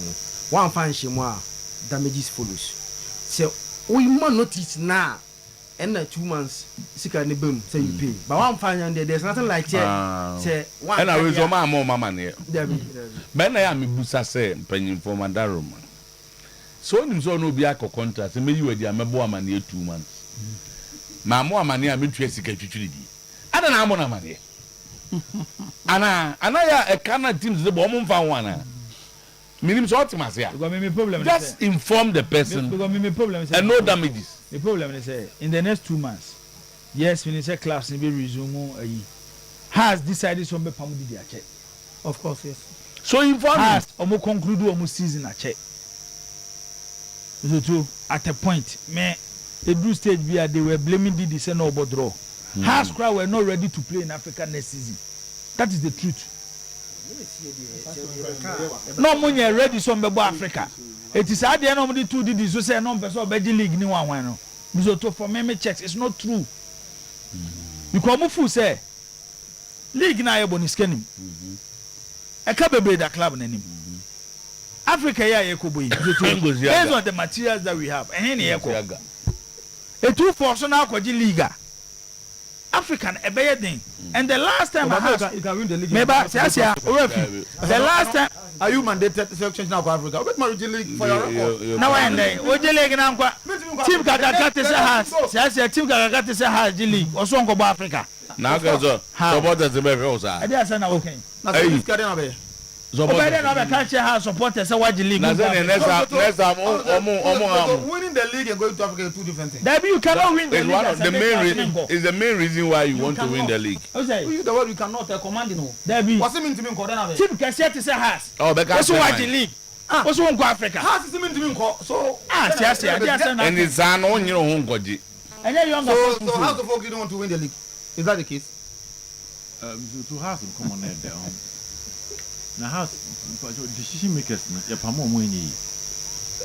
one fan shemo damages follows so we man notice now and 2 months sika ne bem say you pay but one fan and there's nothing like say one and I will so mama ne ben na ya me busa say panyin for mandaro man so nim so no bi akọ contract me yi wadi amebo amane 2 months ma mo amane a me twa sika twitwiri di ada na amo na amane ana ya a Ghana teams the bomb fan one. Minimum short masia. Just inform the person. And no damages. The problem is in the next 2 months. Yes, when you say class will be resume has decided some be pamudi dia check. Of course, yes. So inform has omo conclude omo season a check. So too at a point me a do stage where they were blaming Didi say no about draw. Has crowd were not ready to play in Africa next season. That is the truth. No money ready some be Africa. It is at the end of the 2 Didi so say no person be league ni one no. So to for me checks it's not true. You come fu say league na yebo ni scanim. E ka bebre da club na nim. Africa ya yekobo yi. Based on the materials that we have. Eh na yeko. E two force na akwaji league. African ebeyedin and the last time you can win the league. Maybe the last time are you mandated selections now for Africa? Which Marriage League for your record? Now and then Oje League na kwa team kakakate se has team kakakate se has league oso nko bo Africa na go supporters be fe osa e dey say na okay na this carry na be supporters na be catch has supporters say waji league na say next time winning the league and going to Africa are 2 different things. That you cannot win the league. Is the main reason why you want to win the league. You the word you cannot command no. What's it mean to me nko na be team kase say has oh be catch waji league oso nko Africa has it mean to me nko so and it's an on your own goji and then younger so how the folk you don't want to win the league is that the case to have some common head there now has decision makers ya pamo mo ni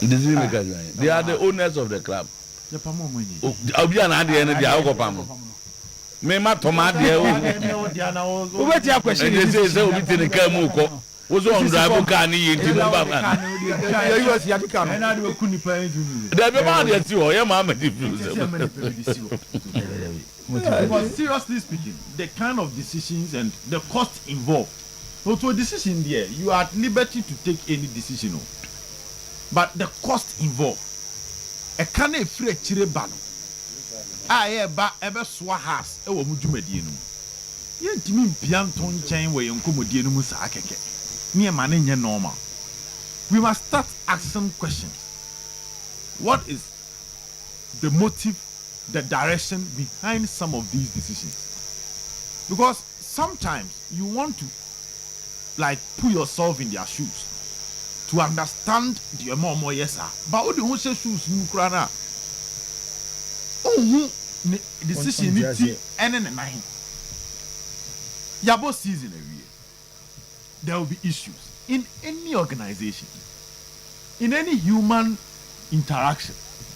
decision makers they are the owners of the club ya pamo mo ni obi ana ade na dia akopam me ma toma de o beti a question they say obi te ne ka mu ko wo so on drive car ni yenti mu baba ya you see adi car na de ku ni pa nju da be ma de ti o ye ma ma di because seriously speaking the kind of decisions and the cost involved. So to a decision there, you are at liberty to take any decision. But the cost involved. A can a free chire bano. I ba ever swa has e wo mujumadi no. yɛntimi mpia nto nkyɛn wɔ yɛn nkɔmmɔdie no mu saa kɛkɛ ne ɛma ne nyɛ normal. We must start asking questions. What is the motive, the direction behind some of these decisions? Because sometimes you want to like put yourself in their shoes to understand the more yes sir. But what the shoes you crana? Decision niti and nine. Yabo season every year. There will be issues in any organization, in any human interaction.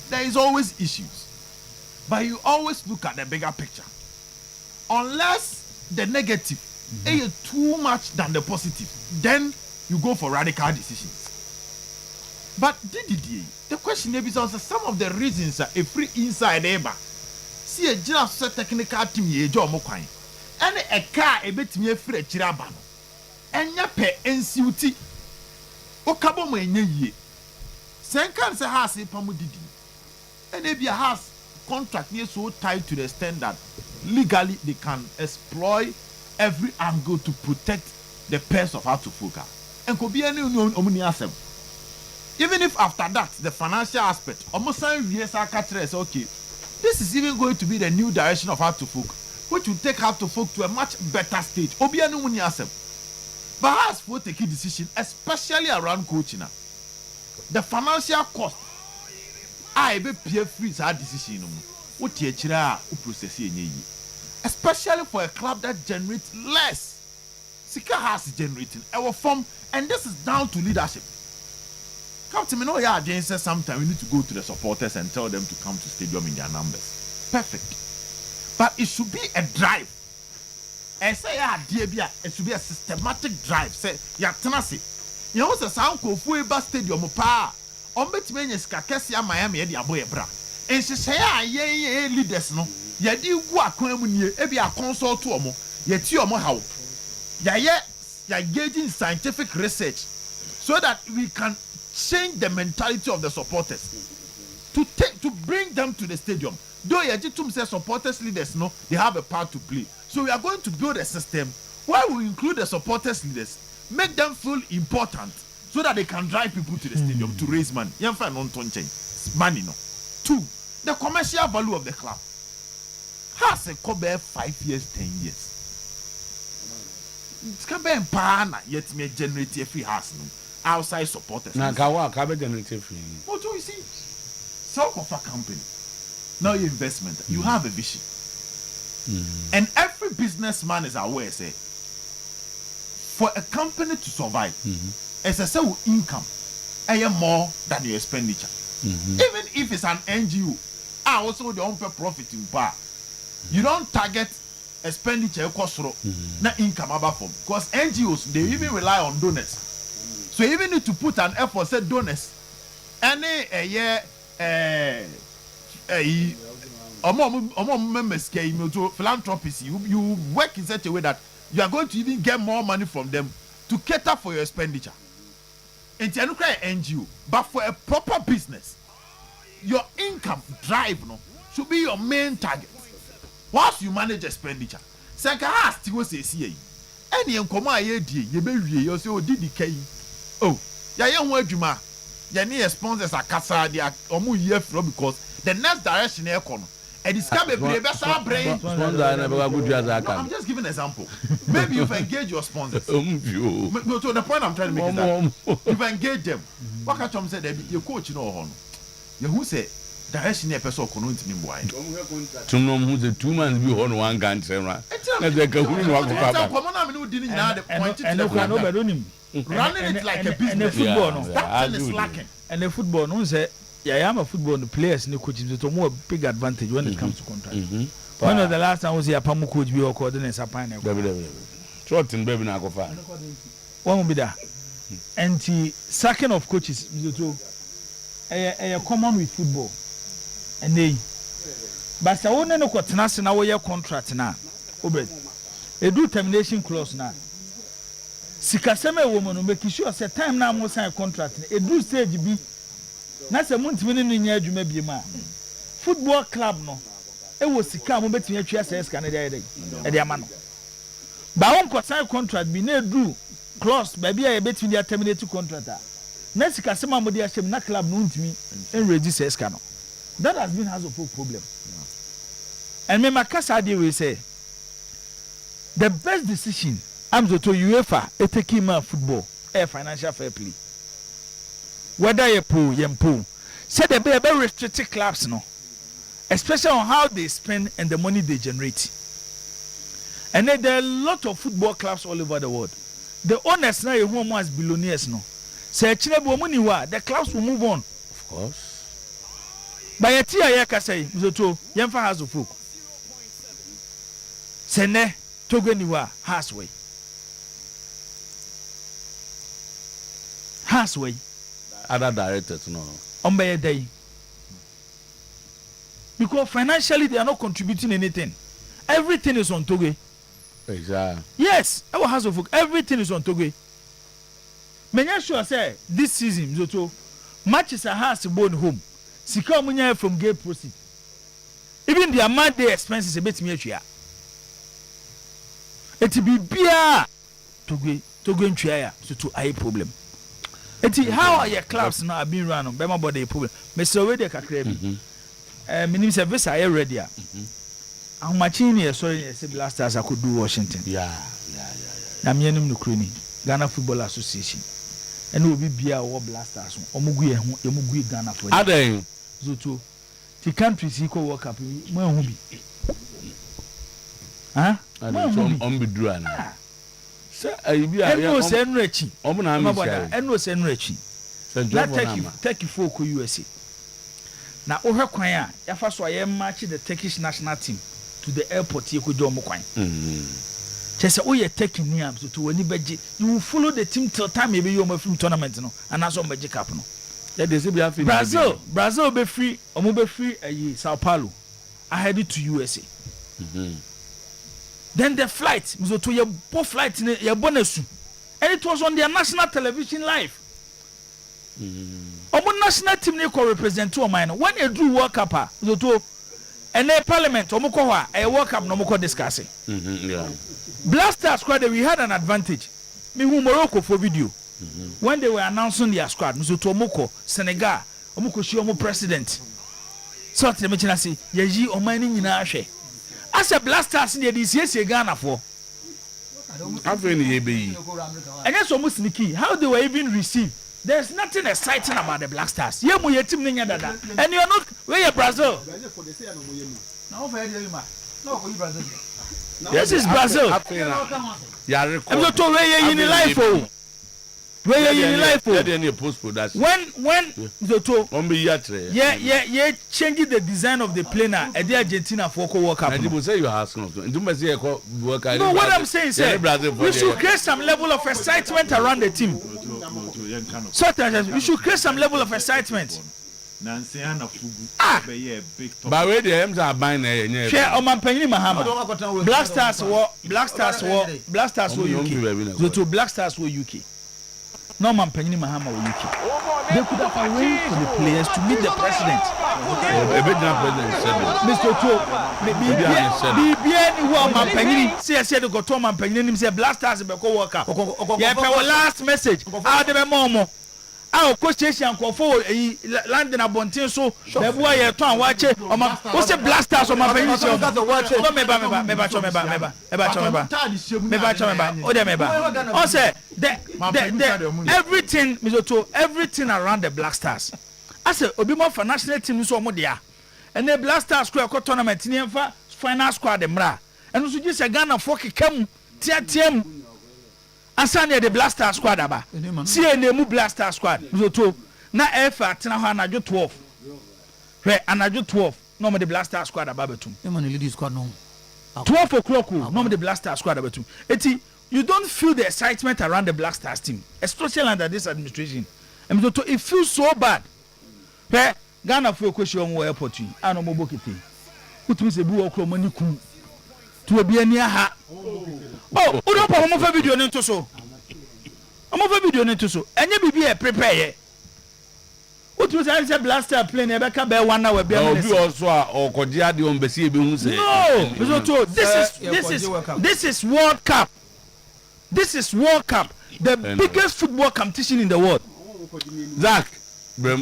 There is always issues, but you always look at the bigger picture. Unless the negative is too much than the positive, then you go for radical decisions. But the question is also some of the reasons are a free inside ever. See a just technical team ye job mokwan. And a car a bit me free chirabano. And ya pe NCUT. O kabo mo enye ye. Senkan se has a pamudidi. And maybe a house contract is so tied to the extent that legally they can exploit every angle to protect the purse of Otuo-Acheampong. And could be any omniasem. Even if after that the financial aspect almost yes okay, this is even going to be the new direction of Otuo-Acheampong, which will take Otuo-Acheampong to a much better stage. Obi any omniasem. But as for taking decision, especially around coaching, the financial cost I be peer free that decision. What process especially for a club that generates less. Sika has generating our form, and this is down to leadership. Captain, you know, again says sometimes we need to go to the supporters and tell them to come to stadium in their numbers. Perfect. But it should be a drive. And say it should be a systematic drive. Say tenacity. You know, the sound of Fueba Stadium pa. Ombetmenye skakesia Miami de aboye bra. And she say ye leaders no. Ye di gu akwan mu nie e bia consult to omo. Ye ti omo hawo. Ya gauging scientific research so that we can change the mentality of the supporters to bring them to the stadium. Though Yajitum says supporters leaders no, they have a part to play. So we are going to build a system where we include the supporters leaders, make them feel important so that they can drive people to the stadium to raise money. Money no. 2, the commercial value of the club has a cover 5 years, 10 years. It's can be pana yet me generate a free house no outside supporters. Now kawa generate free. What do you see? Sell of a company. Now your investment, you have a vision. And every businessman is aware, say, for a company to survive, it's a sell income, more than your expenditure. Even if it's an NGO, I also don't pay profit in bar. You don't target expenditure cost na income above from, because NGOs they even rely on donors. So you even need to put an effort, say donors. Any philanthropists, you work in such a way that you are going to even get more money from them to cater for your expenditure. And you cry NGO, but for a proper business, your income drive should be your main target. Once you manage expenditure, Sanka has to say, see, any uncoma ye be you say, did the oh, ya young word you ma, ya near sponsors are Casa, they are almost year from because the next direction air corner. And it's come a better brain. I'm just giving an example. Maybe you've engaged your sponsors. No, to the point I'm trying to make is that you've engaged them. What can Tom say? Your coach, you know, you who say direction a person couldn't mean why. To know who the 2 months be on one gun, Sarah. And running it like a business. That is lacking. And the football, no say. Yeah, I am a football. The players and the coaches to more big advantage when it comes to contract. One of the last time was here, Pamu coach be or coordinates a pine. Trotting baby now go far. One will be there. And the second of coaches, a common with football. And they, but I won't know what Tanasi now your contract now. Obed, a do termination clause now. Sikaseme woman will make sure at time now more sign contract. A do stage be. Na se muntu ni nya adwuma bi ma football club no e wo sika mo betumi atwa SS ka na dey e dey ama no ba won ko sign contract bi na do clause ba bia ye betimi dia terminate contract na sika sema mo dia hyem na club no ntimi en register eska no. That has been House of Folk problem. And me makasa dey we say the best decision am to UEFA taking man football financial fair play. Whether you pull yempo say the be restricted clubs no, especially on how they spend and the money they generate. And then there are a lot of football clubs all over the world. The owners now who are billionaires no. Say the clubs will move on. Of course. By a tia yaka say Mzoto Yemfa House of Folk. Sene Togeniwa Hasway. Hasway. Other directors no. On by a day. Because financially they are not contributing anything. Everything is on Toge. Exactly. Yes, our House of Folk, everything is on Toge. Menya sure say this season Mzoto matches a house born home. Sika omunya from gate proceed. Even the amount they expenses a bit me atwa. It be bia Toge ntwa ya so to eye problem. How are your clubs now being run on? Bema body problem. Mr. Wedi kakra bi. Minim service are ready. How much in here sorry say Blasters I could do Washington. Yeah. Na me enum no kroni Ghana Football Association. And we be bia wo Blasters. Omugu emugu Ghana for. Aden. Zoto. The countries equal World Cup mo ehun bi. Huh? On be do ana. Say ayi eno se enu achi. Omo na am say. Eno se enu achi. Na Turkey folk USA. Na ohwe kwan a yafa so aye match the Turkish national team to the airport ye ko do omo kwan. Chese o ye Turkey ni am so to wani beje. You will follow the team till time e be you omo film tournament no and aso beje cup no. Brazil be free omo be free ayi Sao Paulo. I headed to USA. Then the flight, so to your both flight in your bonus, and it was on their national television live. Omo national team they could represent to mine. When they do World Cup, so to and the parliament, omo ko a World Cup no mo ko discussing. Blasters squad we had an advantage. Me who Morocco for video. When they were announcing their squad, so to Omoko, Senegal, Omoko shi omo president. So to me china say, yeji omani nyina ahwe. As a Blasters in the DCS Ghana for. I've been here be. And that's almost sneaky. How they were even received. There's nothing exciting about the Blasters. You mo yetim nya dada. And you are not where you Brazil. This is Brazil. Yeah, I'm not told where you in life for. Where you in life for? When the to yeah changing the design of the plane at the Argentina for World Cup. And you say you have no. What I'm saying is we should create some level of excitement around the team. So we should create some level of excitement. But where the M's are buying share on my penny Mahama. Blasters were UK. So to Blasters were UK. No man penny Mahama or UK. They could have arranged for the players to meet the president. Mr. Otuo, be one man penny. See, I said, go to man penny, say Blasters be go work up. Yeah, last message. Out of a moment. Our question call for London Abontin so the boy you turn watch it what's the Blasters on my penny show no meba oh say the everything Mizoto everything around the Blasters I say obi mo for national team so omo dia and the Blasters square tournament ni emfa final squad mra and so just Ghana for kekam tiatem asane the Blaster squad aba see enemu Blaster squad so na efa tena ho anajo 12 hwe anajo 12 no me the Blaster squad aba betum e man lead squad no 12 o'clock no me the Blaster squad aba betum eti you don't feel the excitement around the Blasters team especially under this administration and so it feels so bad hwe Ghana for question on airport yi ano mo bokete utumi se bi wo kro mani kum to obi ani aha oh we don't put video into so I'm over video into so enye bibi e prepare ye to say blaster plane e be ka be 1 hour be am. Obi also or kogia de on be see e be hu say. No, Bisoto, this is World Cup. This is World Cup, the biggest football competition in the world. Zach, Who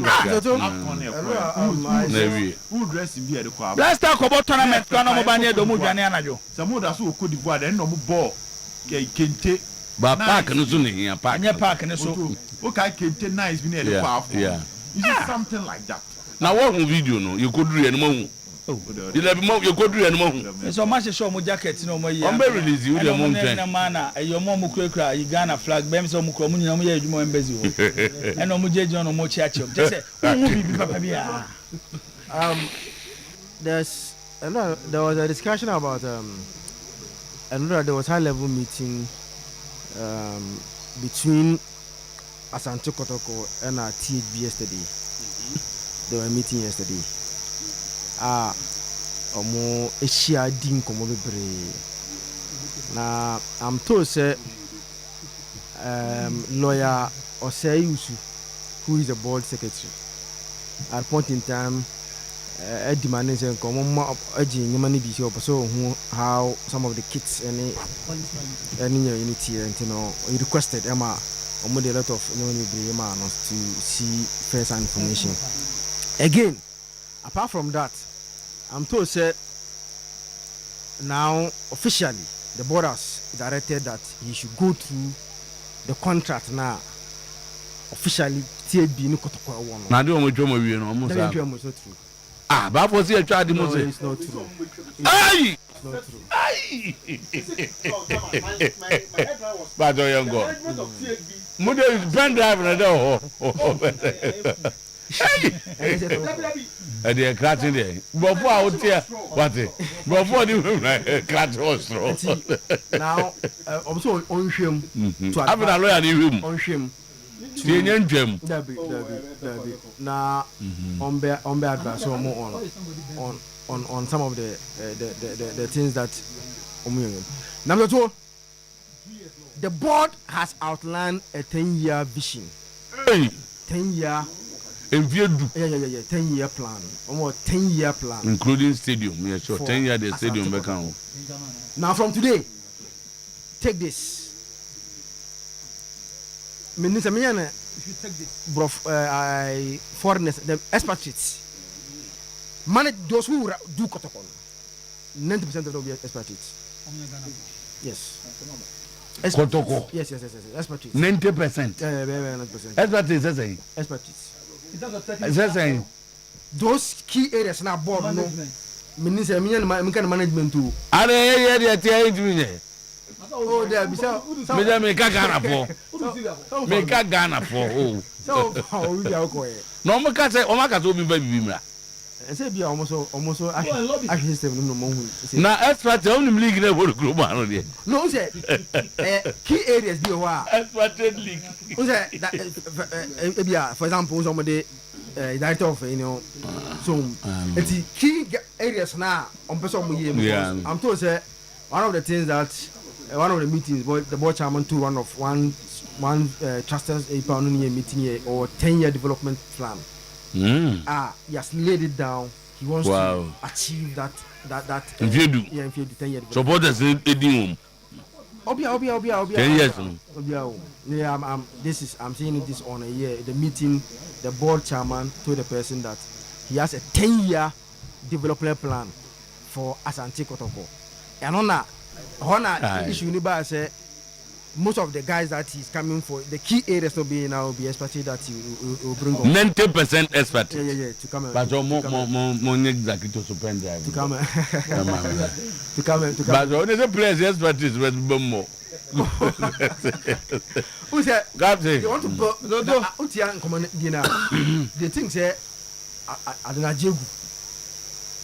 dress in beer? Last time about tournament, Kanamobania, Domujani, Anajo. Some others who could divide and no ball. Kente. But park and Zuni here, park and so. Okay, Kente nice, be near the powerful. Yeah. Is it something like that? Now, what video no? You could read any you could read any so much show my jacket, no more. I'm very release you the mountain. Your mom kra Uganda flag, Bemso Mukromu, no more embassy. And no more John no more church. Just say, there was a discussion about another there was high level meeting between Asante Kotoko and our THB yesterday. They were meeting yesterday. Omo Asia din komo bebre. Na I'm told say lawyer Osei, who is the board secretary, at point in time demanding say komo nyamani bi so how some of the kids any unity and he requested Emma omo a lot of to see first information. Again, apart from that, I'm told say now officially the board has directed that he should go through the contract now. Officially, THB no kotoko one. Na do mo dwomo wie no mo sa. Ah, ba for see a child mo say. It's not true. Ai! It's not true. Ai! Ba do young go. Mo dey pen drive na do. They are crashing there. Before I would tell what before the crash was now, also on shame to have a lawyer in him. On shame. Now, on bear advice or more on some of the things that number 2, the board has outlined a 10-year vision. 10-year. In view, 10-year plan, almost 10-year plan, including stadium. Yeah, sure. 10 year the stadium back on. Now from today, take this. Minister, if you take this, foreigners, the expatriates, manage those who do Kotokon. 90% of them will be expatriates. Yes. Kotoko. Yes. Expatriates. 90%. 90%. Expatriates. Those key areas now board no minister management too. Oh there be so me Ghana for so how we are going no me ka say o ma ka so bi ba bibi mra e say bi almost action system no mo hu na expert on league na for group ano de no say key areas bi wa expert league o say that for example somebody director of so key areas now on person mo here I'm told say one of the things that one of the meetings the board chairman to one trusters a meeting here or 10-year development plan. He has laid it down. He wants to achieve that if you do 10-year supporters edin Obia 10 years I'm saying it this on a year the meeting the board chairman told the person that he has a 10-year development plan for Asante Kotoko and on that issue Niba say most of the guys that he's coming for the key areas to be now be expected that he will bring up 90% expert to come but more exactly to suspend drive to come but only the players expertise with more who said they want to go the thing say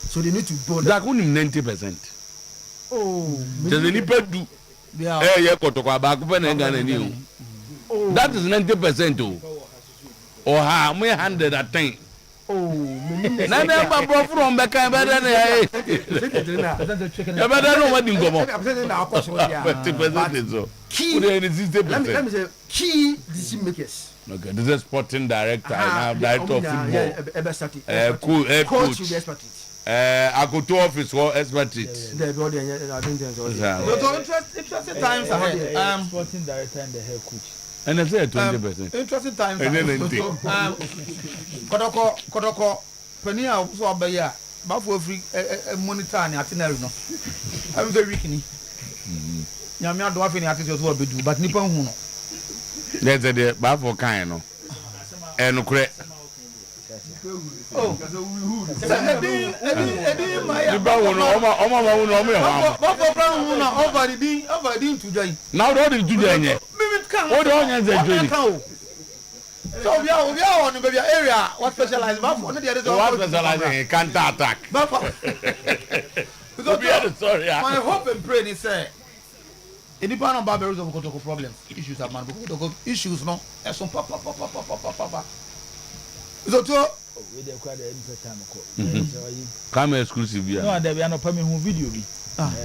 so they need to go that 90%. There's any do that is 90% or how many 100 at time na na ba bro from be kan be na eh ya be na no wadi ngomo let me say key decision makers. Okay, this is sporting director and director of football. Coach with expertise. I go to office for expertise. Interesting times ahead. Sporting director and the head coach. And I say 20%. Interesting times ahead. Kodoko, Penia, so Abaya, Bafo free monitor and itinerary. I'm very weak. Yamia do have any attitude to be do, but Nippon Huno. Let's say the Bafo kind, and create. Oh, now what did you do? What onions are doing? So we are on the area. What specialized? What specializing in counter attack? Sorry, my hope and prayer is say. It depends on barbarous of Kotoko problems, issues of man, issues no. As some papa. So we dey quite the time ko. Come exclusive here. No, there be no permit who video bi.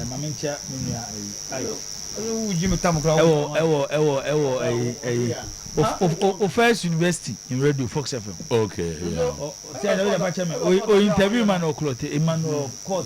Mama ncha nua ayo. Oh, Jimmy Tamukra. First university in radio Fox FM. Okay, yeah. Say na we dey bacha me. O interview man o cloth, Emmanuel Court.